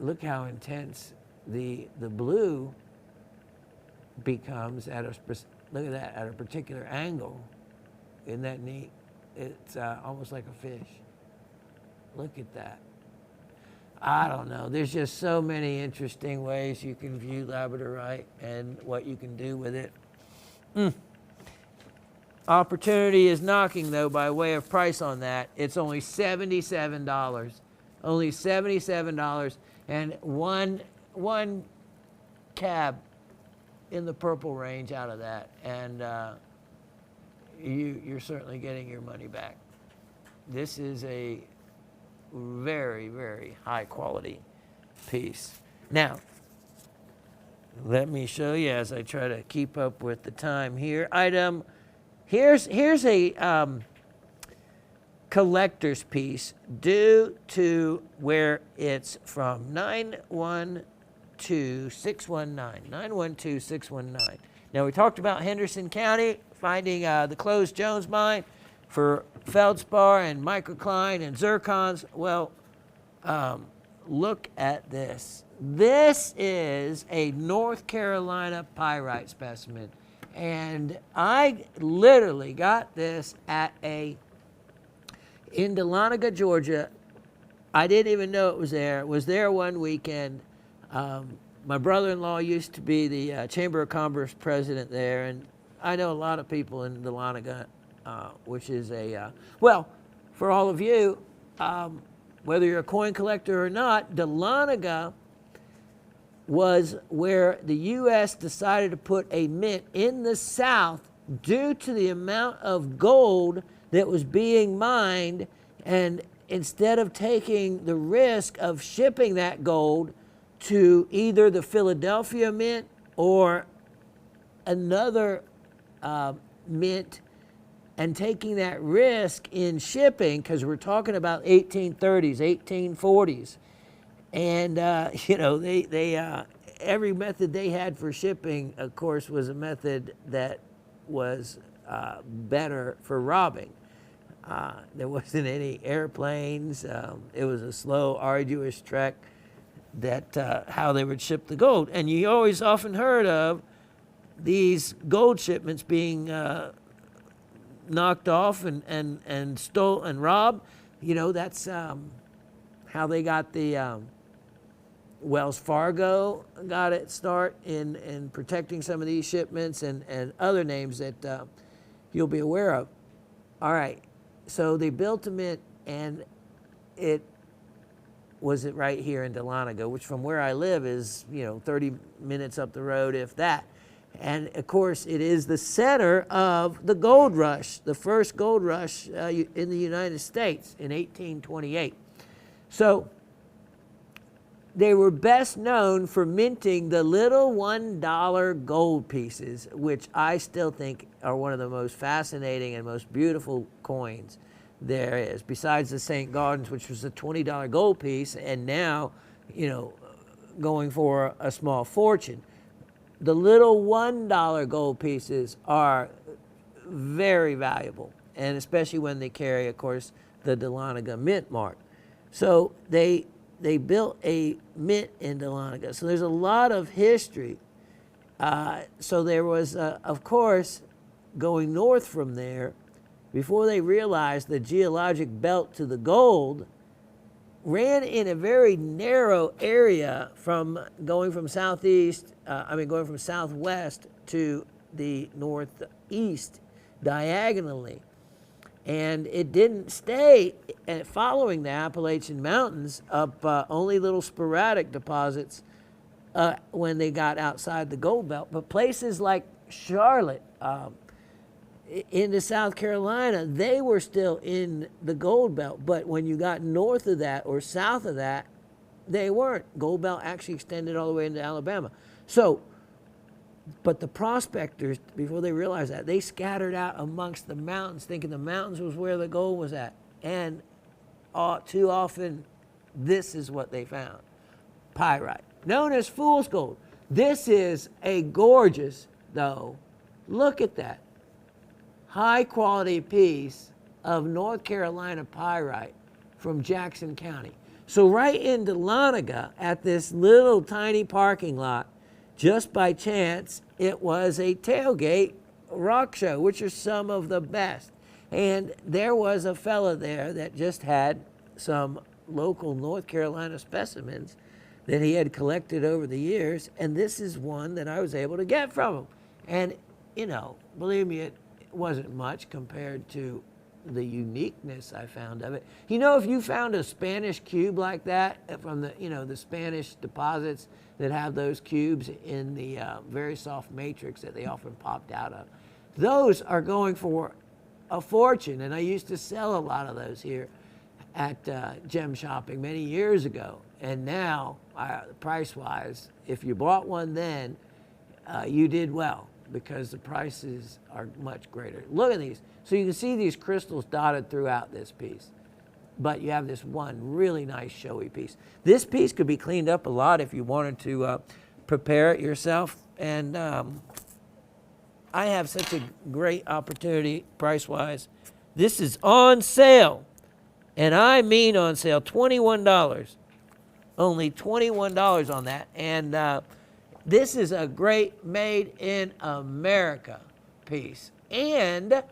look how intense the blue becomes at a, look at that, at a particular angle. Isn't that neat? It's almost like a fish. Look at that. I don't know. There's just so many interesting ways you can view labradorite and what you can do with it. Opportunity is knocking, though, by way of price on that. It's only $77. Only $77, and one cab in the purple range out of that, and you're certainly getting your money back. This is a very, very high quality piece. Now, let me show you as I try to keep up with the time here. Here's a collector's piece due to where it's from, 912619, 912619. Now, we talked about Henderson County finding the closed Jones mine for feldspar and microcline and zircons. Well, look at this. This is a North Carolina pyrite specimen. And I literally got this in Dahlonega, Georgia. I didn't even know it was there. It was there one weekend. My brother-in-law used to be the Chamber of Commerce president there, and I know a lot of people in Dahlonega, which is well, for all of you, whether you're a coin collector or not, Dahlonega was where the U.S. decided to put a mint in the South due to the amount of gold that was being mined, and instead of taking the risk of shipping that gold to either the Philadelphia Mint or another mint and taking that risk in shipping, because we're talking about 1830s, 1840s, and they every method they had for shipping, of course, was a method that was better for robbing. There wasn't any airplanes. It was a slow, arduous trek that how they would ship the gold. And you always often heard of these gold shipments being knocked off and stole and robbed. That's how they got the Wells Fargo got its start in protecting some of these shipments, and other names that you'll be aware of. All right, so they built a mint, and it was right here in Dahlonega, which from where I live is 30 minutes up the road, if that. And of course, it is the center of the gold rush, the first gold rush in the United States in 1828. So they were best known for minting the little $1 gold pieces, which I still think are one of the most fascinating and most beautiful coins there is, besides the St. Gaudens, which was a $20 gold piece, and now, going for a small fortune. The little $1 gold pieces are very valuable, and especially when they carry, of course, the Dahlonega mint mark. So they built a mint in Dahlonega. So there's a lot of history. So there was, of course, going north from there, before they realized the geologic belt to the gold ran in a very narrow area from going from southwest to the northeast diagonally. And it didn't stay following the Appalachian Mountains up only little sporadic deposits when they got outside the gold belt. But places like Charlotte, into South Carolina, they were still in the gold belt. But when you got north of that or south of that, they weren't. Gold belt actually extended all the way into Alabama. So, but the prospectors, before they realized that, they scattered out amongst the mountains, thinking the mountains was where the gold was at. And too often, this is what they found. Pyrite, known as fool's gold. This is a gorgeous, though, look at that, high quality piece of North Carolina pyrite from Jackson County. So right in Dahlonega, at this little tiny parking lot, just by chance, it was a tailgate rock show, which are some of the best. And there was a fella there that just had some local North Carolina specimens that he had collected over the years, and this is one that I was able to get from him. And, you know, believe me, it wasn't much compared to the uniqueness I found of it. You know, if you found a Spanish cube like that from the, you know, the Spanish deposits that have those cubes in the very soft matrix that they often popped out of, those are going for a fortune. And I used to sell a lot of those here at Gem Shopping many years ago. And now, price-wise, if you bought one then, you did well, because the prices are much greater. Look at these. So you can see these crystals dotted throughout this piece. But you have this one really nice showy piece. This piece could be cleaned up a lot if you wanted to prepare it yourself. And I have such a great opportunity price-wise. This is on sale. And I mean on sale, $21. Only $21 on that. And this is a great made in America piece. And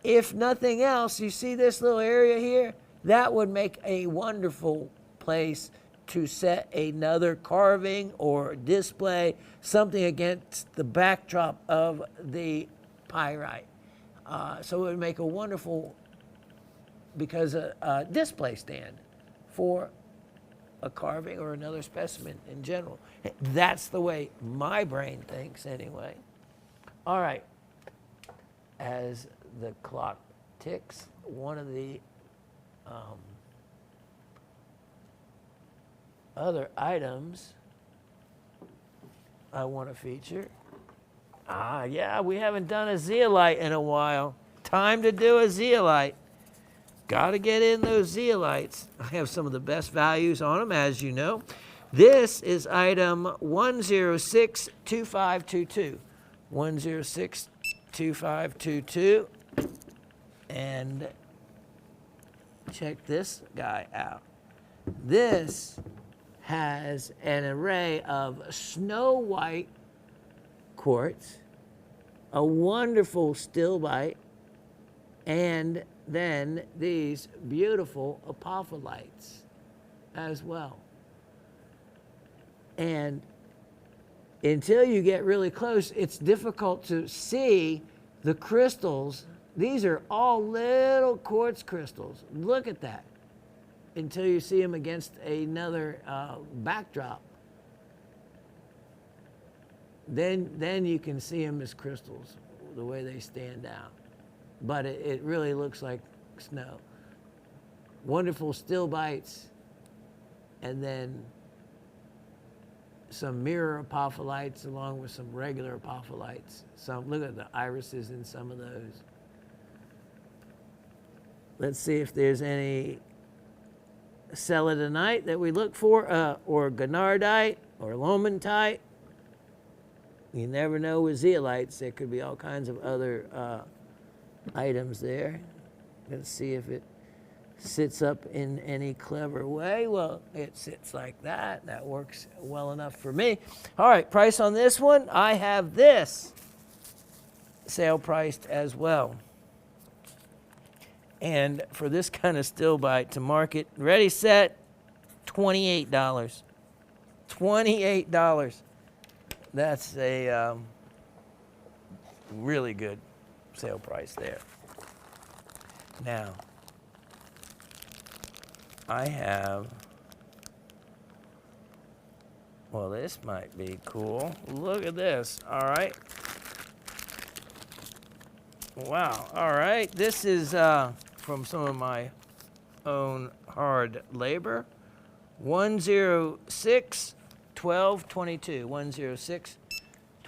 if nothing else, you see this little area here? That would make a wonderful place to set another carving or display, something against the backdrop of the pyrite. So it would make a wonderful, because a display stand for a carving or another specimen in general. That's the way my brain thinks anyway. All right. As the clock ticks, one of the other items I want to feature. Yeah, we haven't done a zeolite in a while. Time to do a zeolite. Got to get in those zeolites. I have some of the best values on them, as you know. This is item 1062522. 1062522. And check this guy out. This has an array of snow white quartz, a wonderful stilbite, and then these beautiful apopholites as well. And until you get really close, it's difficult to see the crystals. These are all little quartz crystals. Look at that. Until you see them against another backdrop. Then you can see them as crystals, the way they stand out. But it really looks like snow. Wonderful stilbites, and then some mirror apopholites along with some regular apopholites. Look at the irises in some of those. Let's see if there's any celadonite that we look for, or gonardite, or lomentite. You never know with zeolites. There could be all kinds of other items there. Let's see if it sits up in any clever way. Well, it sits like that. That works well enough for me. All right, price on this one. I have this sale priced as well. And for this kind of stillbite to market, ready, set, $28. $28. That's a really good sale price there. Now, I have, well, this might be cool. Look at this, all right. Wow, all right. This is from some of my own hard labor. 106 1222. 106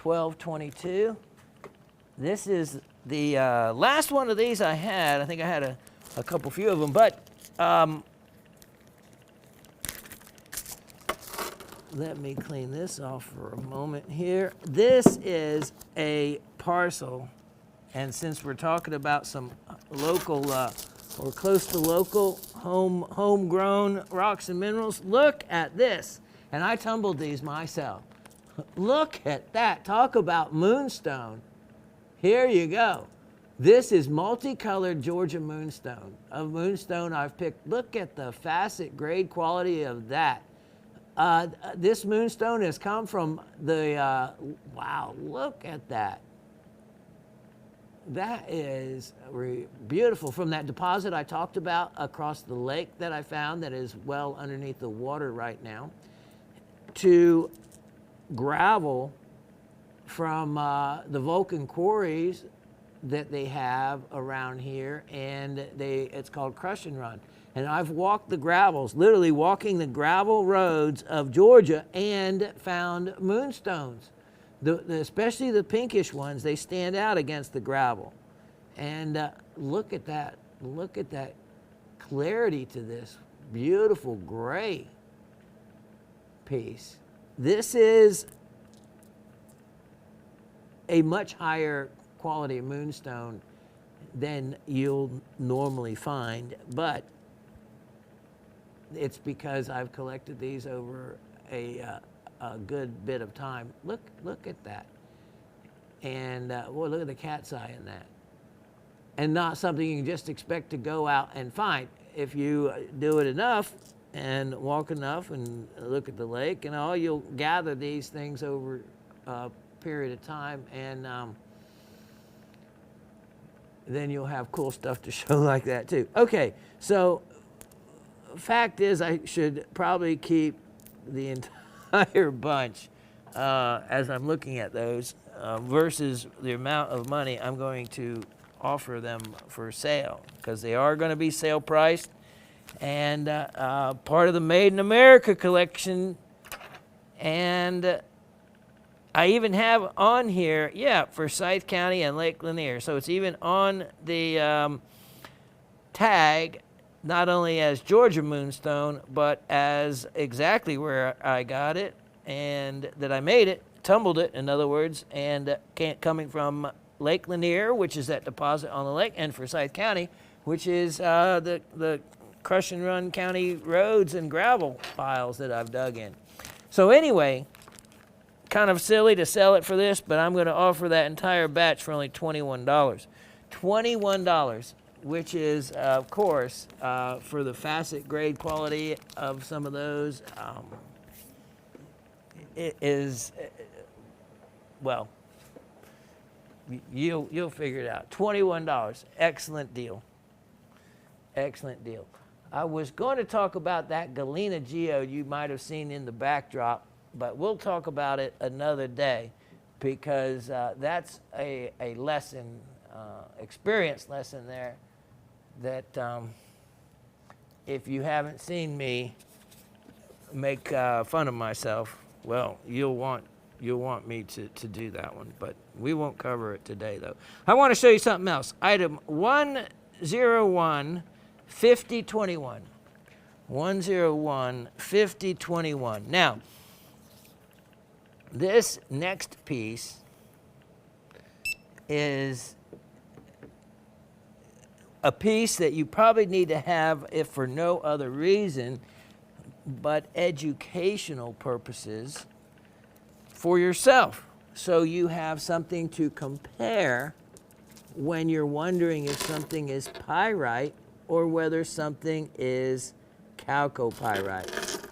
1222. This is the last one of these I had. I think I had a couple few of them, but let me clean this off for a moment here. This is a parcel, and since we're talking about some local or close to local homegrown rocks and minerals, look at this. And I tumbled these myself. Look at that. Talk about moonstone. Here you go. This is multicolored Georgia moonstone. A moonstone I've picked. Look at the facet grade quality of that. This moonstone has come from the, wow, look at that. That is beautiful. From that deposit I talked about across the lake that I found that is well underneath the water right now, to gravel from the Vulcan quarries that they have around here, and it's called Crush and Run. And I've walked the gravels, literally walking the gravel roads of Georgia, and found moonstones. Especially the pinkish ones, they stand out against the gravel. And look at that. Look at that clarity to this beautiful gray piece. This is a much higher quality moonstone than you'll normally find, but it's because I've collected these over a good bit of time. Look at that. And boy, look at the cat's eye in that. And not something you can just expect to go out and find. If you do it enough and walk enough and look at the lake and all, you'll gather these things over a period of time, and then you'll have cool stuff to show like that too. Okay, so fact is I should probably keep the entire bunch as I'm looking at those versus the amount of money I'm going to offer them for sale, because they are going to be sale priced, and part of the Made in America collection. And I even have on here, yeah, Forsyth County and Lake Lanier. So it's even on the tag, not only as Georgia Moonstone, but as exactly where I got it, and that I made it, tumbled it, in other words, and coming from Lake Lanier, which is that deposit on the lake, and Forsyth County, which is the Crush and Run County roads and gravel piles that I've dug in. So anyway, kind of silly to sell it for this, but I'm going to offer that entire batch for only $21. $21, which is, of course, for the facet grade quality of some of those, it is, well, you'll figure it out. $21, excellent deal. Excellent deal. I was going to talk about that Galena geode you might have seen in the backdrop, but we'll talk about it another day, because that's a lesson, experience lesson there, that if you haven't seen me make fun of myself, well, you'll want me to do that one, but we won't cover it today, though. I want to show you something else. Item 101 5021. 101 5021. Now, this next piece is a piece that you probably need to have, if for no other reason but educational purposes, for yourself. So you have something to compare when you're wondering if something is pyrite or whether something is chalcopyrite.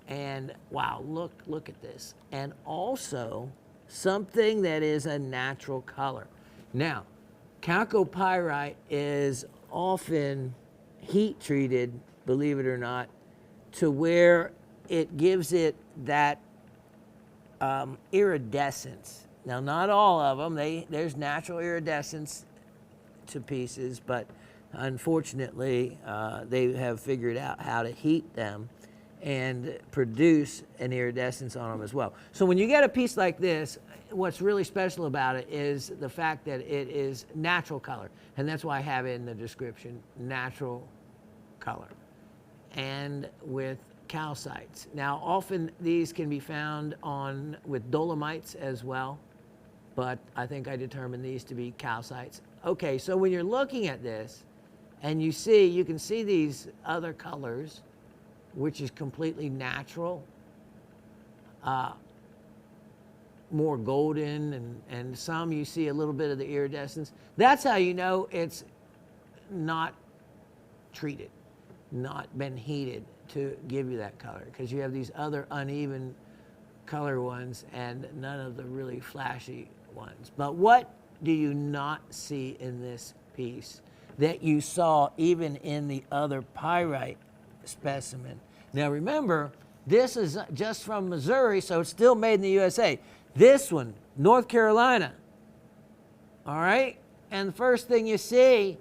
And wow, look at this. And also something that is a natural color. Now, chalcopyrite is often heat treated, believe it or not, to where it gives it that iridescence. Now, not all of them. There's natural iridescence to pieces, but unfortunately, they have figured out how to heat them and produce an iridescence on them as well. So when you get a piece like this, what's really special about it is the fact that it is natural color. And that's why I have it in the description, natural color. And with calcites. Now, often these can be found with dolomites as well, but I think I determined these to be calcites. Okay, so when you're looking at this and you can see these other colors, which is completely natural, more golden, and some you see a little bit of the iridescence. That's how you know it's not treated, not been heated to give you that color, because you have these other uneven color ones and none of the really flashy ones. But what do you not see in this piece that you saw even in the other pyrite specimen? Now remember, this is just from Missouri, so it's still made in the USA. This one, North Carolina. All right? And the first thing you see,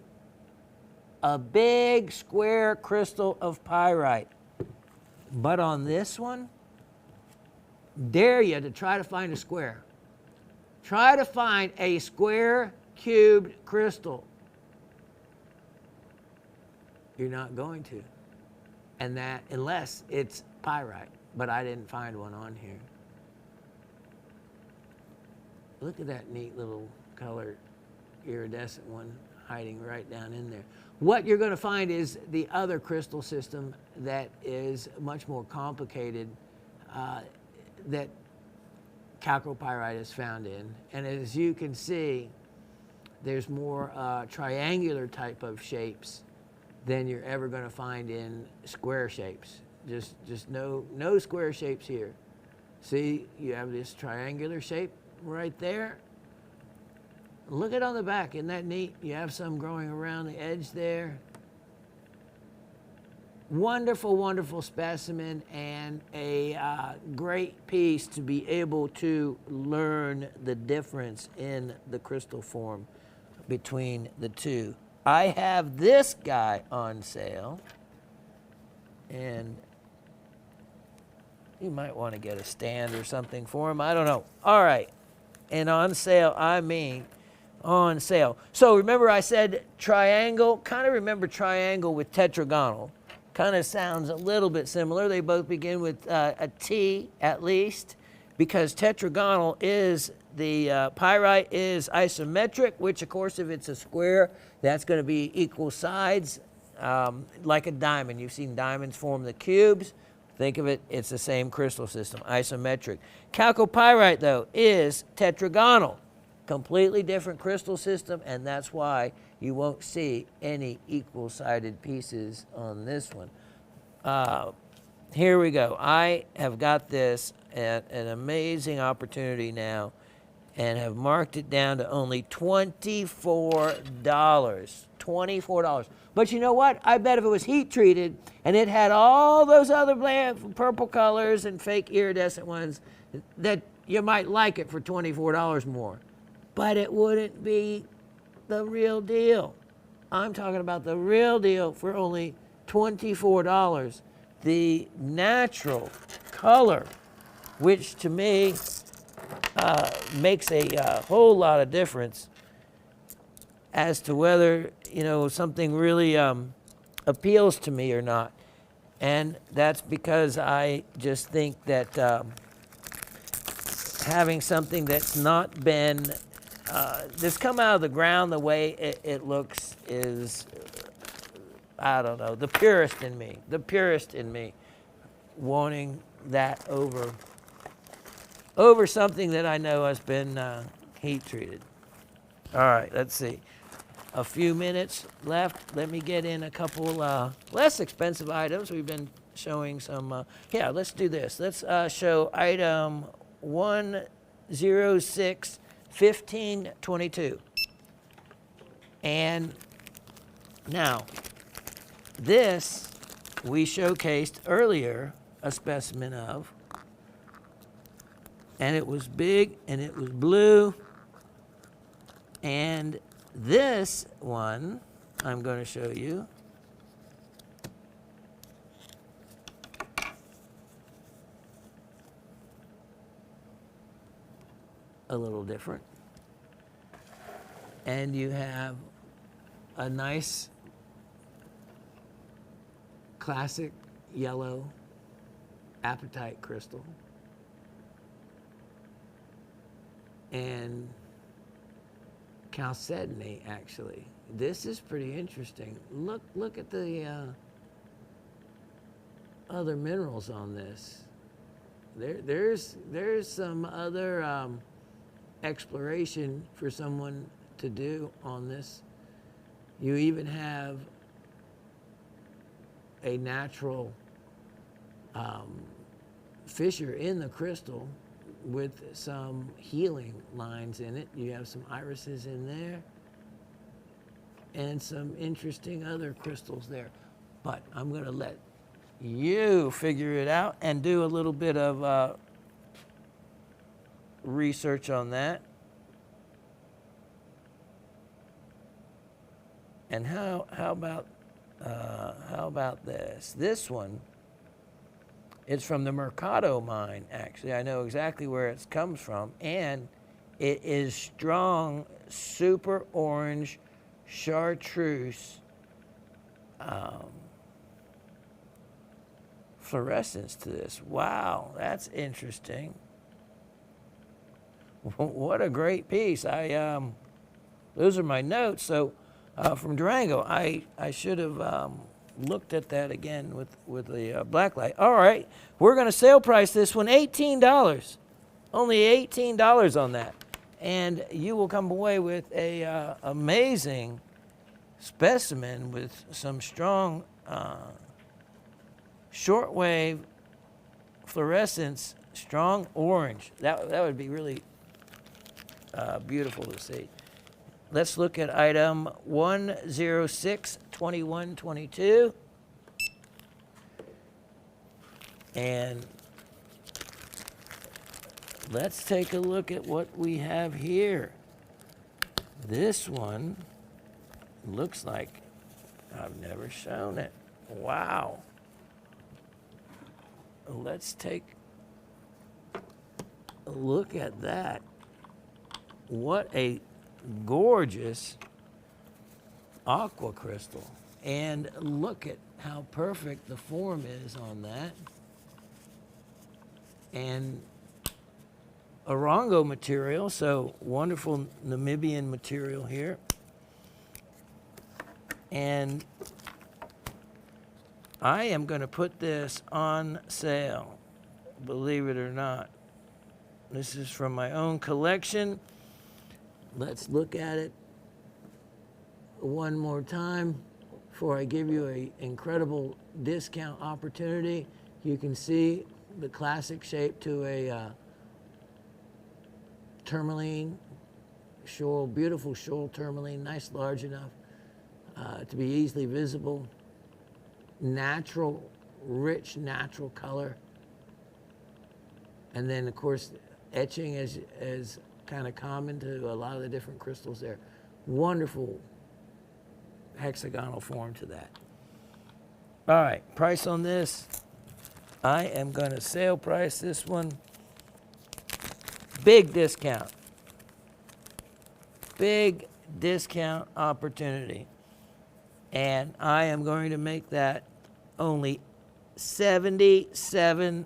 a big square crystal of pyrite. But on this one, dare you to try to find a square. Try to find a square cubed crystal. You're not going to. And that, unless it's pyrite, but I didn't find one on here. Look at that neat little colored iridescent one hiding right down in there. What you're going to find is the other crystal system that is much more complicated that chalcopyrite is found in. And as you can see, there's more triangular type of shapes than you're ever going to find in square shapes. Just no square shapes here. See, you have this triangular shape right there. Look at on the back, isn't that neat? You have some growing around the edge there. Wonderful, wonderful specimen, and a great piece to be able to learn the difference in the crystal form between the two. I have this guy on sale, and you might want to get a stand or something for him. I don't know. All right. And on sale, I mean on sale. So remember I said triangle? Kind of remember triangle with tetragonal. Kind of sounds a little bit similar. They both begin with a T at least, because tetragonal is the pyrite is isometric, which of course if it's a square, that's going to be equal sides, like a diamond. You've seen diamonds form the cubes. Think of it, it's the same crystal system, isometric. Chalcopyrite, though, is tetragonal. Completely different crystal system, and that's why you won't see any equal-sided pieces on this one. Here we go. I have got this at an amazing opportunity now and have marked it down to only $24. $24. But you know what? I bet if it was heat treated and it had all those other purple colors and fake iridescent ones, that you might like it for $24 more. But it wouldn't be the real deal. I'm talking about the real deal for only $24. The natural color, which to me makes a whole lot of difference as to whether, you know, something really appeals to me or not. And that's because I just think that having something that's not been, that's come out of the ground the way it looks is, I don't know, the purist in me wanting that over something that I know has been heat treated. All right, let's see. A few minutes left. Let me get in a couple less expensive items. We've been showing some, yeah, let's do this. Let's show item 1061522. And now, this we showcased earlier a specimen of, and it was big and it was blue. And this one I'm going to show you a little different. And you have a nice classic yellow apatite crystal. And Calcedna, actually. This is pretty interesting. Look at the other minerals on this. There's some other exploration for someone to do on this. You even have a natural fissure in the crystal with some healing lines in it. You have some irises in there and some interesting other crystals there. But I'm going to let you figure it out and do a little bit of research on that. And how about this? This one, it's from the Mercado mine, actually. I know exactly where it comes from. And it is strong, super orange chartreuse fluorescence to this. Wow, that's interesting. What a great piece. Those are my notes. So from Durango, I should have looked at that again with the black light. All right, we're going to sale price this one $18. Only $18 on that. And you will come away with a amazing specimen with some strong shortwave fluorescence, strong orange. That would be really beautiful to see. Let's look at item 1062122. And let's take a look at what we have here. This one looks like I've never shown it. Wow. Let's take a look at that. What a gorgeous aqua crystal. And look at how perfect the form is on that. And Orongo material, so wonderful Namibian material here. And I am going to put this on sale, believe it or not. This is from my own collection. Let's look at it one more time before I give you an incredible discount opportunity. You can see the classic shape to a tourmaline shoal, beautiful shoal tourmaline, nice, large enough to be easily visible. Natural, rich, natural color. And then, of course, etching is kind of common to a lot of the different crystals there. Wonderful hexagonal form to that. All right, price on this. I am going to sale price this one. Big discount. Big discount opportunity. And I am going to make that only $77.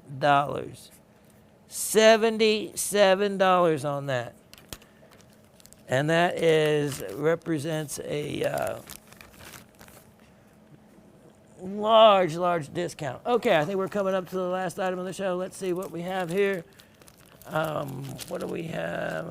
$77 on that. And that represents a large discount. Okay, I think we're coming up to the last item of the show. Let's see what we have here. What do we have?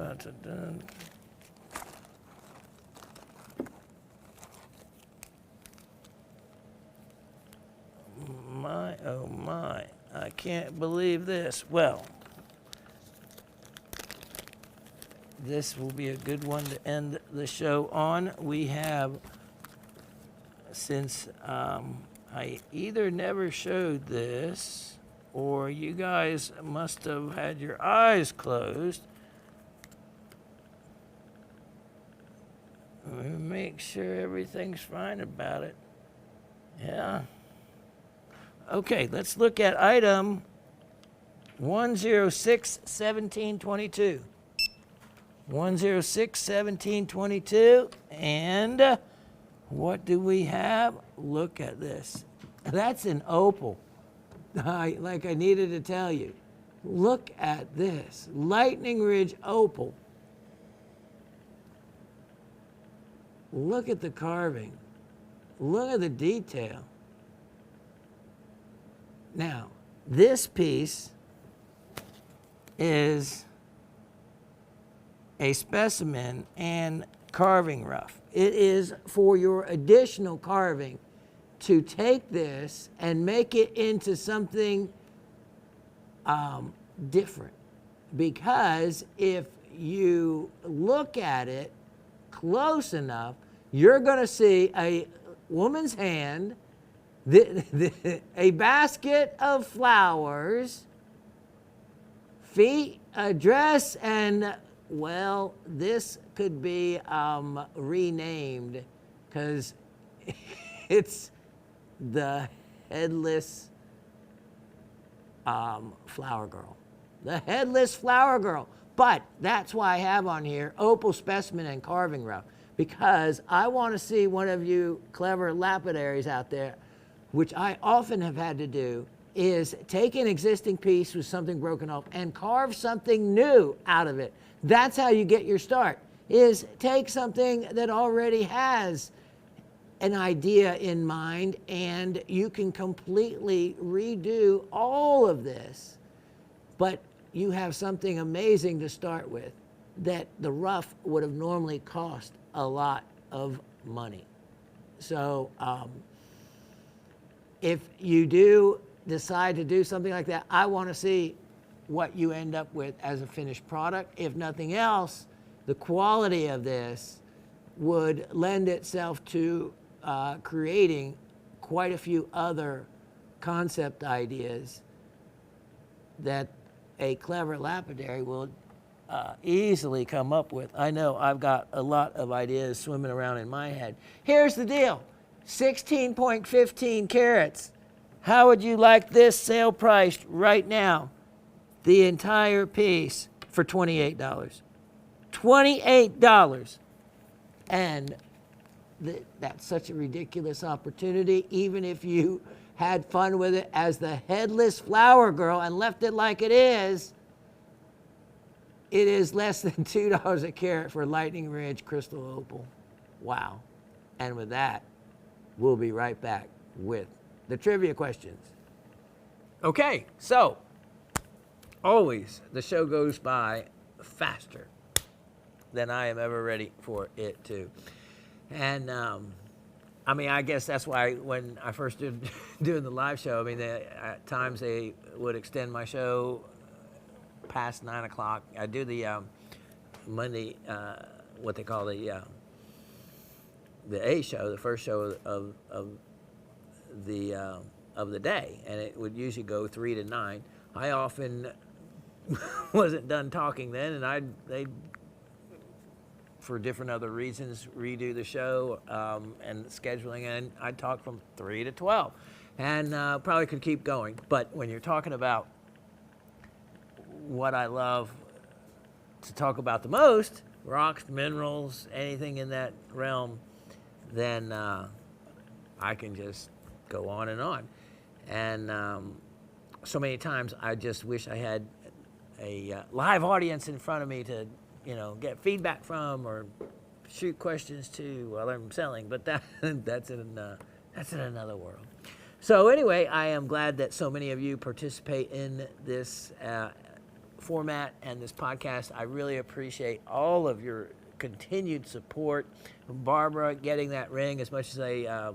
My, oh my, I can't believe this. Well, this will be a good one to end the show on. We have, since I either never showed this or you guys must have had your eyes closed. Let me make sure everything's fine about it. Yeah. Okay, let's look at item 106-1722. 106-1722, and what do we have? Look at this. That's an opal. Like I needed to tell you. Look at this. Lightning Ridge opal. Look at the carving. Look at the detail. Now, this piece is a specimen and carving rough. It is for your additional carving to take this and make it into something different. Because if you look at it close enough, you're going to see a woman's hand, a basket of flowers, feet, a dress, and, well, this could be renamed because it's the headless flower girl. The headless flower girl. But that's why I have on here opal specimen and carving rough, because I want to see one of you clever lapidaries out there, which I often have had to do, is take an existing piece with something broken off and carve something new out of it. That's how you get your start, is take something that already has an idea in mind and you can completely redo all of this, but you have something amazing to start with that the rough would have normally cost a lot of money. So if you do decide to do something like that, I want to see what you end up with as a finished product. If nothing else, the quality of this would lend itself to creating quite a few other concept ideas that a clever lapidary will easily come up with. I know I've got a lot of ideas swimming around in my head. Here's the deal. 16.15 carats. How would you like this sale priced right now? The entire piece for $28. $28. And that's such a ridiculous opportunity. Even if you had fun with it as the headless flower girl and left it like it is less than $2 a carat for Lightning Ridge crystal opal. Wow. And with that, we'll be right back with the trivia questions. Okay, so always the show goes by faster than I am ever ready for it to. And I mean, I guess that's why when I first did doing the live show, I mean, at times they would extend my show past 9 o'clock. I do the Monday, what they call the A show, the first show of the day, and it would usually go 3 to 9. I often wasn't done talking then, and they'd for different other reasons redo the show and scheduling, and I'd talk from 3 to 12, and probably could keep going. But when you're talking about what I love to talk about the most, rocks, minerals, anything in that realm, then I can just go on and on. And so many times I just wish I had a live audience in front of me to, get feedback from or shoot questions to while I'm selling. But that's in another world. So anyway, I am glad that so many of you participate in this format and this podcast. I really appreciate all of your continued support. Barbara getting that ring, as much as I,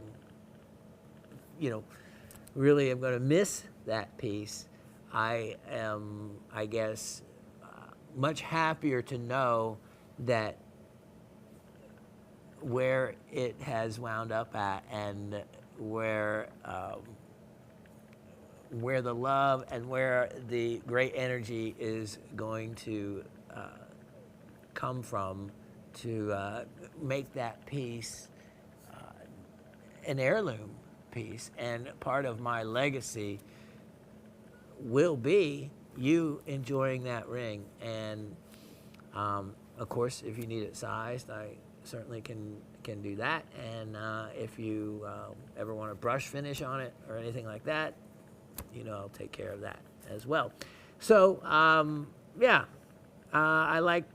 really am going to miss that piece. I am, I guess, much happier to know that where it has wound up at, and where the love and where the great energy is going to come from to make that piece an heirloom piece. And part of my legacy will be you enjoying that ring. And of course, if you need it sized, I certainly can do that. And if you ever want a brush finish on it or anything like that, I'll take care of that as well. So I like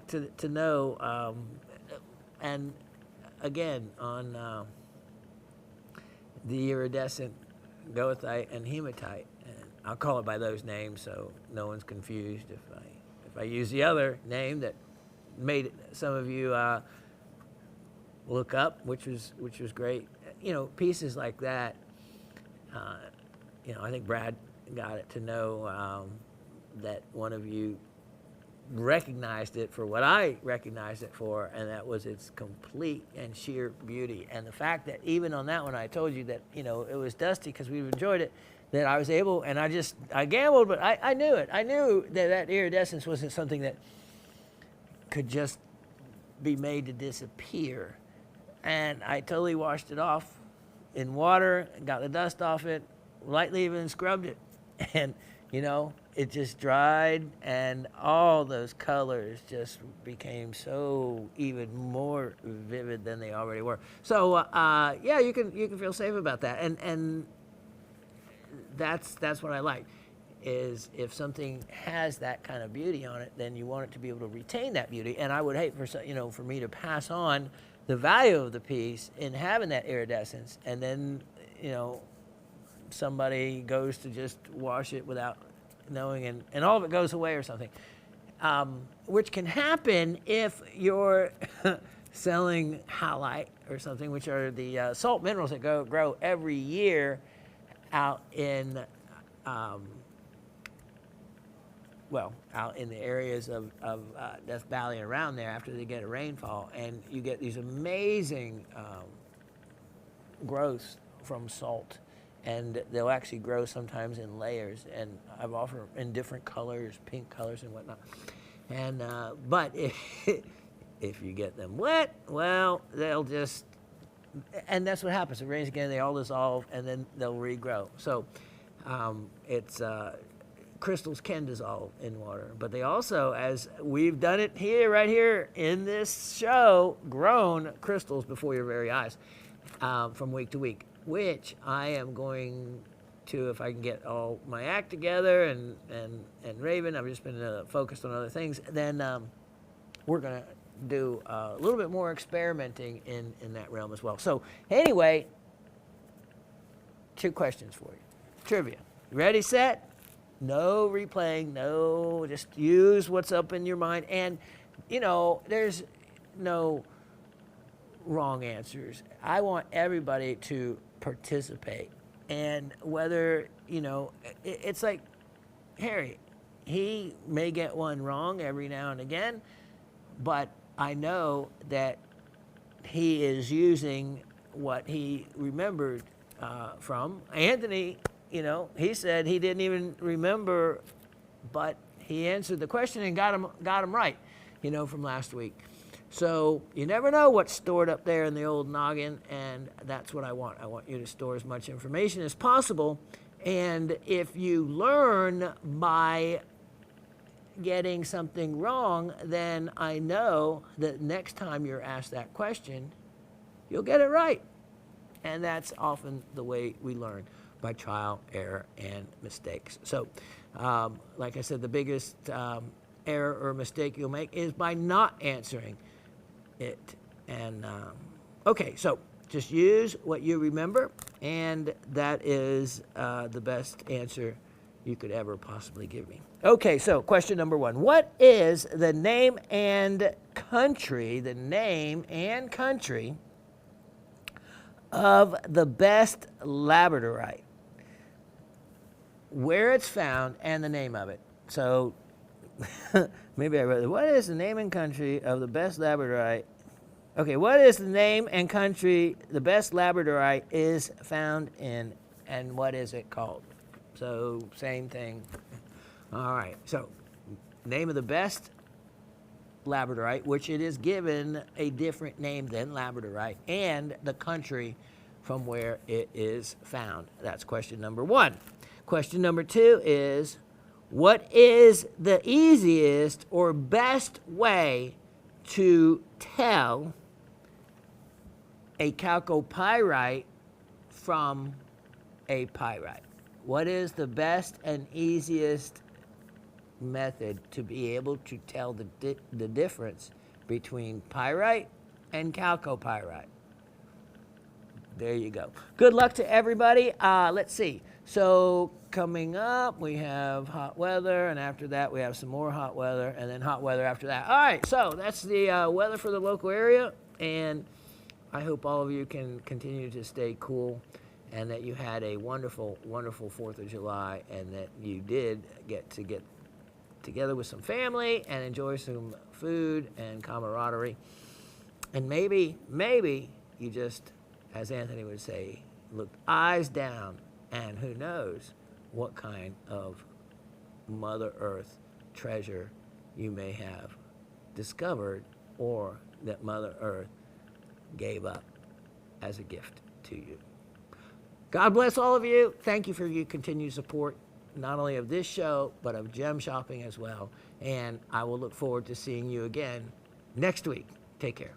to know, and again, on the iridescent goethite and hematite, and I'll call it by those names so no one's confused if I use the other name that made some of you look up, which was great. Pieces like that. I think Brad got it to know that one of you recognized it for what I recognized it for, and that was its complete and sheer beauty. And the fact that even on that one, I told you that it was dusty because we've enjoyed it, that I was able, and I gambled, but I knew it. I knew that iridescence wasn't something that could just be made to disappear. And I totally washed it off in water, got the dust off it, lightly even scrubbed it. And, it just dried, and all those colors just became so even more vivid than they already were. So, you can feel safe about that. And that's what I like, is if something has that kind of beauty on it, then you want it to be able to retain that beauty. And I would hate for me to pass on the value of the piece in having that iridescence, and then, somebody goes to just wash it without knowing, and all of it goes away or something, which can happen if you're selling halite or something, which are the salt minerals that grow every year out in out in the areas of Death Valley and around there after they get a rainfall, and you get these amazing growths from salt. And they'll actually grow sometimes in layers, and I've offered in different colors, pink colors and whatnot. And but if you get them wet, well, they'll just, and that's what happens. It rains again, they all dissolve, and then they'll regrow. So crystals can dissolve in water, but they also, as we've done it right here in this show, grown crystals before your very eyes from week to week, which I am going to, if I can get all my act together and Raven, I've just been focused on other things, then we're going to do a little bit more experimenting in that realm as well. So anyway, 2 questions for you. Trivia. Ready, set? No replaying, no, just use what's up in your mind. And, there's no wrong answers. I want everybody to participate. And whether, it's like Harry, he may get one wrong every now and again, but I know that he is using what he remembered from. Anthony, he said he didn't even remember, but he answered the question and got him right, from last week. So you never know what's stored up there in the old noggin, and that's what I want. I want you to store as much information as possible. And if you learn by getting something wrong, then I know that next time you're asked that question, you'll get it right. And that's often the way we learn, by trial, error, and mistakes. So, like I said, the biggest error or mistake you'll make is by not answering it. And okay, so Just use what you remember, and that is the best answer you could ever possibly give me. Okay, so question number 1. What is the name and country of the best Labradorite? Where it's found and the name of it. So maybe I wrote, what is the name and country of the best Labradorite? Okay, what is the name and country the best Labradorite is found in, and what is it called? So same thing. All right, so name of the best Labradorite, which it is given a different name than Labradorite, and the country from where it is found. That's question number 1. Question number 2 is, what is the easiest or best way to tell a chalcopyrite from a pyrite? What is the best and easiest method to be able to tell the difference between pyrite and chalcopyrite? There you go. Good luck to everybody. Let's see. So coming up, we have hot weather, and after that, we have some more hot weather, and then hot weather after that. All right, so that's the weather for the local area, and I hope all of you can continue to stay cool, and that you had a wonderful, wonderful 4th of July, and that you did get together with some family and enjoy some food and camaraderie. And maybe you just, as Anthony would say, looked eyes down, and who knows what kind of Mother Earth treasure you may have discovered, or that Mother Earth gave up as a gift to you. God bless all of you. Thank you for your continued support, not only of this show, but of Gem Shopping as well. And I will look forward to seeing you again next week. Take care.